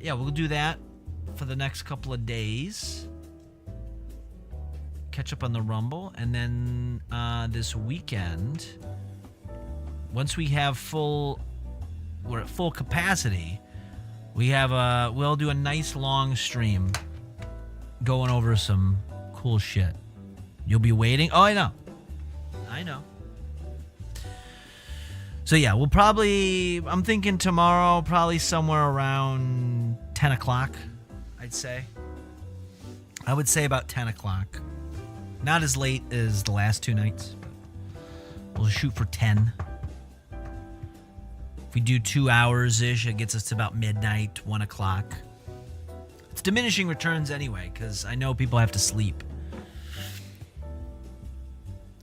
we'll do that for the next couple of days. Catch up on the Rumble. And then this weekend, once we have we're at full capacity, we'll do a nice long stream going over some cool shit. You'll be waiting. Oh, I know. So yeah, I'm thinking tomorrow, probably somewhere around 10 o'clock, I'd say. I would say about 10 o'clock. Not as late as the last 2 nights. We'll shoot for 10. If we do 2 hours-ish, it gets us to about midnight, 1 o'clock. It's diminishing returns anyway, because I know people have to sleep.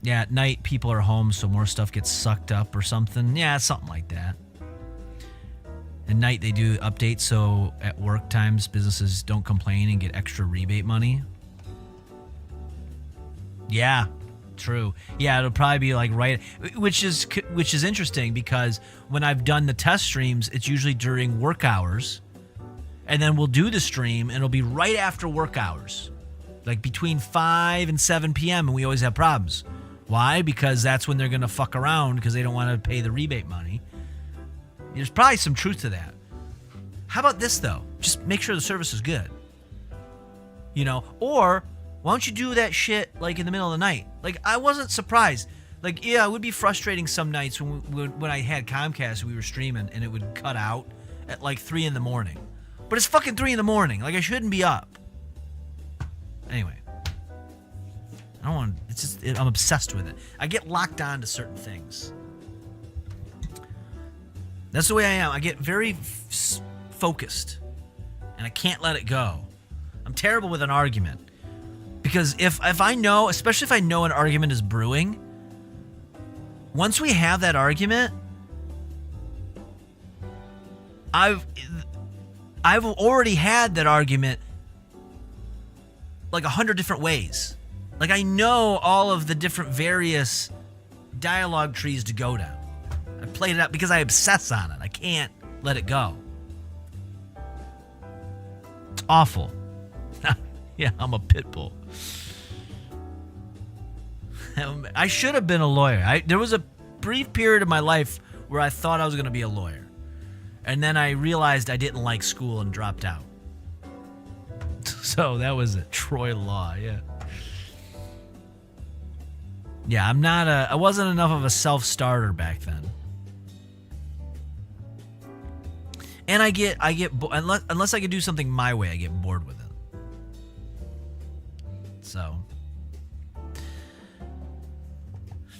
Yeah, at night, people are home, so more stuff gets sucked up or something. Yeah, something like that. At night, they do updates, so at work times, businesses don't complain and get extra rebate money. Yeah, true. Yeah, it'll probably be like right, which is interesting because when I've done the test streams, it's usually during work hours, and then we'll do the stream, and it'll be right after work hours, like between 5 and 7 p.m., and we always have problems. Why? Because that's when they're going to fuck around because they don't want to pay the rebate money. There's probably some truth to that. How about this, though? Just make sure the service is good. You know? Or why don't you do that shit, like, in the middle of the night? Like, I wasn't surprised. Like, yeah, it would be frustrating some nights when I had Comcast and we were streaming and it would cut out at, like, 3 in the morning. But it's fucking 3 in the morning. Like, I shouldn't be up. Anyway. I don't want. It's just. I'm obsessed with it. I get locked on to certain things. That's the way I am. I get very focused, and I can't let it go. I'm terrible with an argument because if I know, especially if I know an argument is brewing, once we have that argument, I've already had that argument like 100 different ways. Like, I know all of the different various dialogue trees to go down. I played it out because I obsess on it. I can't let it go. It's awful. Yeah, I'm a pit bull. I should have been a lawyer. There was a brief period of my life where I thought I was going to be a lawyer. And then I realized I didn't like school and dropped out. So that was it. Troy Law, yeah. Yeah, I wasn't enough of a self-starter back then. And I get unless I could do something my way, I get bored with it. So,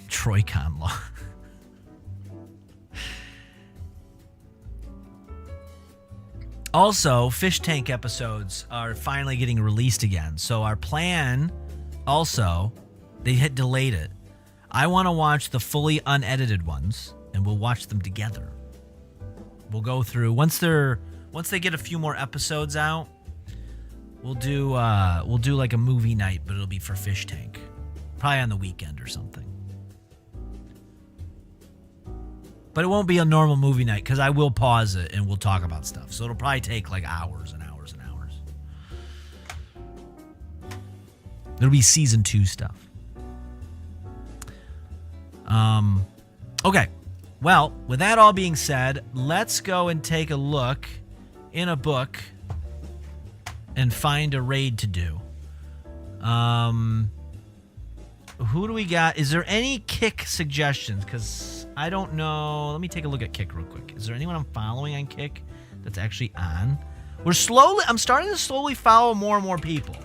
Troy-Con Law. Also, Fish Tank episodes are finally getting released again. So our plan also, they had delayed it. I want to watch the fully unedited ones, and we'll watch them together. We'll go through once they get a few more episodes out. We'll do like a movie night, but it'll be for Fish Tank, probably on the weekend or something. But it won't be a normal movie night because I will pause it and we'll talk about stuff. So it'll probably take like hours and hours and hours. It'll be season 2 stuff. Okay. Well, with that all being said, let's go and take a look in a book and find a raid to do. Who do we got? Is there any Kick suggestions? Because I don't know. Let me take a look at Kick real quick. Is there anyone I'm following on Kick that's actually on? I'm starting to slowly follow more and more people.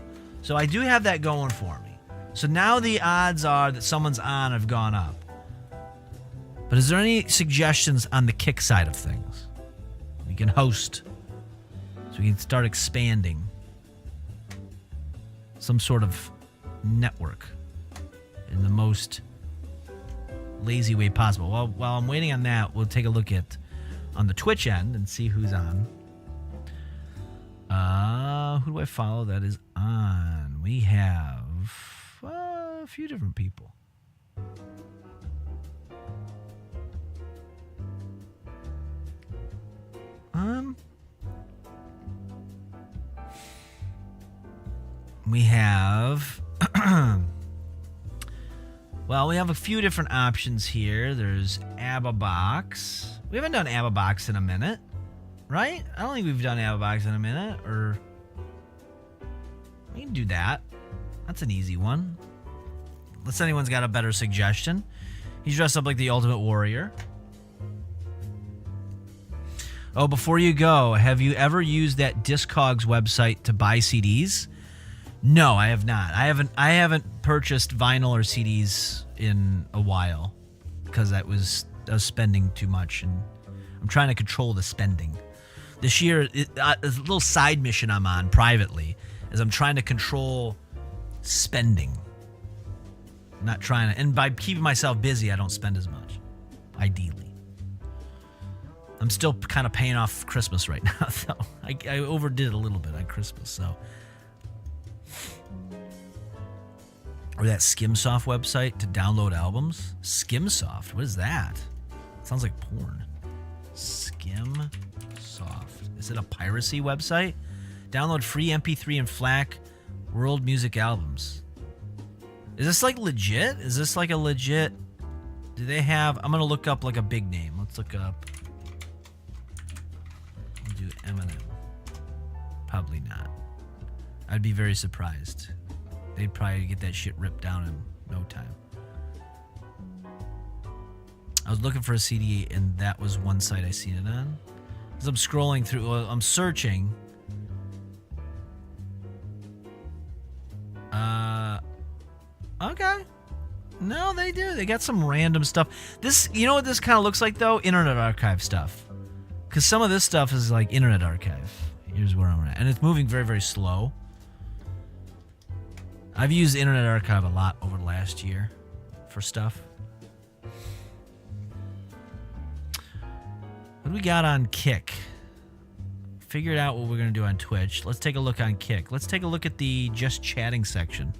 So I do have that going for me. So now the odds are that someone's on have gone up. But is there any suggestions on the Kick side of things? We can host. So we can start expanding some sort of network in the most lazy way possible. Well, while I'm waiting on that, we'll take a look at on the Twitch end and see who's on. Who do I follow that is on? We have a few different people. We have well, we have a few different options here. There's AbbaBox. We haven't done AbbaBox in a minute, right? I don't think we've done AbbaBox in a minute, or we can do that. That's an easy one. Unless anyone's got a better suggestion. He's dressed up like the Ultimate Warrior. Oh, before you go, have you ever used that Discogs website to buy CDs? No, I have not. I haven't purchased vinyl or CDs in a while because I was spending too much, and I'm trying to control the spending. This year, a little side mission I'm on privately is I'm trying to control spending. I'm not trying to, and by keeping myself busy, I don't spend as much, ideally. I'm still kind of paying off Christmas right now, though. I overdid it a little bit on Christmas, so. Or that Skimsoft website to download albums. Skimsoft, what is that? Sounds like porn. Skimsoft. Is it a piracy website? Download free MP3 and FLAC world music albums. Is this like legit? Is this like a legit? Do they have? I'm gonna look up like a big name. Let's look up. We'll do Eminem. Probably not. I'd be very surprised. They'd probably get that shit ripped down in no time. I was looking for a CD, and that was one site I seen it on. As I'm scrolling through, I'm searching. Okay. No, they do. They got some random stuff. This, you know what this kind of looks like, though? Internet Archive stuff. Because some of this stuff is like Internet Archive. Here's where I'm at. And it's moving very, very slow. I've used Internet Archive a lot over the last year for stuff. What do we got on Kick? Figured out what we're going to do on Twitch. Let's take a look on Kick. Let's take a look at the just chatting section.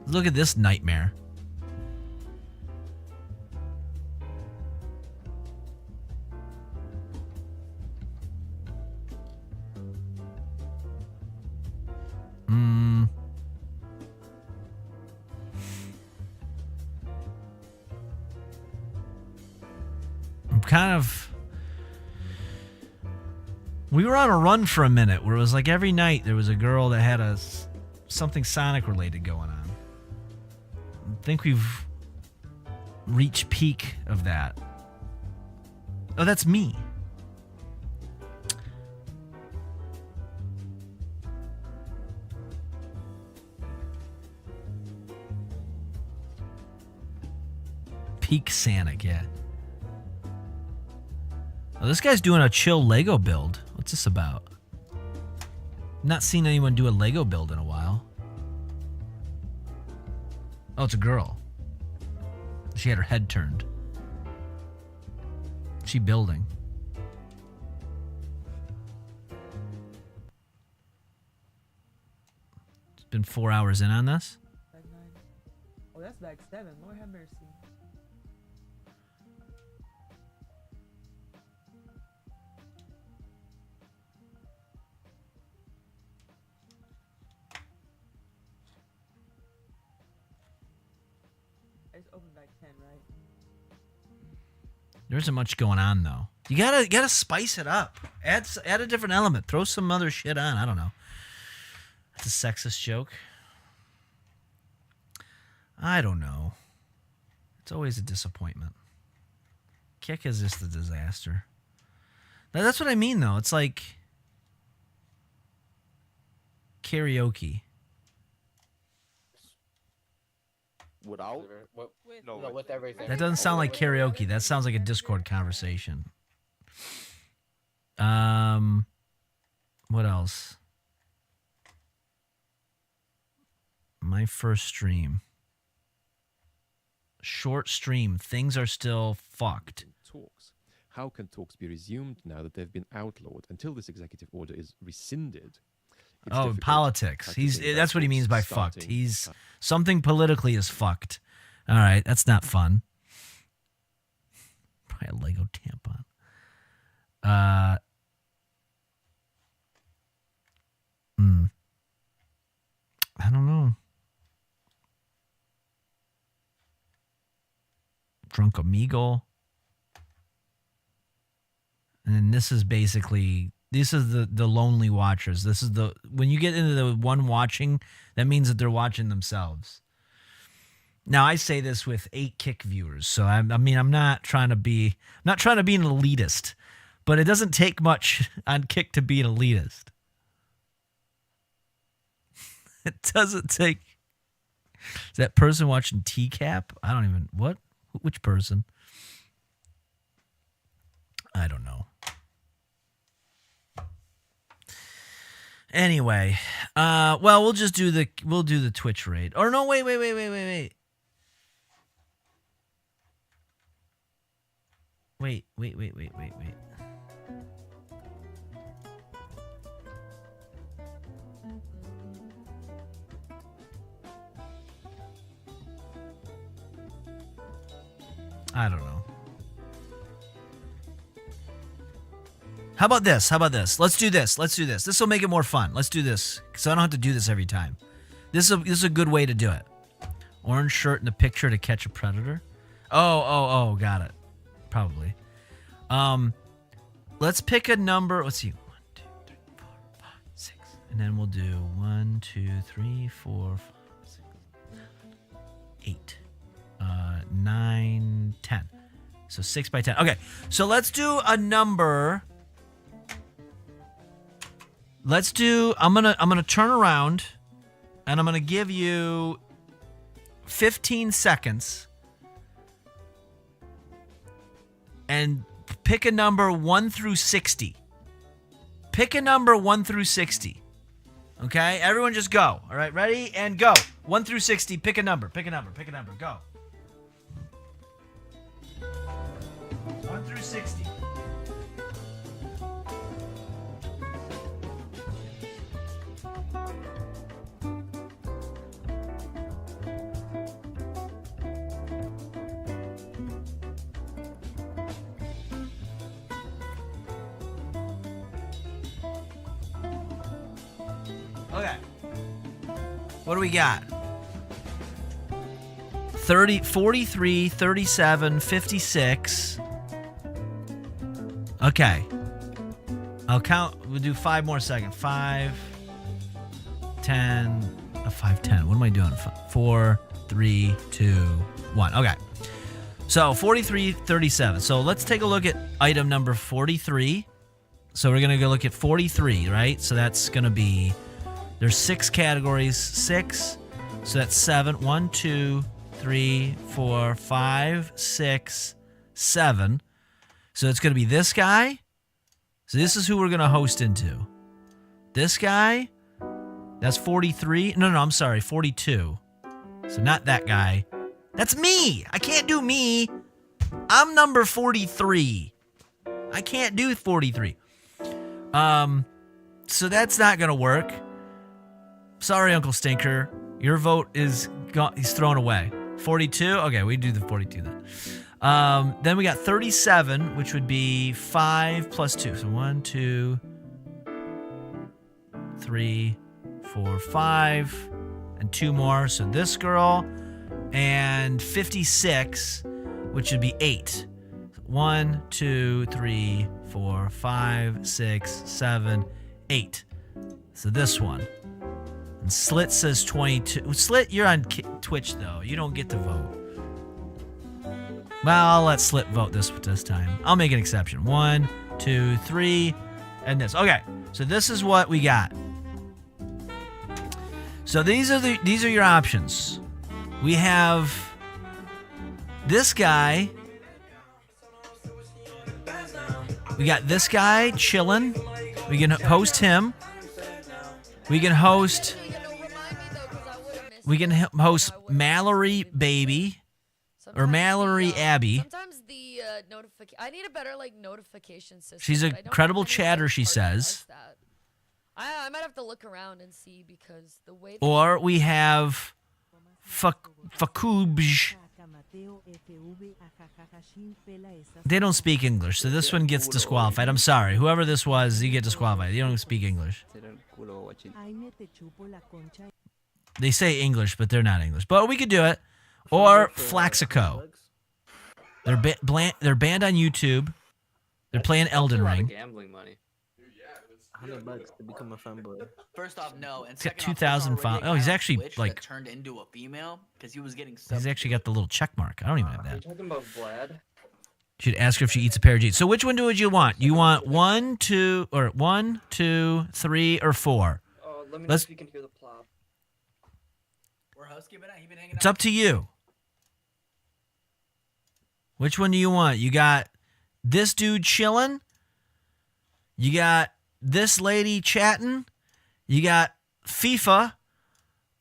Look at this nightmare. I'm kind of... We were on a run for a minute where it was like every night there was a girl that had something Sonic related going on. I think we've reached peak of that. Oh, that's me. Peak Sonic, yeah. Oh, this guy's doing a chill Lego build. What's this about? Not seen anyone do a Lego build in a while. Oh, it's a girl. She had her head turned. She building. It's been 4 hours in on this. Oh, that's like 7. Lord have mercy. It's open like 10, right? There isn't much going on though. You gotta spice it up. Add a different element. Throw some other shit on. I don't know. That's a sexist joke. I don't know. It's always a disappointment. Kick is just a disaster. That's what I mean though. It's like karaoke. Without? No, with everything. That doesn't sound like karaoke. That sounds like a Discord conversation. What else? My first stream. Short stream. Things are still fucked. Talks. How can talks be resumed now that they've been outlawed until this executive order is rescinded? Oh, politics. That's what he means by fucked. He's something politically is fucked. All right, that's not fun. Probably a Lego tampon. I don't know. Drunk Amigo. And then this is basically... This is the lonely watchers. This is when you get into the one watching, that means that they're watching themselves. Now I say this with 8 Kick viewers, so I'm not trying to be an elitist, but it doesn't take much on Kick to be an elitist. It doesn't take. Is that person watching TCAP? I don't even what? Which person? I don't know. Anyway, well, we'll do the Twitch raid. Or no, wait. Wait. I don't know. How about this? Let's do this. This will make it more fun. Let's do this, because I don't have to do this every time. This is a good way to do it. Orange shirt in the picture to catch a predator. Oh, got it. Probably. Let's pick a number. Let's see. 1, 2, 3, 4, 5, 6. And then we'll do 1, 2, 3, 4, 5, 6, 7, 8, 9, 10. So 6 by 10. Okay, so let's do a number. I'm gonna turn around and I'm gonna give you 15 seconds and pick a number 1 through 60. Pick a number 1 through 60. Okay, everyone just go. All right, ready and go. 1 through 60, pick a number, go. 1 through 60. Okay. What do we got? 30, 43, 37, 56. Okay. I'll count. We'll do 5 more seconds. 5, 10, 5, 10. What am I doing? 4, 3, 2, 1. Okay. So 43, 37. So let's take a look at item number 43. So we're going to go look at 43, right? So that's going to be, there's 6 categories. 6. So that's 7. 1, 2, 3, 4, 5, 6, 7. So it's going to be this guy. So this is who we're going to host into. This guy. That's 43. No, I'm sorry. 42. So not that guy. That's me. I can't do me. I'm number 43. I can't do 43. So that's not going to work. Sorry, Uncle Stinker. Your vote is gone. He's thrown away. 42? Okay, we do the 42 then. Then we got 37, which would be 5 plus 2. So 1, 2, 3, 4, 5, and 2 more. So this girl. And 56, which would be 8. 1, 2, 3, 4, 5, 6, 7, 8. So this one. And Slit says 22. Slit, you're on Twitch, though. You don't get to vote. Well, I'll let Slit vote this time. I'll make an exception. 1, 2, 3, and this. Okay, so this is what we got. So these are your options. We have this guy. We got this guy chilling. We can host him. We can host Mallory Baby or Mallory Abby. Sometimes the notification. I need a better notification system. She's a credible chatter, she says. I might have to look around and see because the way. Or we have Fakubj. They don't speak English, so this one gets disqualified. I'm sorry. Whoever this was, you get disqualified. You don't speak English. They say English, but they're not English. But we could do it. Or Flaxico. They're banned on YouTube. They're playing Elden Ring. Gambling money. $100 to become a fanboy. First off, no, and He's got second 2,000 followers. Oh, he's actually that turned into a female because he was getting. He's actually got the little check mark. I don't even have that. Are you talking about Vlad? Should ask her if she eats a pair of jeans. So which one would you want? You want 1, 2, 3, or 4? Let me know if you can hear the plop. It's up to you. Which one do you want? You got this dude chilling. You got this lady chatting. You got FIFA.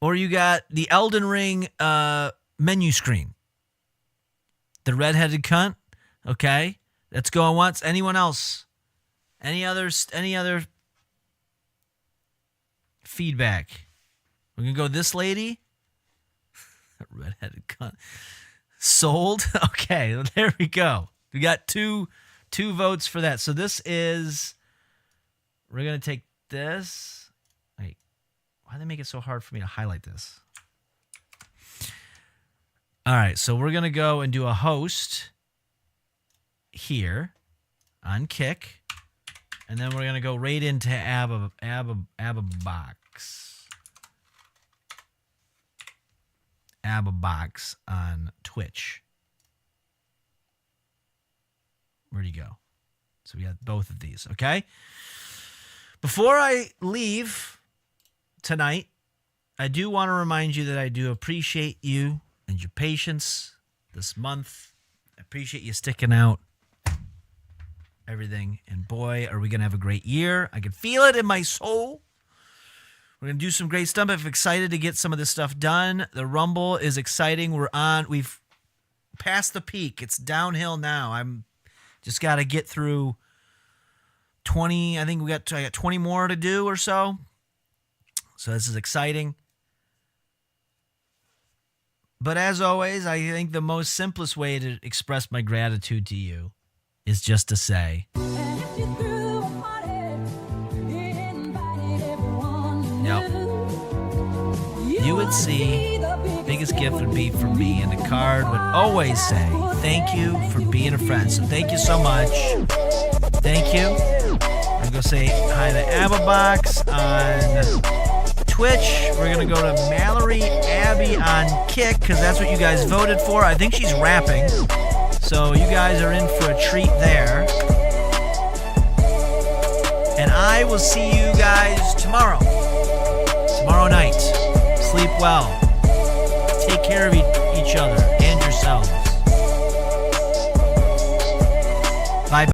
Or you got the Elden Ring menu screen. The redheaded cunt. Okay. Let's go on once. Anyone else? Any other feedback? We're going to go this lady. Redheaded cunt. Sold. Okay, there we go. We got two votes for that. So this is, we're going to take this. Wait, Why do they make it so hard for me to highlight this? All right, so we're going to go and do a host here on Kick. And then we're going to go right into Ababox on Twitch. Where'd he go? So we got both of these, okay? Before I leave tonight, I do want to remind you that I do appreciate you and your patience this month. I appreciate you sticking out. Everything. And boy, are we going to have a great year. I can feel it in my soul. We're going to do some great stuff. I'm excited to get some of this stuff done. The Rumble is exciting. We've passed the peak. It's downhill now. I'm just got to get through 20. I think I got 20 more to do or so. So this is exciting. But as always, I think the most simplest way to express my gratitude to you is just to say, yep. You would see, biggest gift would be from me, and the card would always say, thank you for being a friend. So thank you so much. Thank you. I'm going to say hi to Ababox on Twitch. We're going to go to Mallory Abby on Kick, because that's what you guys voted for. I think she's rapping. So you guys are in for a treat there. And I will see you guys tomorrow night. Sleep well. Take care of each other and yourselves.